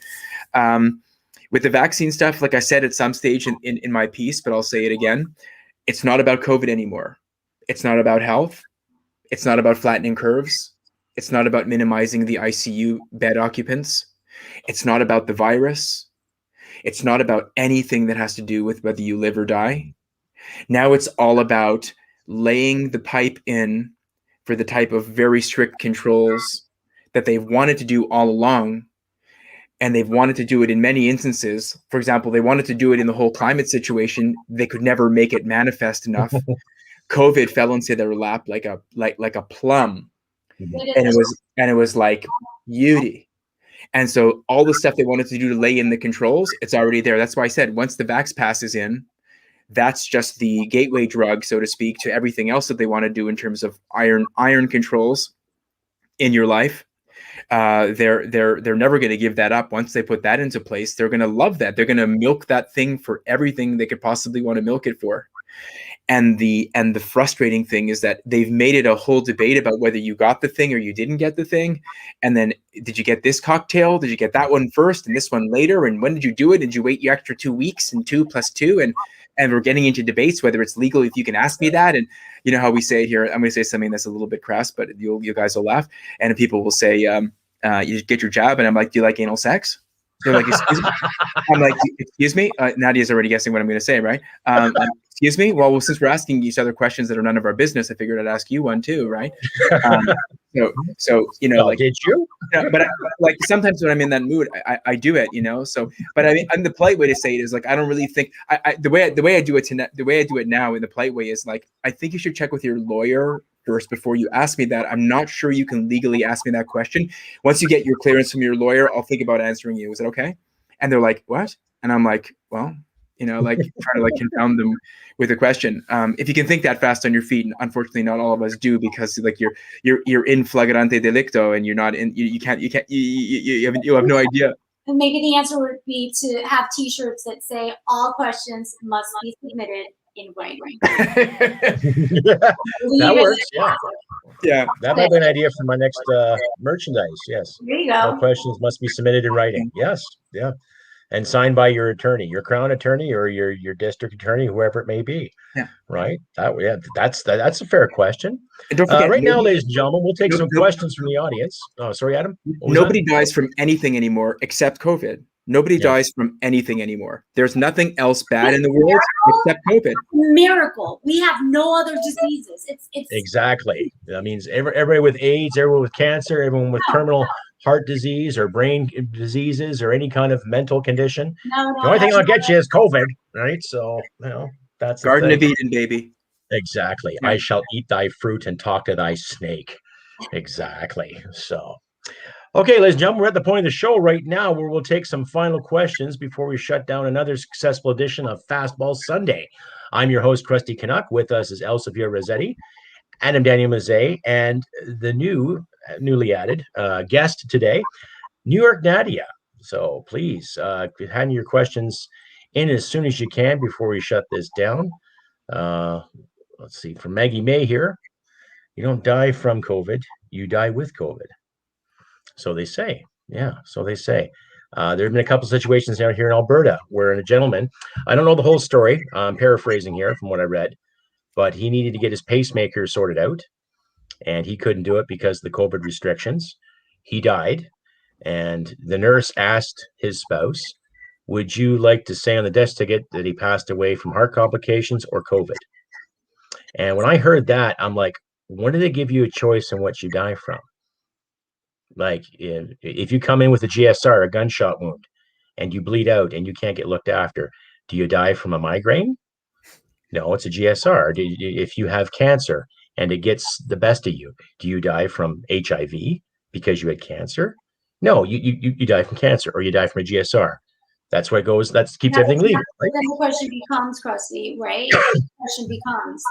With the vaccine stuff, like I said at some stage in my piece, but I'll say it again, it's not about COVID anymore. It's not about health. It's not about flattening curves. It's not about minimizing the ICU bed occupants. It's not about the virus. It's not about anything that has to do with whether you live or die. Now it's all about laying the pipe in for the type of very strict controls that they've wanted to do all along. And they've wanted to do it in many instances. For example, they wanted to do it in the whole climate situation. They could never make it manifest enough. COVID fell into their lap like a plum. And it was like beauty. And so all the stuff they wanted to do to lay in the controls, it's already there. That's why I said once the Vax Pass is in, that's just the gateway drug, so to speak, to everything else that they want to do in terms of iron controls in your life. They're never going to give that up. Once they put that into place, they're going to love that. They're going to milk that thing for everything they could possibly want to milk it for. And the frustrating thing is that they've made it a whole debate about whether you got the thing or you didn't get the thing. And then, did you get this cocktail? Did you get that one first and this one later? And when did you do it? Did you wait your extra 2 weeks and 2 + 2? And we're getting into debates whether it's legal, if you can ask me that. And you know how we say here, I'm going to say something that's a little bit crass, but you guys will laugh. And people will say, you get your jab. And I'm like, do you like anal sex? They're like, excuse me? I'm like, excuse me? Nadia's already guessing what I'm going to say, right? Excuse me? Well, since we're asking each other questions that are none of our business, I figured I'd ask you one too, right? So you know, like, did you? But like sometimes when I'm in that mood, I do it, you know. So, but I mean, and the polite way to say it is like, I don't really think the way I do it now in the polite way is like, I think you should check with your lawyer first before you ask me that. I'm not sure you can legally ask me that question. Once you get your clearance from your lawyer, I'll think about answering you. Is it okay? And they're like, what? And I'm like, well, you know, like trying to like confound them with a question. If you can think that fast on your feet, and unfortunately not all of us do, because like you're in flagrante delicto and you're not in, you have no idea. And maybe the answer would be to have T-shirts that say all questions must be submitted in writing. That works. Yeah. That might be an idea for my next merchandise. Yes. There you go. All questions must be submitted in writing. Yes. Yeah. And signed by your attorney, your crown attorney, or your district attorney, whoever it may be. Yeah. Right. That's a fair question. And don't forget, right now, ladies and gentlemen, we'll take some questions from the audience. Oh, sorry, Adam. Nobody dies from anything anymore except COVID. Nobody dies from anything anymore. There's nothing else bad in the world except COVID. Miracle. We have no other diseases. It's exactly. That means everybody with AIDS, everyone with cancer, everyone with terminal heart disease or brain diseases or any kind of mental condition. The only thing I'll get you is COVID, right? So, you know, that's Garden of Eden, baby. Exactly. Yeah. I shall eat thy fruit and talk to thy snake. Exactly. So, okay, ladies and gentlemen, we're at the point of the show right now where we'll take some final questions before we shut down another successful edition of Fastball Sunday. I'm your host, Krusty Canuck. With us is Elsa Rossetti, Adam Daniel Mazet, and the newly added guest today, New York Nadia. So please hand your questions in as soon as you can before we shut this down. Let's see, from Maggie May here. You don't die from COVID, you die with COVID. So they say. Yeah, so they say. There have been a couple situations down here in Alberta where a gentleman, I don't know the whole story, I'm paraphrasing here from what I read, but he needed to get his pacemaker sorted out, and he couldn't do it because of the COVID restrictions. He died, and the nurse asked his spouse, would you like to say on the death ticket that he passed away from heart complications or COVID? And when I heard that, I'm like, when do they give you a choice in what you die from? Like, if you come in with a GSR, a gunshot wound, and you bleed out and you can't get looked after, do you die from a migraine? No, it's a GSR. If you have cancer and it gets the best of you, do you die from HIV because you had cancer? No, you die from cancer, or you die from a GSR. That's where it goes. That keeps everything legal. Right? Then the question becomes, Krusty, right? The question becomes,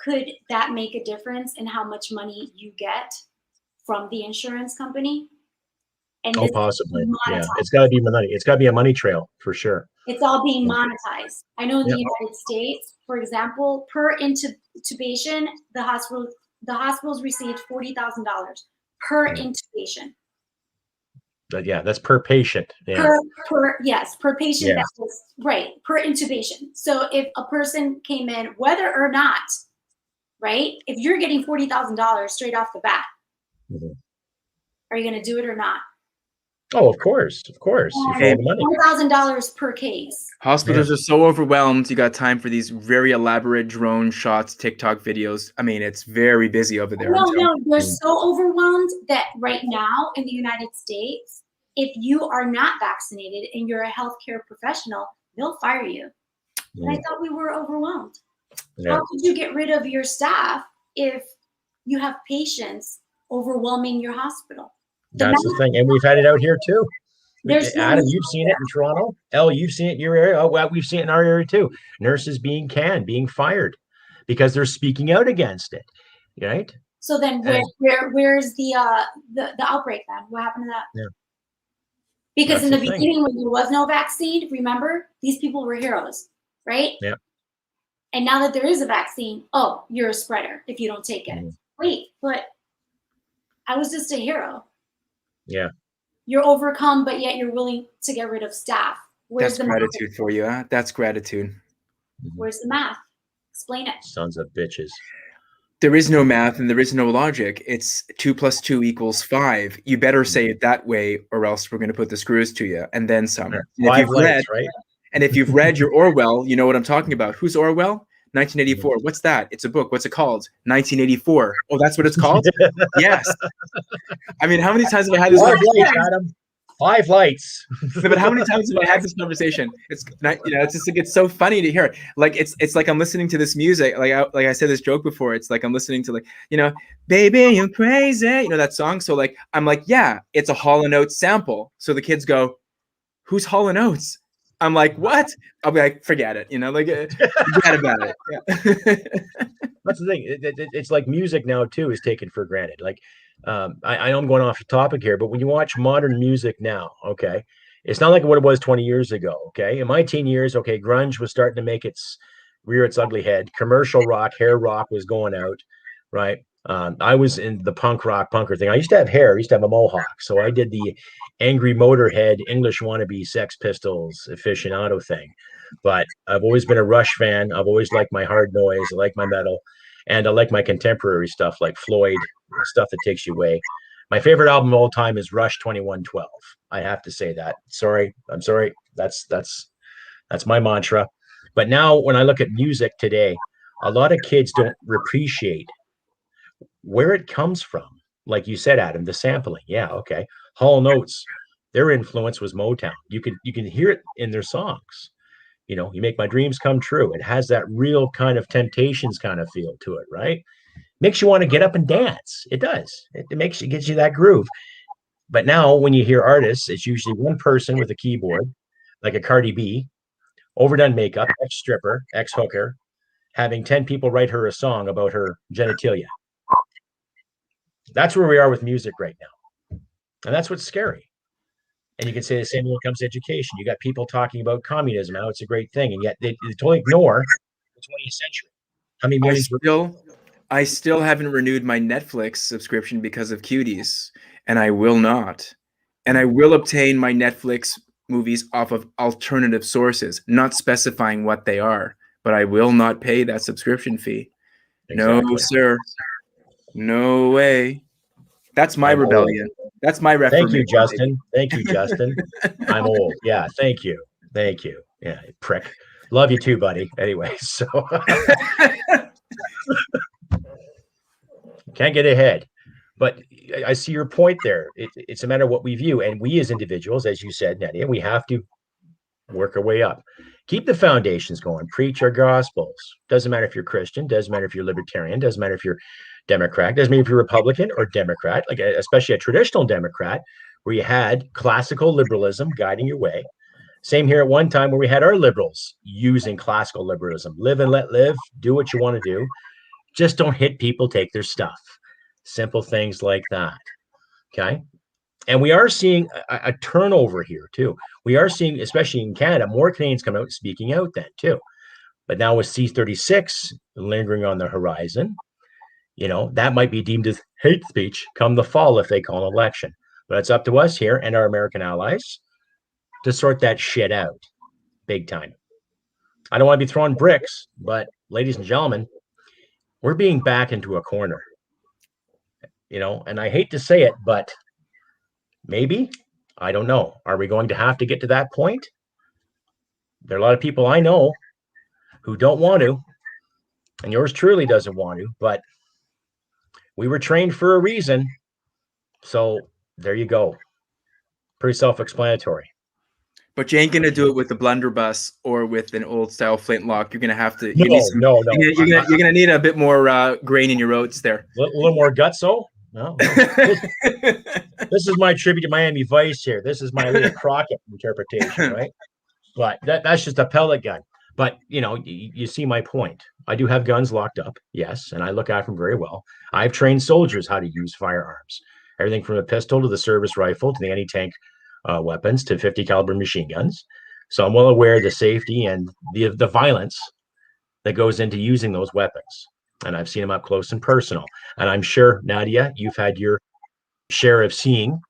could that make a difference in how much money you get from the insurance company? And possibly. Yeah, it's got to be money. It's got to be a money trail for sure. It's all being monetized. I know in the United States, for example, per intubation, the hospitals received $40,000 per intubation. But yeah, that's per patient. Yeah. Per patient. Yeah. That was right, per intubation. So if a person came in, whether or not, right, if you're getting $40,000 straight off the bat, are you going to do it or not? Oh, of course. $1,000 per case. Hospitals are so overwhelmed. You got time for these very elaborate drone shots, TikTok videos. I mean, it's very busy over there. No, they're so overwhelmed that right now in the United States, if you are not vaccinated and you're a healthcare professional, they'll fire you. And I thought we were overwhelmed. How could you get rid of your staff if you have patients overwhelming your hospital? That's the thing. And we've had it out here too. Adam, you've seen it in Toronto. Elle, you've seen it in your area. Oh, well, we've seen it in our area too. Nurses being fired because they're speaking out against it. Right? So then where's the outbreak then? What happened to that? Yeah. Because in the beginning when there was no vaccine, remember, these people were heroes, right? Yeah. And now that there is a vaccine, oh, you're a spreader if you don't take it. Wait, but I was just a hero. Yeah. You're overcome, but yet you're willing to get rid of staff. Where's That's gratitude for you, huh? That's gratitude. Where's the math? Explain it. Sons of bitches. There is no math and there is no logic. It's 2 + 2 = 5. You better say it that way, or else we're going to put the screws to you, and then some. And if you've read your Orwell, you know what I'm talking about. Who's Orwell? 1984. What's that? It's a book. What's it called? 1984. Oh, that's what it's called? Yes. I mean, how many times have I had this conversation? Adam. 5 lights. But how many times have I had this conversation? It's not, it's just like, it's so funny to hear. Like it's like I'm listening to this music. Like I said this joke before. It's like I'm listening to, like, baby, you're crazy. That song. So like I'm like, yeah, it's a Hall & Oates sample. So the kids go, who's Hall & Oates? I'm like, what? I'll be like, forget it. Forget about it. Yeah. That's the thing. It's like music now too is taken for granted. Like, I know I'm going off the topic here, but when you watch modern music now, okay, it's not like what it was 20 years ago. Okay, in my teen years, okay, grunge was starting to rear its ugly head. Commercial rock, hair rock was going out, right? I was in the punker thing. I used to have hair. I used to have a mohawk, so I did the angry Motorhead, English wannabe, Sex Pistols aficionado thing. But I've always been a Rush fan. I've always liked my hard noise. I like my metal, and I like my contemporary stuff like Floyd, stuff that takes you away. My favorite album of all time is Rush 2112. I have to say that. I'm sorry. That's my mantra. But now when I look at music today, a lot of kids don't appreciate where it comes from. Like you said, Adam, the sampling. Yeah, okay. Hall & Oates, their influence was Motown. You can hear it in their songs. You make my dreams come true. It has that real kind of Temptations kind of feel to it, right? Makes you want to get up and dance. It does. It gets you that groove. But now when you hear artists, it's usually one person with a keyboard, like a Cardi B, overdone makeup, ex-stripper, ex-hooker, having 10 people write her a song about her genitalia. That's where we are with music right now. And that's what's scary. And you can say the same when it comes to education. You got people talking about communism, how it's a great thing, and yet they totally ignore the 20th century. How many millions? I still haven't renewed my Netflix subscription because of cuties, and I will not. And I will obtain my Netflix movies off of alternative sources, not specifying what they are, but I will not pay that subscription fee. Exactly. No, sir. No way. That's my rebellion. That's my reformation. Thank you, Justin. Thank you, Justin. I'm old. Yeah, thank you. Thank you. Yeah, prick. Love you too, buddy. Anyway, so can't get ahead. But I see your point there. It's a matter of what we view. And we as individuals, as you said, Nadia, we have to work our way up. Keep the foundations going. Preach our gospels. Doesn't matter if you're Christian. Doesn't matter if you're Libertarian. Doesn't matter if you're Democrat. Doesn't matter if you're Republican or Democrat, like especially a traditional Democrat, where you had classical liberalism guiding your way. Same here at one time where we had our liberals using classical liberalism. Live and let live. Do what you want to do. Just don't hit people, take their stuff. Simple things like that. Okay. And we are seeing a turnover here too. We are seeing, especially in Canada, more Canadians come out speaking out then too. But now with C-36 lingering on the horizon, that might be deemed as hate speech come the fall if they call an election. But it's up to us here and our American allies to sort that shit out big time. I don't want to be throwing bricks, but ladies and gentlemen, we're being backed into a corner. And I hate to say it, but maybe, I don't know. Are we going to have to get to that point? There are a lot of people I know who don't want to, and yours truly doesn't want to, but we were trained for a reason. So there you go. Pretty self-explanatory. But you ain't gonna do it with the blunderbuss or with an old style flintlock. You're gonna have to. No. You're gonna need a bit more grain in your oats there. A little more gutso. No. This is my tribute to Miami Vice here. This is my Leah Crockett interpretation, right? But that's just a pellet gun. But you see my point. I do have guns locked up, yes, and I look after them very well. I've trained soldiers how to use firearms, everything from a pistol to the service rifle to the anti-tank weapons to 50 caliber machine guns. So I'm well aware of the safety and the violence that goes into using those weapons. And I've seen them up close and personal. And I'm sure, Nadia, you've had your share of seeing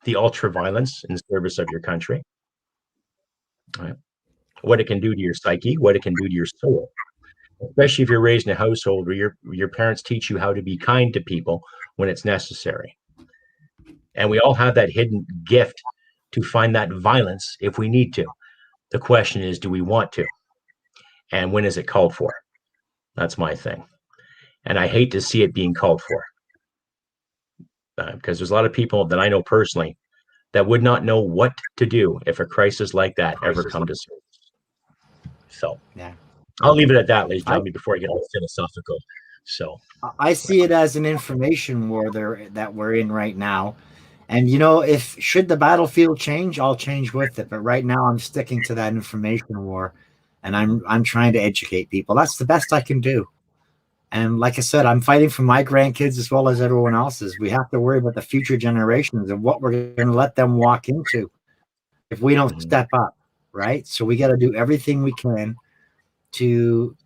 the ultra violence in service of your country. Right? What it can do to your psyche, what it can do to your soul, especially if you're raised in a household where your parents teach you how to be kind to people when it's necessary. And we all have that hidden gift to find that violence if we need to. The question is, do we want to? And when is it called for? That's my thing. And I hate to see it being called for. Because there's a lot of people that I know personally that would not know what to do if a crisis like that ever come to surface. So yeah, I'll leave it at that, ladies and gentlemen, before I get all philosophical. So I see it as an information war there that we're in right now. And you know, if should the battlefield change, I'll change with it. But right now I'm sticking to that information war, and I'm trying to educate people. That's the best I can do. And like I said, I'm fighting for my grandkids as well as everyone else's. We have to worry about the future generations and what we're going to let them walk into if we don't step up, right? So we got to do everything we can to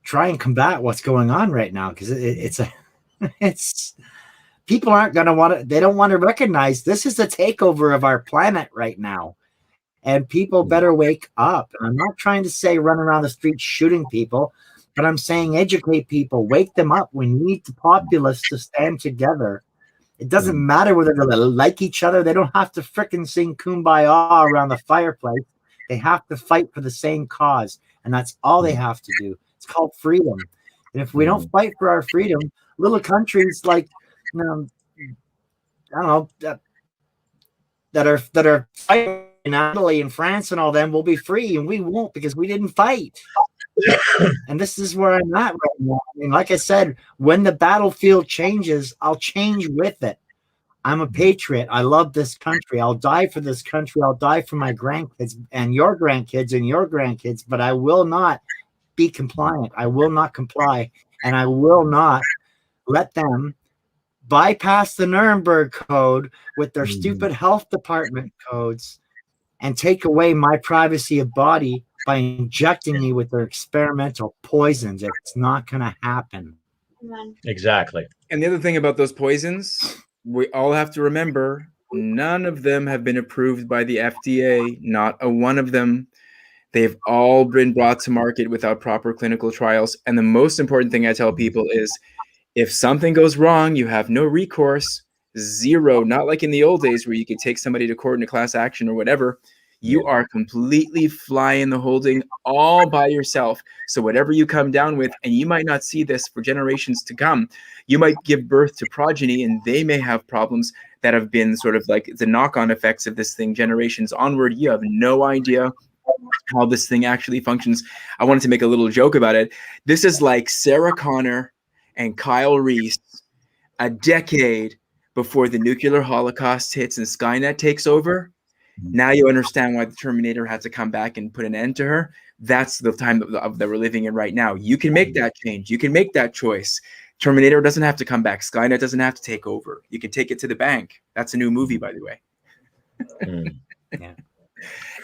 try and combat what's going on right now, because it's people aren't going to want to. They don't want to recognize this is the takeover of our planet right now, and people better wake up. And I'm not trying to say run around the streets shooting people. But I'm saying educate people, wake them up. We need the populace to stand together. It doesn't matter whether they like each other. They don't have to frickin' sing Kumbaya around the fireplace. They have to fight for the same cause. And that's all they have to do. It's called freedom. And if we don't fight for our freedom, little countries like, I don't know, that are fighting in Italy and France and all them will be free, and we won't because we didn't fight. And this is where I'm at right now. I mean, like I said, when the battlefield changes, I'll change with it. I'm a patriot. I love this country. I'll die for this country. I'll die for my grandkids and your grandkids, but I will not be compliant. I will not comply, and I will not let them bypass the Nuremberg Code with their stupid health department codes and take away my privacy of body by injecting me with their experimental poisons. It's not going to happen. exactly. And the other thing about those poisons, we all have to remember, none of them have been approved by the FDA. Not a one of them. They've all been brought to market without proper clinical trials. And the most important thing I tell people is, if something goes wrong, you have no recourse. Zero. Not like in the old days where you could take somebody to court in a class action or whatever. You are completely fly in the holding all by yourself. So whatever you come down with, and you might not see this for generations to come, you might give birth to progeny and they may have problems that have been sort of like the knock-on effects of this thing generations onward. You have no idea how this thing actually functions. I wanted to make a little joke about it. This is like Sarah Connor and Kyle Reese a decade before the nuclear holocaust hits and Skynet takes over. Now you understand why the Terminator had to come back and put an end to her. That's the time that we're living in right now. You can make that change. You can make that choice. Terminator doesn't have to come back. Skynet doesn't have to take over. You can take it to the bank. That's a new movie, by the way. Yeah.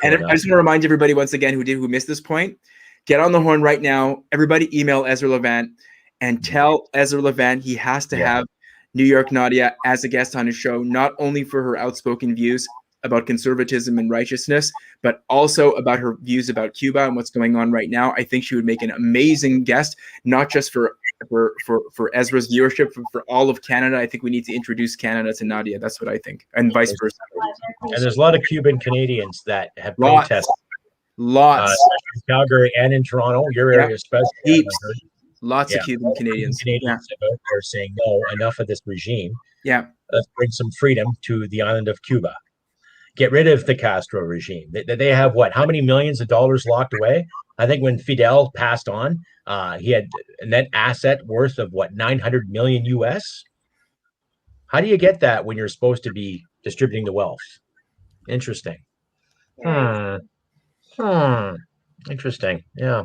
And I just want to remind everybody once again who missed this point, get on the horn right now. Everybody email Ezra Levant and tell Ezra Levant he has to have New York Nadia as a guest on his show, not only for her outspoken views about conservatism and righteousness, but also about her views about Cuba and what's going on right now. I think she would make an amazing guest, not just for Ezra's viewership, for all of Canada. I think we need to introduce Canada to Nadia. That's what I think, and vice versa. And there's a lot of Cuban Canadians that have protested. Lots. In Calgary and in Toronto, your area especially. Lots of Cuban Canadians. Canadians are saying, no, enough of this regime. Yeah. Let's bring some freedom to the island of Cuba. Get rid of the Castro regime. They have what? How many millions of dollars locked away? I think when Fidel passed on, he had a net asset worth of what, 900 million US? How do you get that when you're supposed to be distributing the wealth? Interesting. Interesting. Yeah.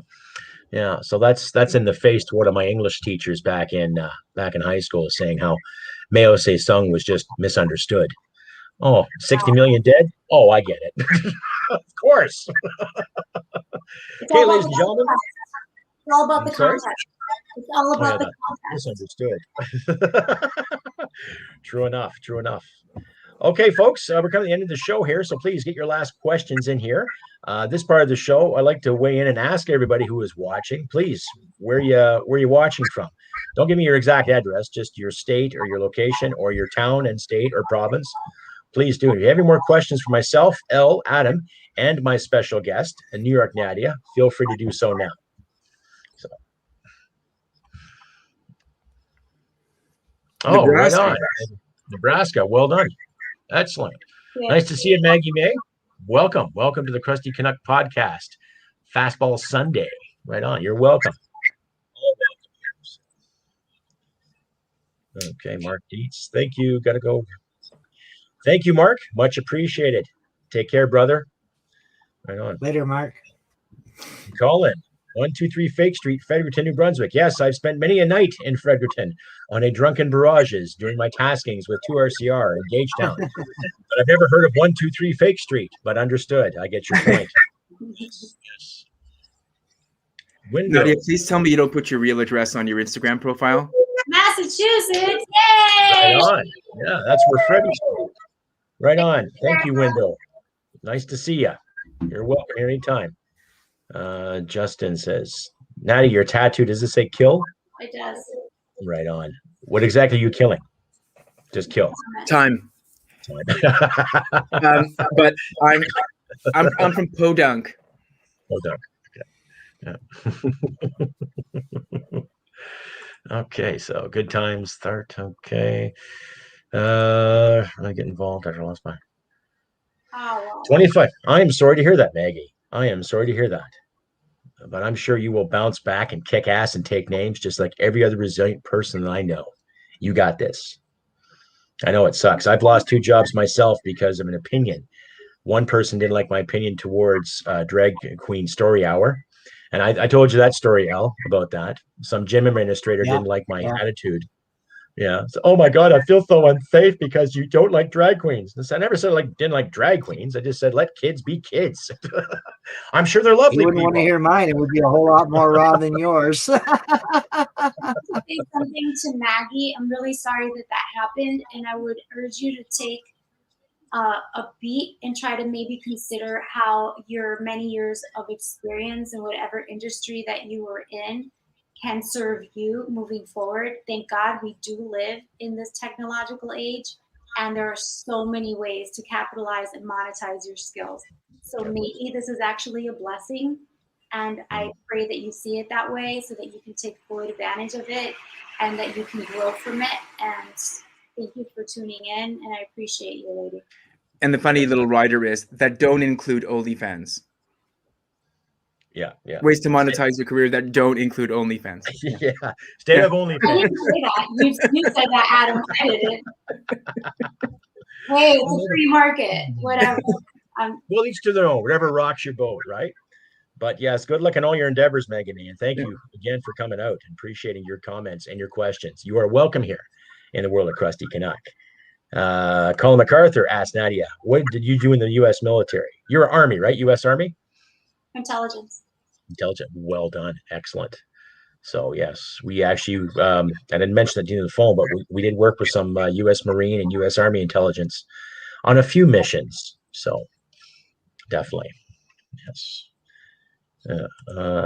So that's in the face to one of my English teachers back in high school, saying how Mao Zedong was just misunderstood. Oh, 60 million dead? Oh, I get it. Of course. Okay, ladies and gentlemen. It's all about the Sorry? context. It's all about the context. Misunderstood. True enough. True enough. Okay, folks, we're coming to the end of the show here, so please get your last questions in here. This part of the show, I like to weigh in and ask everybody who is watching, please, where you watching from? Don't give me your exact address, just your state or your location or your town and state or province. Please do. If you have any more questions for myself, Elle, Adam, and my special guest, New York Nadia, feel free to do so now. So. Oh, Nebraska. Right on. Nebraska, well done. Excellent. Yeah. Nice to see you, Maggie May. Welcome. Welcome to the Krusty Canuck podcast. Fastball Sunday. Right on. You're welcome. Okay, Mark Dietz. Thank you. Got to go. Thank you, Mark. Much appreciated. Take care, brother. Right on. Later, Mark. Colin. 123 Fake Street, Fredericton, New Brunswick. Yes, I've spent many a night in Fredericton on a drunken barrages during my taskings with 2RCR in Gagetown. But I've never heard of 123 Fake Street, but understood. I get your point. Yes. Nadia, please tell me you don't put your real address on your Instagram profile. Massachusetts. Yay! Right on. Yeah, that's where Freddie's from. Right on. Thank you, Window. Nice to see you. You're welcome anytime. Justin says, Nadia, your tattoo, does it say kill? It does. Right on. What exactly are you killing? Just kill. Time. But I'm from Podunk. Podunk. Okay. Yeah. Okay, so good times start. Okay. I get involved after I lost my 25. I am sorry to hear that, Maggie. I am sorry to hear that. But I'm sure you will bounce back and kick ass and take names just like every other resilient person that I know. You got this. I know it sucks. I've lost 2 jobs myself because of an opinion. One person didn't like my opinion towards Drag Queen Story Hour. And I told you that story, Al, about that. Some gym administrator didn't like my attitude. Yeah. So, oh my God, I feel so unsafe because you don't like drag queens. I never said didn't like drag queens. I just said let kids be kids. I'm sure they're lovely. You wouldn't want to hear mine. It would be a whole lot more raw than yours. Say something to Maggie. I'm really sorry that happened, and I would urge you to take a beat and try to maybe consider how your many years of experience in whatever industry that you were in can serve you moving forward. Thank God we do live in this technological age, and there are so many ways to capitalize and monetize your skills. So maybe this is actually a blessing, and I pray that you see it that way so that you can take full advantage of it and that you can grow from it. And thank you for tuning in, and I appreciate you, lady. And the funny little rider is that don't include OnlyFans. Yeah. Ways to monetize your career that don't include OnlyFans. Yeah. Stay of OnlyFans. I didn't say that. You said that, Adam. I didn't. Hey, it's a free market. Whatever. Well, each to their own. Whatever rocks your boat, right? But yes, good luck in all your endeavors, Megan. And thank you again for coming out and appreciating your comments and your questions. You are welcome here in the world of Krusty Canuck. Colin MacArthur asked Nadia, what did you do in the U.S. military? You're an Army, right? U.S. Army? Intelligence. Well done. Excellent. So yes, we actually, I didn't mention that to the phone, but we did work with some U.S. Marine and U.S. Army intelligence on a few missions. So definitely. Yes.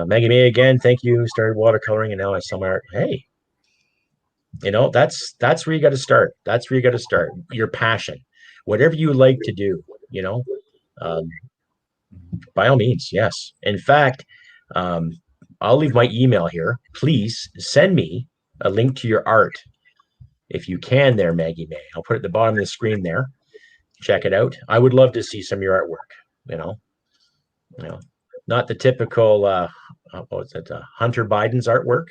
Maggie May again, thank you. Started watercoloring and now I somewhere. Hey, that's where you got to start. That's where you got to start. Your passion, whatever you like to do, by all means, yes. In fact, I'll leave my email here. Please send me a link to your art if you can there, Maggie May. I'll put it at the bottom of the screen there. Check it out. I would love to see some of your artwork, not the typical, Hunter Biden's artwork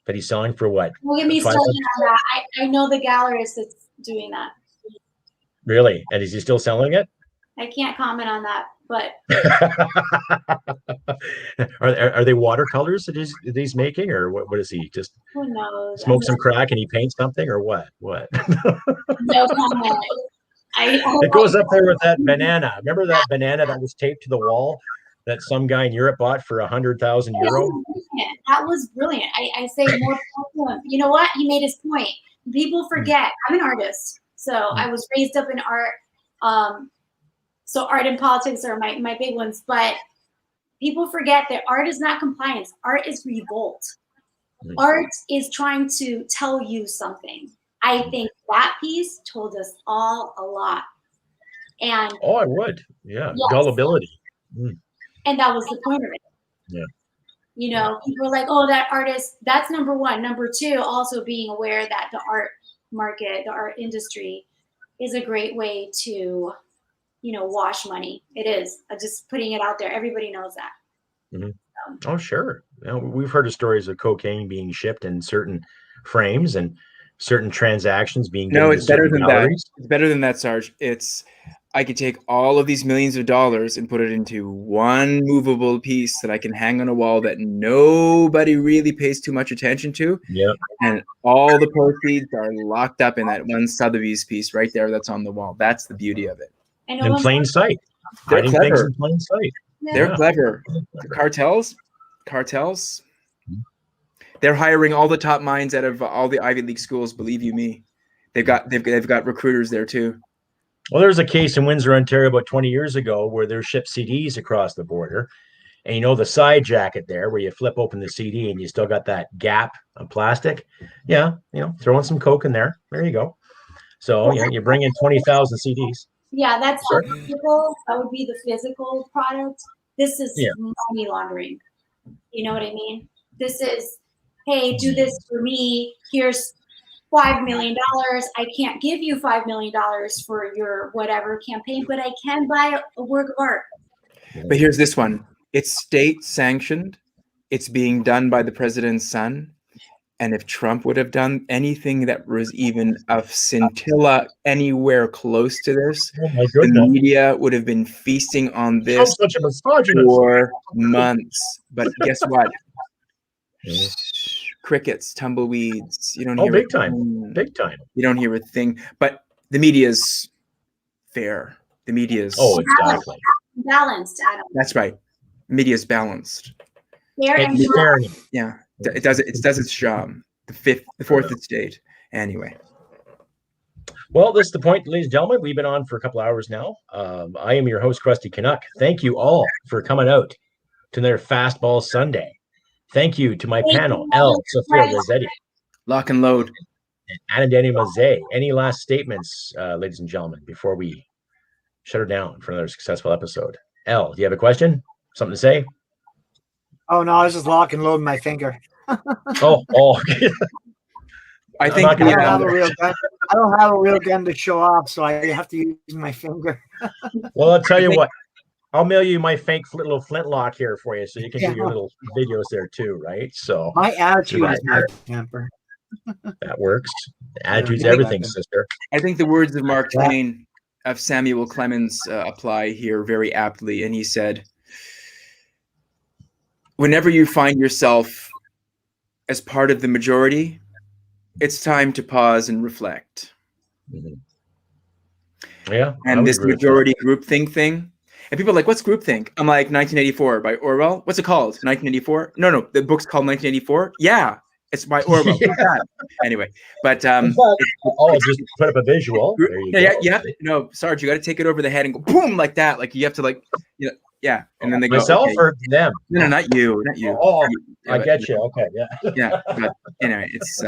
that he's selling for what? Well, get me started on that. I know the gallerist that's doing that. Really? And is he still selling it? I can't comment on that, but are they watercolors that he's making, or what is he just? Who knows? Smoke some crack and he paints something, or what? No comment. It goes up there with that banana. Remember that banana that was taped to the wall that some guy in Europe bought for €100,000? that was brilliant. I say more to him. You know what? He made his point. People forget. I'm an artist, so I was raised up in art. So art and politics are my big ones. But people forget that art is not compliance. Art is revolt. Art is trying to tell you something. I think that piece told us all a lot. And I would. Yeah. yes. Gullibility. And that was the point of it. Yeah. You know, people are like, oh, that artist, that's number one. Number two, also being aware that the art market, the art industry is a great way to, you know, wash money. It is. I'm just putting it out there. Everybody knows that. Oh, sure. We've heard of stories of cocaine being shipped in certain frames and certain transactions being done. No, it's better than that. It's better than that, Sarge. I could take all of these millions of dollars and put it into one movable piece that I can hang on a wall that nobody really pays too much attention to. Yeah. And all the proceeds are locked up in that one Sotheby's piece right there that's on the wall. That's the beauty of it. In plain sight. They're Hiding clever. things in plain sight. They're clever. The cartels, they're hiring all the top minds out of all the Ivy League schools. Believe you me, they've got recruiters there too. Well, there was a case in Windsor, Ontario, about 20 years ago where they're shipped CDs across the border, and you know the side jacket there where you flip open the CD and you still got that gap of plastic. Yeah, you know, throwing some coke in there. There you go. So you bring in 20,000 CDs. Yeah, that's physical. That would be the physical product. This is money laundering. You know what I mean? This is, hey, do this for me. Here's $5 million. I can't give you $5 million for your whatever campaign, but I can buy a work of art. But here's this one. It's state sanctioned. It's being done by the president's son. And if Trump would have done anything that was even a scintilla anywhere close to this, the media would have been feasting on this for months. But guess what? Crickets, tumbleweeds. You don't hear big time. Big time. You don't hear a thing. But the media's fair. The media's exactly balanced, Adam. That's right. Media's balanced. Fair and fair. Yeah. It does its job. The fourth estate. Anyway. Well, this is the point, ladies and gentlemen. We've been on for a couple hours now. I am your host, Krusty Canuck. Thank you all for coming out to their Fastball Sunday. Thank you to my panel, El Sofia Gazzetti. Lock and load. And Nadia Mazet. Any last statements, ladies and gentlemen, before we shut her down for another successful episode? El, do you have a question? Something to say? Oh, no, I was just lock and loading my finger. Okay. I think I don't have a real gun. I don't have a real gun to show off, so I have to use my finger. Well, I'll tell you what. I'll mail you my fake little flintlock here for you, so you can do your little videos there too, right? So my attitude is my temper. That works. Attitude's everything, sister. I think the words of Mark Twain of Samuel Clemens apply here very aptly, and he said, whenever you find yourself as part of the majority, it's time to pause and reflect. Yeah. And this majority groupthink thing. And people are like, what's groupthink? I'm like, 1984 by Orwell. What's it called? 1984? No, the book's called 1984. Yeah, it's by Orwell. Anyway, but just put up a visual. There you go. Yeah. No, Sarge, you got to take it over the head and go boom like that. Like you have to and then they go myself or them. No, not you. I get you. Okay, yeah. But anyway, it's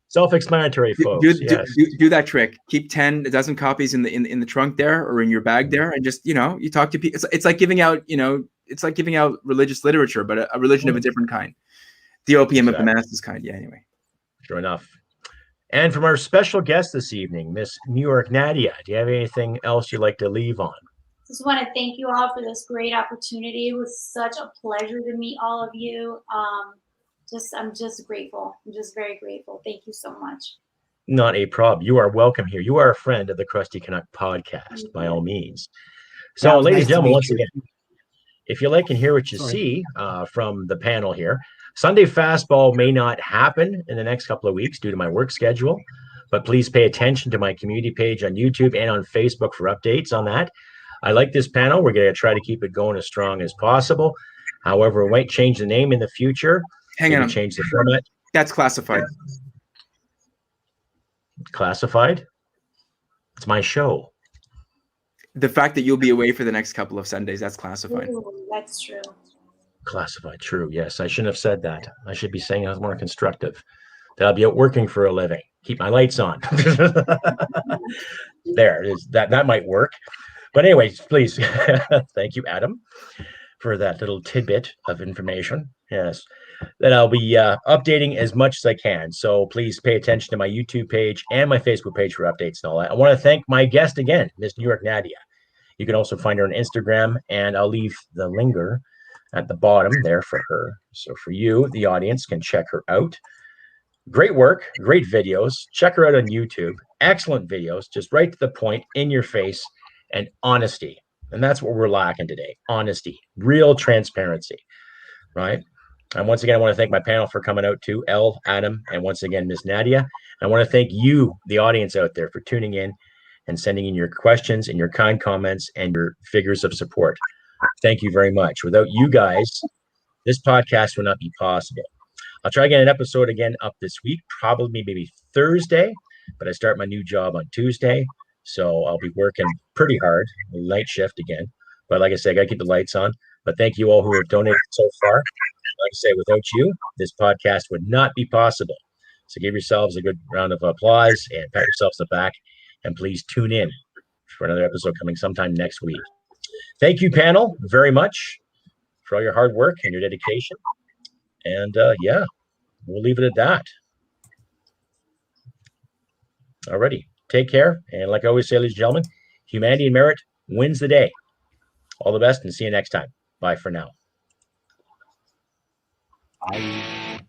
self-explanatory, folks. Do that trick. Keep 10 a dozen copies in the trunk there or in your bag there, and just you talk to people. It's like giving out it's like giving out religious literature, but a religion of a different kind, the opium of the masses kind. Yeah. Anyway, sure enough. And from our special guest this evening, Miss New York Nadia, do you have anything else you'd like to leave on? Just want to thank you all for this great opportunity. It was such a pleasure to meet all of you. I'm just grateful. I'm just very grateful. Thank you so much. Not a problem. You are welcome here. You are a friend of the Krusty Canuck podcast, by all means. So, ladies and gentlemen, once again, if you like and hear what you see from the panel here, Sunday Fastball may not happen in the next couple of weeks due to my work schedule, but please pay attention to my community page on YouTube and on Facebook for updates on that. I like this panel. We're going to try to keep it going as strong as possible. However, we might change the name in the future. Hang Maybe on. change the format. That's classified. Classified? It's my show. The fact that you'll be away for the next couple of Sundays, that's classified. Ooh, that's true. Classified, true. Yes, I shouldn't have said that. I should be saying I was more constructive. That I'll be out working for a living. Keep my lights on. There it is. That might work. But anyways, please. Thank you, Adam, for that little tidbit of information. Yes. That I'll be updating as much as I can. So please pay attention to my YouTube page and my Facebook page for updates and all that. I want to thank my guest again, Miss New York Nadia. You can also find her on Instagram, and I'll leave the linger at the bottom there for her. So for you, the audience, can check her out. Great work, great videos. Check her out on YouTube. Excellent videos, just right to the point, in your face, and honesty. And that's what we're lacking today. Honesty, real transparency, right? And once again, I want to thank my panel for coming out too, Elle, Adam, and once again, Miss Nadia. I want to thank you, the audience out there, for tuning in and sending in your questions and your kind comments and your figures of support. Thank you very much. Without you guys, this podcast would not be possible. I'll try to get an episode again up this week, probably maybe Thursday, but I start my new job on Tuesday. So I'll be working pretty hard, night shift again. But like I said, I got to keep the lights on. But thank you all who have donated so far. Like I say, without you, this podcast would not be possible. So give yourselves a good round of applause and pat yourselves on the back. And please tune in for another episode coming sometime next week. Thank you, panel, very much for all your hard work and your dedication. And yeah, we'll leave it at that. Alrighty, take care. And like I always say, ladies and gentlemen, humanity and merit wins the day. All the best and see you next time. Bye for now. Bye.